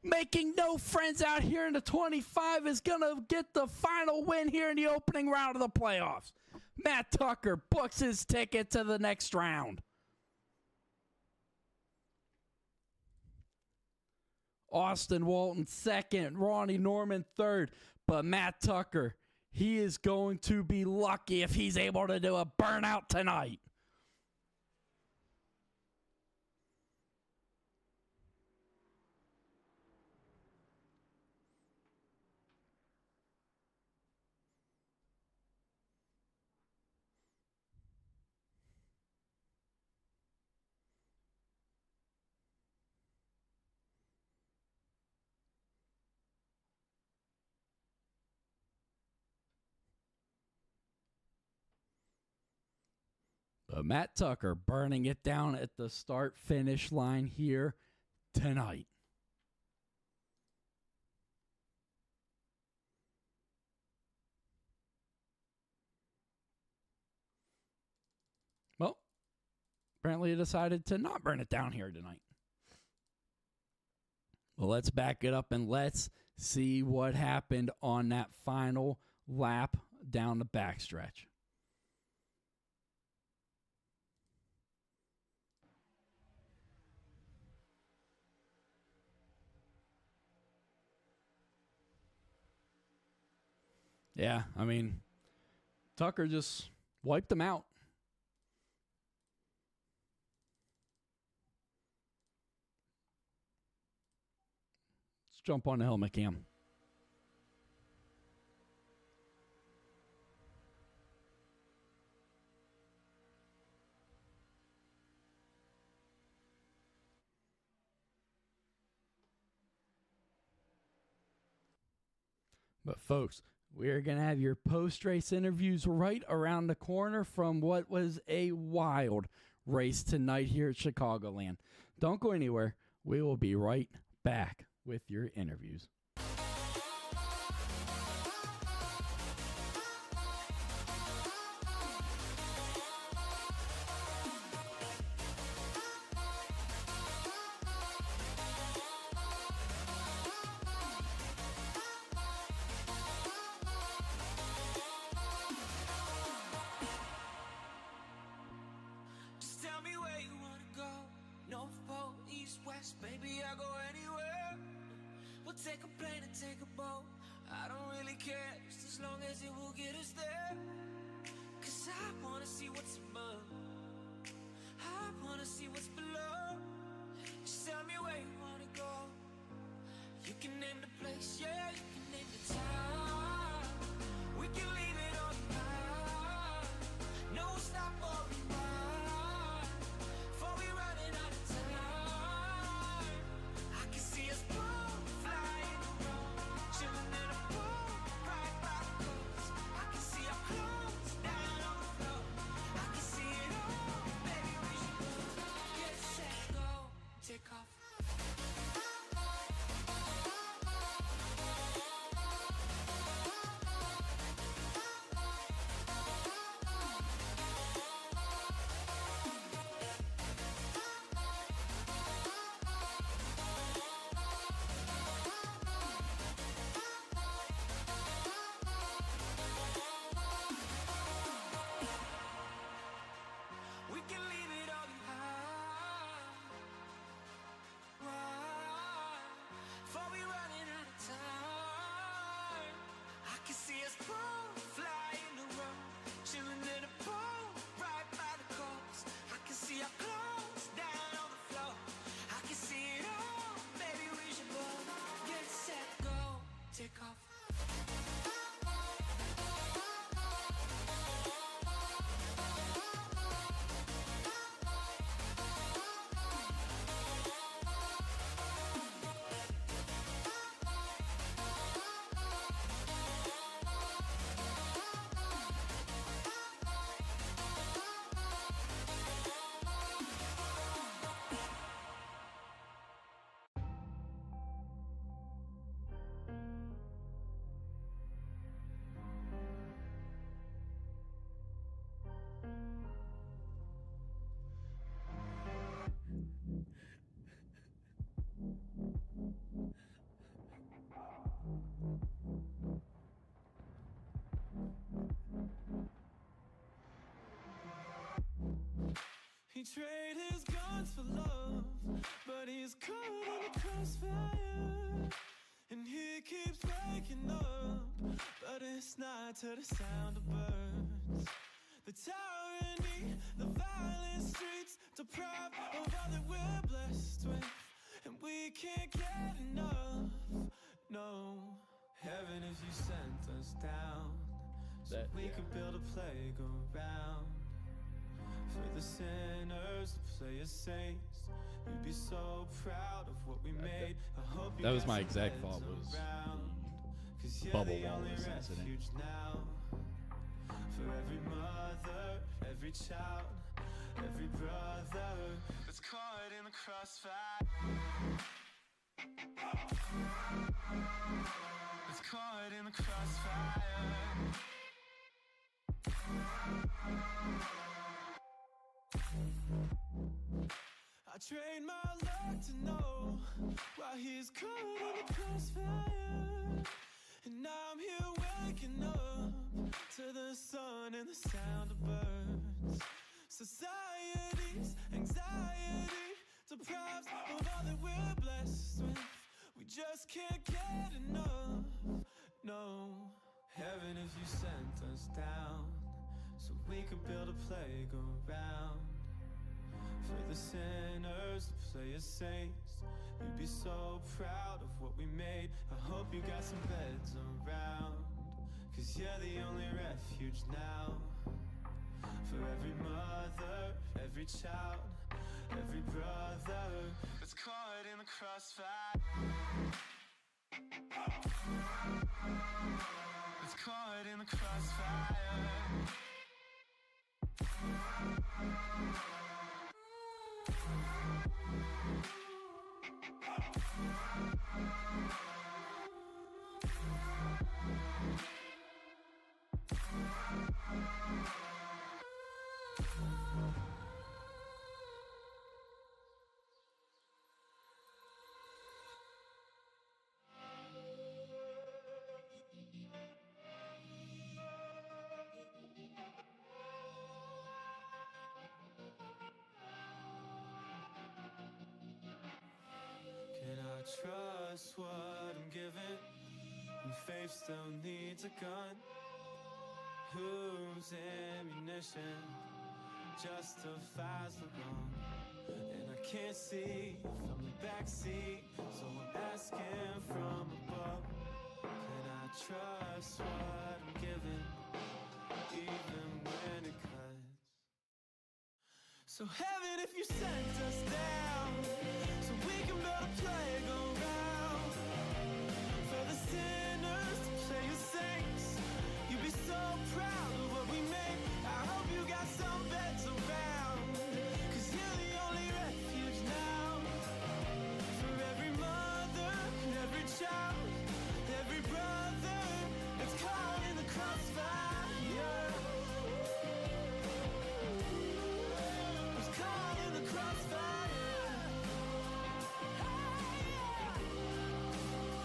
making no friends out here in the 25, is going to get the final win here in the opening round of the playoffs. Matt Tucker books his ticket to the next round. Austin Walton second, Ronnie Norman third, but Matt Tucker, he is going to be lucky if he's able to do a burnout tonight. Matt Tucker burning it down at the start-finish line here tonight. Well, apparently he decided to not burn it down here tonight. Well, let's back it up and let's see what happened on that final lap down the backstretch. Yeah, I mean, Tucker just wiped him out. Let's jump on the helmet cam. But folks, we're going to have your post-race interviews right around the corner from what was a wild race tonight here at Chicagoland. Don't go anywhere. We will be right back with your interviews. Just tell me where you wanna go. North Pole, East, West, baby, I go anywhere. We'll take a plane and take a boat. I don't really care, just as long as it will get us there. 'Cause I wanna see what's above. I wanna see what's below. Just tell me where you wanna go. You can name the place, yeah, you can name the time. We can leave it on tonight. No stop or rewind. Before we running out of time. I can see us both flying around, chilling in a pool right by the coast. I can see our clothes down on the floor. I can see it all, baby, we should go. Get set, go, take off. fall, flying around, chilling in a pool right by the coast. I can see our clothes down on the floor. I can see it all. Maybe we should both get set, go, take off. He traded his guns for love, but he's caught in the crossfire. And he keeps waking up, but it's not to the sound of birds. The tyranny, the violent streets, deprived of all that we're blessed with. And we can't get enough, no. Heaven, if you sent us down, so we could build a playground for the sinners to play as saints. You'd be so proud of what we made. I hope you That was got my some exact heads thought was around, 'cause you're Bubble the Wall only this incident. refuge now. For every mother, every child, every brother that's caught in the crossfire. That's caught in the crossfire. I trained my luck to know why he's caught in the crossfire. And I'm here waking up to the sun and the sound of birds. Society's anxiety deprives of all that we're blessed with. We just can't get enough, no. Heaven, if you sent us down, so we could build a playground for the sinners to play as saints. You'd be so proud of what we made. I hope you got some beds around, 'cause you're the only refuge now. For every mother, every child, every brother that's caught in the crossfire. That's caught in the crossfire. Can I trust what I'm given when faith still needs a gun? Whose ammunition justifies the wrong? And I can't see from the backseat, so I'm asking from above. Can I trust what I'm given, even when it cuts? So heaven, if you sent us down, so we can build a playground for the sinners to play as saints. You'd be so proud of what we made. I hope you got some beds around, 'cause you're the only refuge now. For every mother, every child, every brother that's caught in the crossfire. Was caught in the crossfire.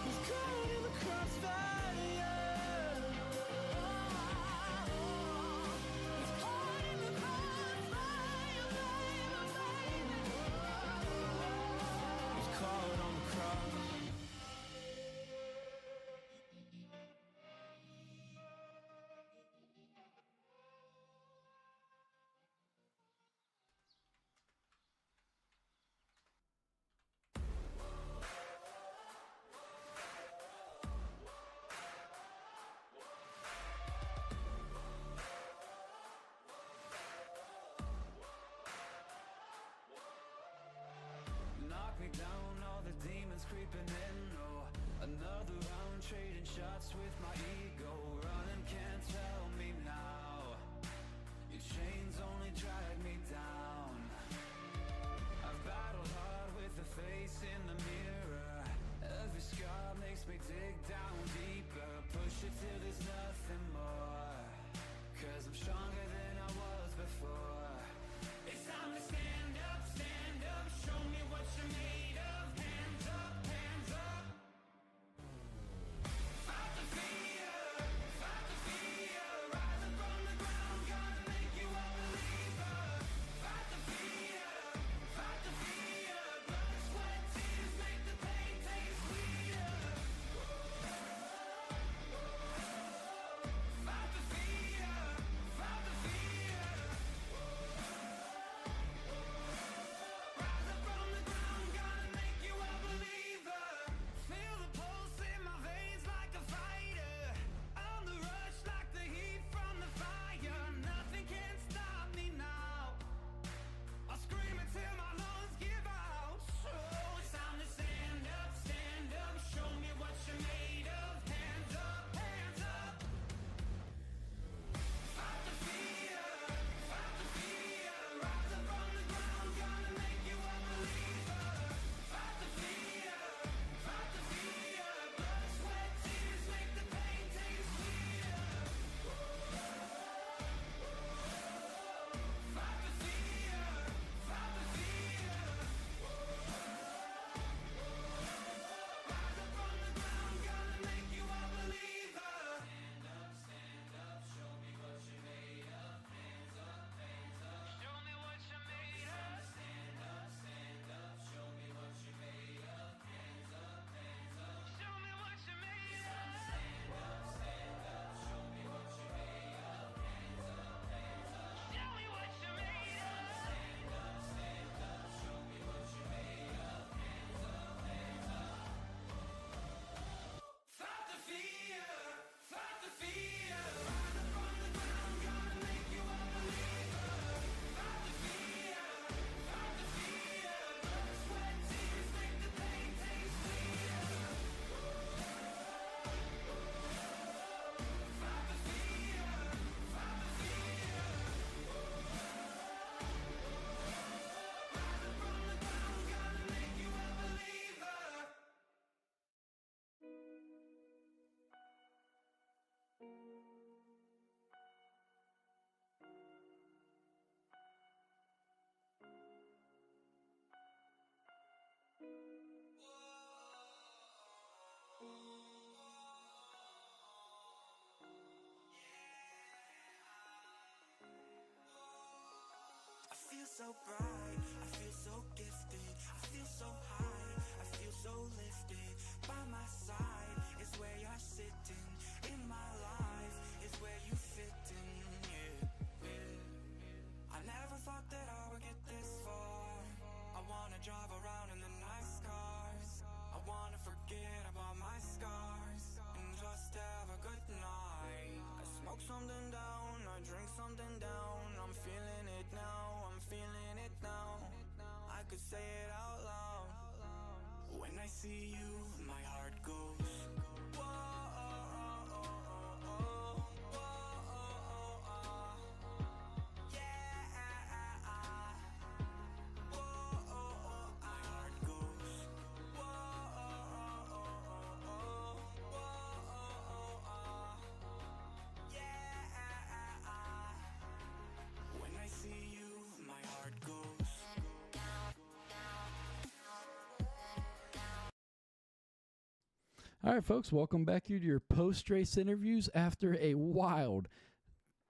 Was caught in the crossfire. adrenaline's creeping in, oh. Another round trading shots with my ego. Running can't tell me now. Your chains only drag me down. I've battled hard with the face in the mirror. Every scar makes me dig down deeper. Push it till there's nothing more. 'Cause I'm stronger than I was before. It's time to stand up, show me what you're made of. Hands up, hands up. Fight the fear, rise up from the ground, gonna make you a believer. Fight the fear, blood, sweat, tears make the pain taste sweeter. Fight the fear, rise up from the ground, gonna make you a believer. Feel the pulse in my veins like a fighter. On the rush like the heat from the fire. Nothing can stop me now. I'll scream until my lungs give out. So it's time to stand up, show me what you're made of. Hands up, hands up. Fight the fear, rise up from the ground, gonna make you a believer. Fight the fear, blood, sweat, tears make the pain taste sweeter. Fight the fear, rise up from the ground, gonna make you a believer. Stand up, show me what you're made of. Hands up, show me what you're made of. Stand up, show me what you're made of. Hands up, show me what you're made of. Stand up, show me what you're made of. Hands up, show me what you're made of. Stand up, show me what you're made of. Hands up, Fight the fear, rise up from the ground, gonna make you a believer. Fight the fear, blood, sweat, tears make the pain taste sweeter. Fight the fear, rise up from the ground, gonna make you a believer. I feel so bright, I feel so gifted, I feel so high, I feel so lifted. By my side is where you're sitting, in my life is where you fit in, I never thought that I would get this far. I wanna drive around in the nice cars. I wanna forget about my scars and just have a good night. I smoke something down, I drink something down. I'm feeling it now, I'm feeling it now. I could say it out loud. When I see you, my heart goes, whoa. When I see you, my heart goes. All right, folks, welcome back here to your post-race interviews after a wild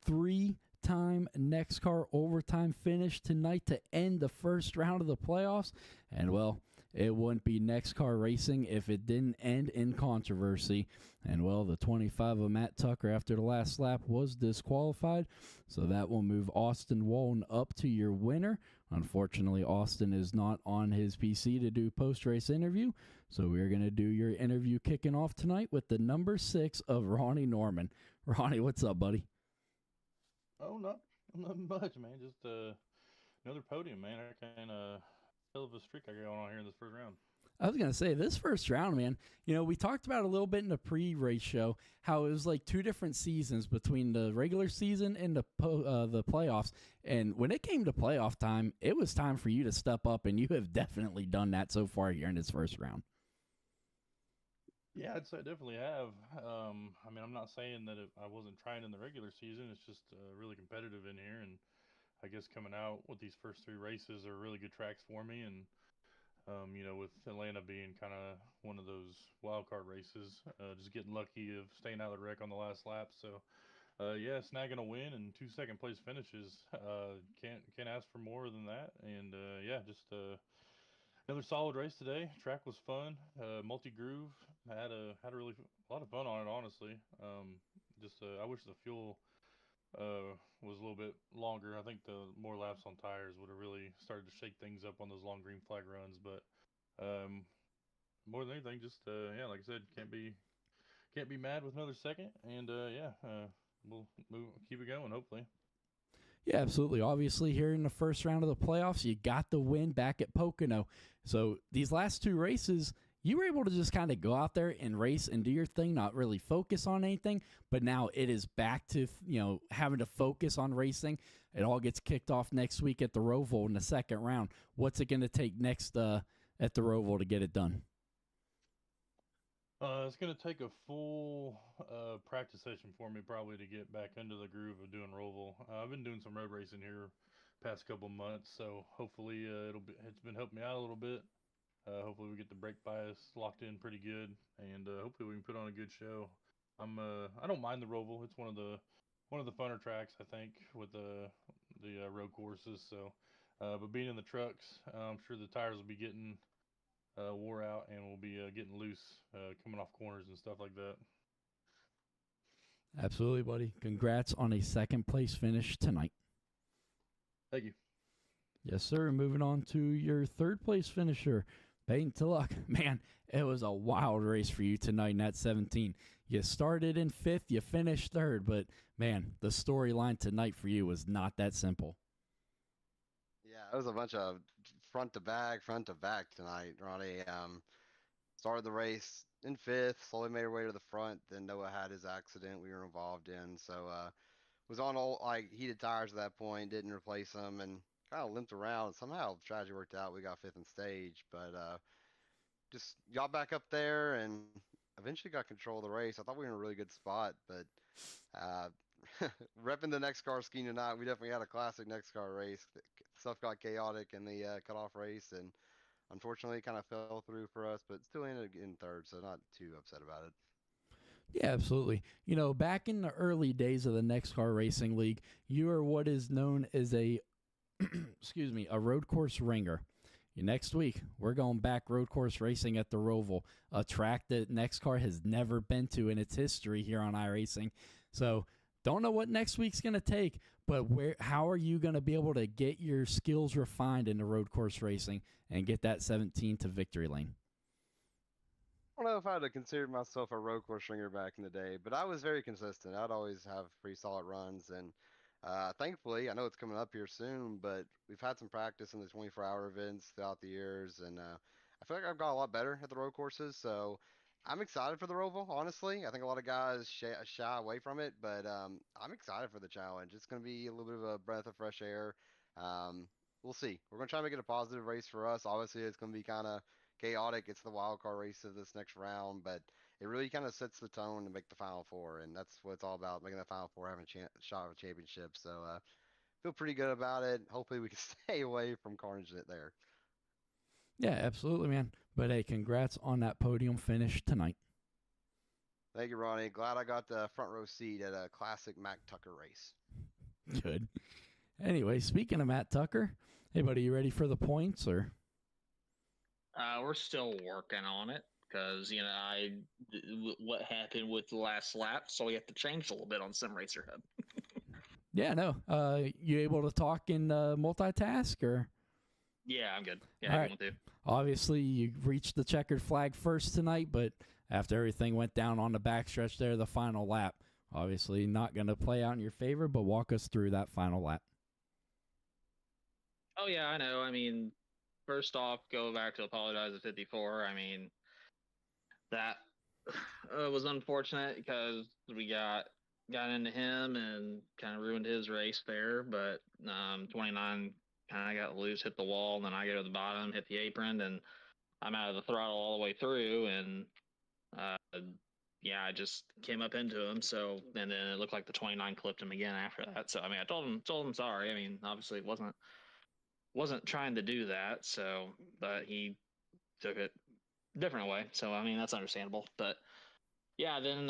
3-time NEXXTCAR overtime finish tonight to end the first round of the playoffs. And, well, it wouldn't be NEXXTCAR Racing if it didn't end in controversy. And, well, the 25 of Matt Tucker after the last lap was disqualified. So that will move Austin Walton up to your winner. Unfortunately, Austin is not on his PC to do post-race interview. So we're going to do your interview kicking off tonight with the number 6 of Ronnie Norman. Ronnie, what's up, buddy? Oh, nothing much, man. Just another podium, man. I kind of hell of a streak I got on here in this first round. I was going to say, this first round, man, we talked about a little bit in the pre-race show how it was like two different seasons between the regular season and the playoffs. And when it came to playoff time, it was time for you to step up, and you have definitely done that so far here in this first round. Yeah, I'd say I definitely have. I mean, I'm not saying that I wasn't trying in the regular season. It's just really competitive in here, and I guess coming out with these first three races are really good tracks for me. And with Atlanta being kind of one of those wild card races, just getting lucky of staying out of the wreck on the last lap. So, yeah, snagging a win and 2 second place finishes, can't ask for more than that. And yeah, just another solid race today. Track was fun, multi groove. Had a lot of fun on it, honestly. I wish the fuel was a little bit longer. I think the more laps on tires would have really started to shake things up on those long green flag runs. But more than anything, just yeah, like I said, can't be mad with another second. And yeah, we'll keep it going, hopefully. Yeah, absolutely. Obviously, here in the first round of the playoffs, you got the win back at Pocono. So these last two races, you were able to just kind of go out there and race and do your thing, not really focus on anything. But now it is back to, having to focus on racing. It all gets kicked off next week at the Roval in the second round. What's it going to take next at the Roval to get it done? It's going to take a full practice session for me probably to get back into the groove of doing Roval. I've been doing some road racing here past couple months, so hopefully it's been helping me out a little bit. Hopefully we get the brake bias locked in pretty good, and hopefully we can put on a good show. I don't mind the Roval. It's one of the funner tracks, I think, with the road courses. So, but being in the trucks, I'm sure the tires will be getting wore out, and we'll be getting loose coming off corners and stuff like that. Absolutely, buddy. Congrats on a second place finish tonight. Thank you. Yes, sir. Moving on to your third place finisher, Peyton Tillock. Man, it was a wild race for you tonight in that 17. You started in fifth, you finished third, but man, the storyline tonight for you was not that simple. Yeah, it was a bunch of front to back tonight, Ronnie. Started the race in fifth, slowly made our way to the front. Then Noah had his accident we were involved in. So was on all heated tires at that point, didn't replace them, and kind of limped around. Somehow the strategy worked out. We got fifth in stage, but just got back up there and eventually got control of the race. I thought we were in a really good spot, but repping the NEXXTCAR scheme tonight, we definitely had a classic NEXXTCAR race. Stuff got chaotic in the cutoff race, and unfortunately, it kind of fell through for us, but still ended in third, so not too upset about it. Yeah, absolutely. Back in the early days of the NEXXTCAR Racing League, you are what is known as a a road course ringer. Next week, we're going back road course racing at the Roval, a track that NEXXTCAR has never been to in its history here on iRacing. So, don't know what next week's going to take, but how are you going to be able to get your skills refined in the road course racing and get that 17 to victory lane? I don't know if I'd have considered myself a road course ringer back in the day, but I was very consistent. I'd always have pretty solid runs, and thankfully, I know it's coming up here soon, but we've had some practice in the 24-hour events throughout the years, and I feel like I've got a lot better at the road courses, so I'm excited for the Roval, honestly. I think a lot of guys shy away from it, but I'm excited for the challenge. It's going to be a little bit of a breath of fresh air. We'll see. We're going to try to make it a positive race for us. Obviously, it's going to be kind of chaotic. It's the wild card race of this next round, but it really kind of sets the tone to make the Final Four, and that's what it's all about, making the Final Four, having a shot of a championship. So feel pretty good about it. Hopefully we can stay away from carnage there. Yeah, absolutely, man. But hey, congrats on that podium finish tonight. Thank you, Ronnie. Glad I got the front row seat at a classic Matt Tucker race. Good. Anyway, speaking of Matt Tucker, hey, buddy, you ready for the points, or? We're still working on it because what happened with the last lap, so we have to change a little bit on Sim Racer Hub. Yeah, no. You able to talk in multitask, or? Yeah, I'm good. Yeah, All I right. want to. Obviously, you reached the checkered flag first tonight, but after everything went down on the backstretch there, the final lap, obviously not going to play out in your favor, but walk us through that final lap. Oh, yeah, I know. I mean, first off, go back to apologize to 54. I mean, that was unfortunate because we got into him and kind of ruined his race there. But 29 kind of got loose, hit the wall, and then I go to the bottom, hit the apron, and I'm out of the throttle all the way through. And yeah, I just came up into him. So and then it looked like the 29 clipped him again after that. So I mean, I told him sorry. I mean, obviously, it wasn't trying to do that. So, but he took it a different way. So I mean, that's understandable. But yeah, then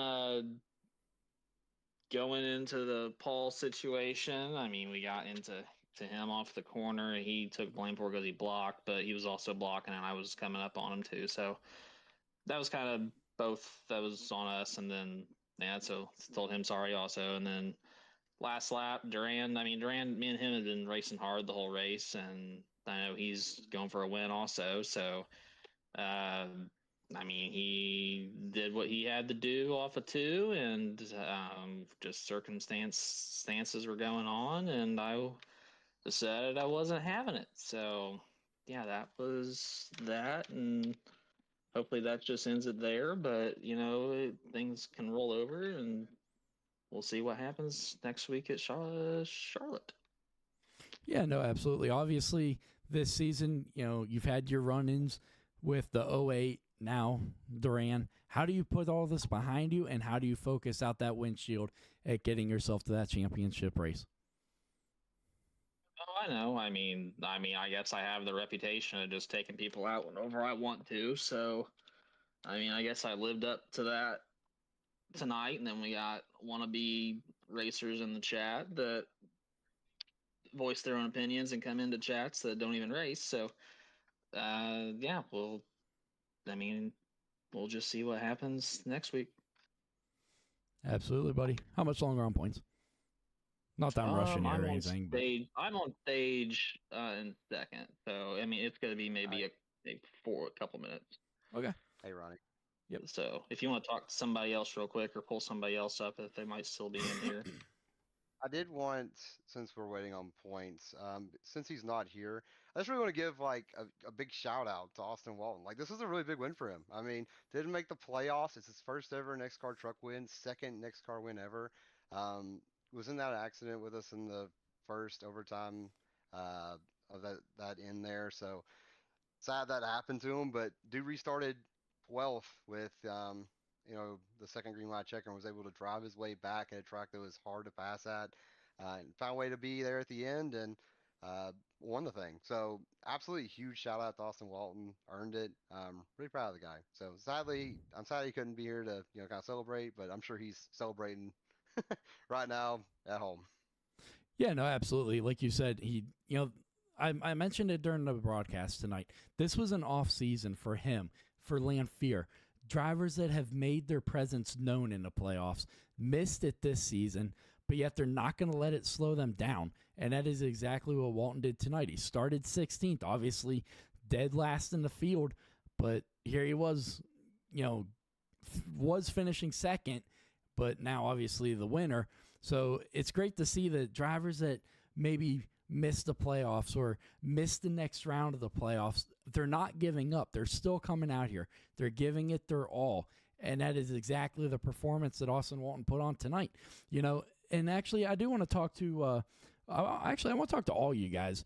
going into the Paul situation, I mean, we got into him off the corner. He took blame for it because he blocked, but he was also blocking, and I was coming up on him too. So that was kind of both. That was on us, and then yeah, so told him sorry also, and then last lap, Duran. I mean, Duran, me and him had been racing hard the whole race, and I know he's going for a win also. So, I mean, he did what he had to do off of two, and just circumstances were going on, and I decided I wasn't having it. So, yeah, that was that, and hopefully that just ends it there. But things can roll over, and we'll see what happens next week at Charlotte. Yeah, no, absolutely. Obviously, this season, you've had your run-ins with the '08 now, Duran. How do you put all this behind you, and how do you focus out that windshield at getting yourself to that championship race? Oh, I know. I mean, I guess I have the reputation of just taking people out whenever I want to. So, I mean, I guess I lived up to that tonight, and then we got wannabe racers in the chat that voice their own opinions and come into chats that don't even race. So, yeah, I mean, we'll just see what happens next week. Absolutely, buddy. How much longer on points? Not that I'm rushing you or anything. I'm on stage in second, so I mean it's going to be maybe a couple minutes. Okay. Hey, Ronnie. Yep. So if you want to talk to somebody else real quick or pull somebody else up, if they might still be in here. I did want, since we're waiting on points, since he's not here, I just really want to give like a big shout out to Austin Walton. Like this was a really big win for him. I mean, didn't make the playoffs. It's his first ever NEXXTCAR truck win, second NEXXTCAR win ever. Was in that accident with us in the first overtime of that in there. So sad that happened to him, but dude restarted 12th with the second green light checker and was able to drive his way back at a track that was hard to pass at, and found a way to be there at the end and won the thing. So absolutely huge shout out to Austin Walton, earned it. Really proud of the guy. So I'm sad he couldn't be here to kind of celebrate, but I'm sure he's celebrating right now at home. Yeah, no, absolutely. Like you said, I mentioned it during the broadcast tonight. This was an off season for him, for Lanphier. Drivers that have made their presence known in the playoffs missed it this season, but yet they're not going to let it slow them down. And that is exactly what Walton did tonight. He started 16th, obviously dead last in the field, but here he was, was finishing second, but now obviously the winner. So it's great to see that drivers that maybe missed the playoffs or missed the next round of the playoffs, they're not giving up. They're still coming out here. They're giving it their all. And that is exactly the performance that Austin Walton put on tonight. And actually, I do want to talk to, I want to talk to all you guys.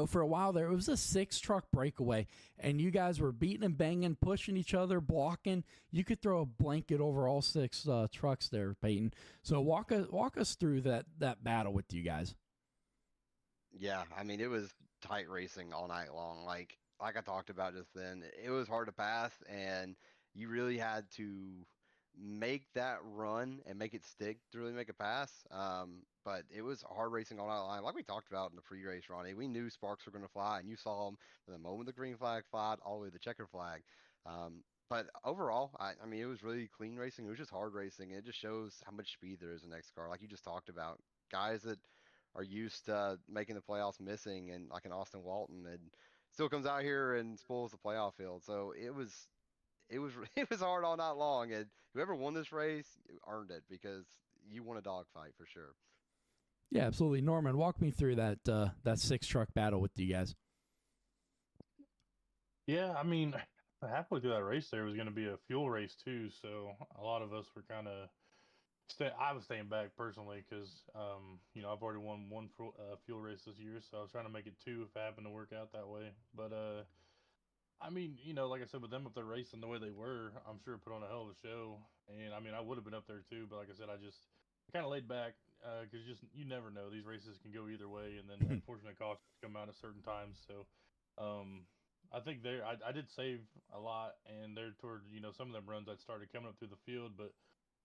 For a while there, it was a 6-truck breakaway, and you guys were beating and banging, pushing each other, blocking. You could throw a blanket over all 6 trucks there, Peyton. So walk us through that battle with you guys. Yeah, I mean, it was tight racing all night long. Like I talked about just then, it was hard to pass, and you really had to make that run and make it stick to really make a pass. But it was hard racing all night long. Like we talked about in the pre-race, Ronnie, we knew sparks were going to fly, and you saw them from the moment the green flag flied all the way to the checker flag. But overall, I mean, it was really clean racing. It was just hard racing. It just shows how much speed there is in NEXXTCAR. Like you just talked about, guys that are used to making the playoffs missing, and like an Austin Walton, and still comes out here and spoils the playoff field. So it was it was hard all night long, and whoever won this race earned it because you won a dogfight for sure. Yeah, absolutely. Norman, walk me through that 6-truck battle with you guys. Yeah, I mean, halfway through that race, there was going to be a fuel race too. So a lot of us were kind of I was staying back personally because, I've already won one fuel race this year, so I was trying to make it two if it happened to work out that way. But I mean, like I said, with them up there racing the way they were, I'm sure it put on a hell of a show. And I mean, I would have been up there too, but like I said, I kind of laid back because just you never know. These races can go either way, and then unfortunately, cautions come out at certain times. So, I think I did save a lot, and there toward some of them runs I started coming up through the field, but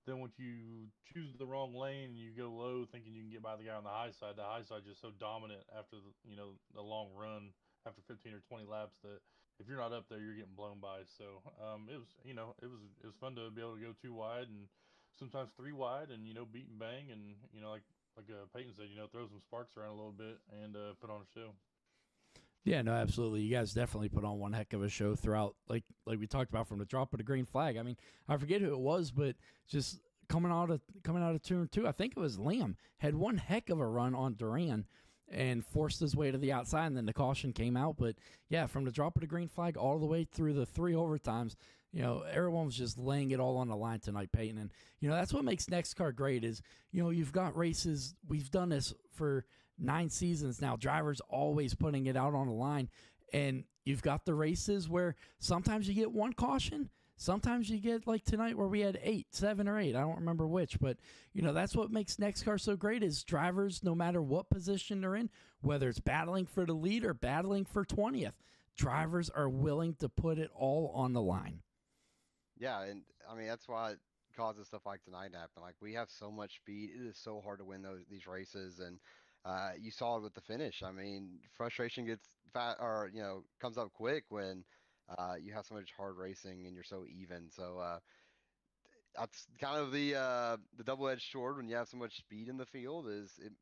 then once you choose the wrong lane and you go low thinking you can get by the guy on the high side just so dominant after the long run after 15 or 20 laps that if you're not up there, you're getting blown by. So it was fun to be able to go too wide and sometimes three wide and beat and bang and like Peyton said, throw some sparks around a little bit and put on a show. Yeah, no, absolutely. You guys definitely put on one heck of a show throughout, like we talked about from the drop of the green flag. I mean, I forget who it was, but just coming out of turn two, I think it was Lamb had one heck of a run on Duran and forced his way to the outside, and then the caution came out. But yeah, from the drop of the green flag all the way through the three overtimes, everyone was just laying it all on the line tonight, Peyton. And that's what makes NEXXTCAR great is you've got races. We've done this for 9 seasons now, drivers always putting it out on the line. And you've got the races where sometimes you get one caution, sometimes you get like tonight where we had 8, 7 or 8. I don't remember which, but that's what makes NEXXTCAR so great is drivers, no matter what position they're in, whether it's battling for the lead or battling for 20th, drivers are willing to put it all on the line. Yeah, and I mean that's why it causes stuff like tonight to happen. Like we have so much speed, it is so hard to win these races, and you saw it with the finish. I mean, frustration gets fat or comes up quick when you have so much hard racing and you're so even. So that's kind of the double-edged sword when you have so much speed in the field is it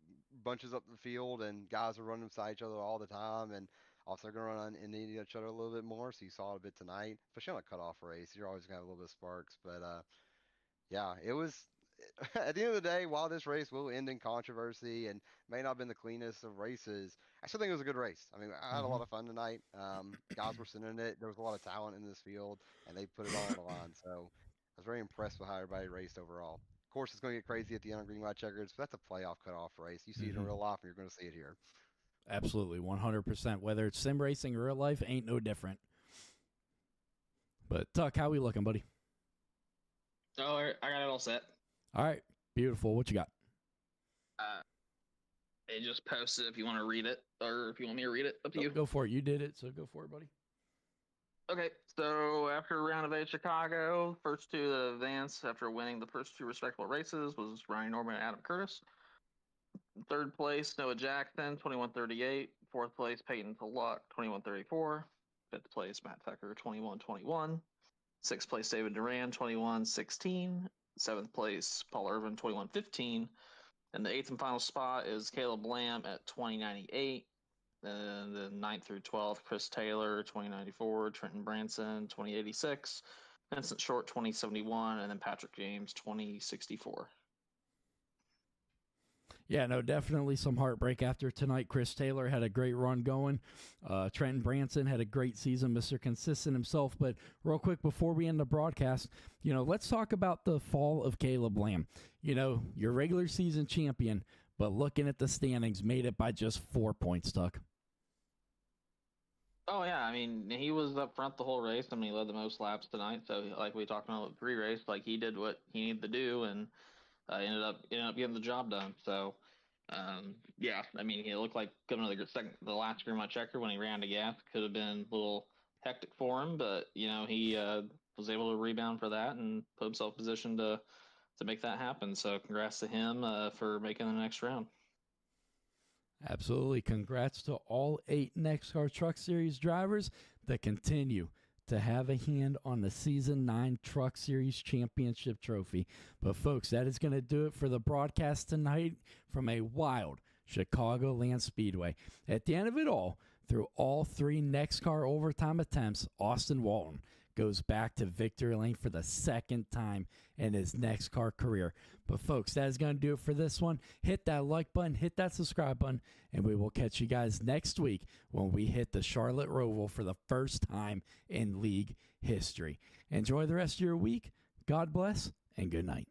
bunches up the field and guys are running beside each other all the time and also going to run into each other a little bit more. So you saw it a bit tonight, especially on a cutoff race. You're always going to have a little bit of sparks, but yeah, it was at the end of the day, while this race will end in controversy and may not have been the cleanest of races, I still think it was a good race. I mean, I had a lot of fun tonight. Guys were sending it. There was a lot of talent in this field, and they put it all on the line. So I was very impressed with how everybody raced overall. Of course, it's going to get crazy at the end of green white checkers, but that's a playoff cutoff race. You see it in real life, and you're going to see it here. Absolutely, 100%. Whether it's sim racing or real life, ain't no different. But Tuck, how we looking, buddy? Oh, I got it all set. All right, beautiful. What you got? It just posted if you want to read it or if you want me to read it. Up to you. Go for it. You did it, so go for it, buddy. Okay, so after round of 8 Chicago, first two that advanced after winning the first two respectable races was Ryan Norman and Adam Curtis. Third place, Noah Jackson, 21:38. Fourth place, Peyton Tullock, 21:34. Fifth place, Matt Tucker, 21:21. Sixth place, David Duran, 21:16. Seventh place, Paul Irvin, 21:15. And the eighth and final spot is Caleb Lamb at 20:98. And then 9th through 12th, Chris Taylor, 20:94. Trenton Branson, 20:86. Vincent Short, 20:71. And then Patrick James, 20:64. Yeah, no, definitely some heartbreak after tonight. Chris Taylor had a great run going. Trenton Branson had a great season, Mr. Consistent himself. But real quick, before we end the broadcast, let's talk about the fall of Caleb Lamb. Your regular season champion, but looking at the standings, made it by just 4 points, Tuck. Oh, yeah. I mean, he was up front the whole race. I mean, he led the most laps tonight. So, like we talked about pre-race, like he did what he needed to do and ended up getting the job done. So, yeah, I mean, he looked like coming to the last green light checker when he ran to gas. Could have been a little hectic for him, but he was able to rebound for that and put himself in position to make that happen. So, congrats to him for making the next round. Absolutely. Congrats to all 8 NEXXTCAR Truck Series drivers that continue to have a hand on the Season 9 Truck Series Championship Trophy. But, folks, that is going to do it for the broadcast tonight from a wild Chicagoland Speedway. At the end of it all, through all 3 NEXXTCAR overtime attempts, Austin Walton goes back to victory lane for the second time in his NEXXTCAR career. But folks, that is going to do it for this one. Hit that like button, hit that subscribe button, and we will catch you guys next week when we hit the Charlotte Roval for the first time in league history. Enjoy the rest of your week. God bless, and good night.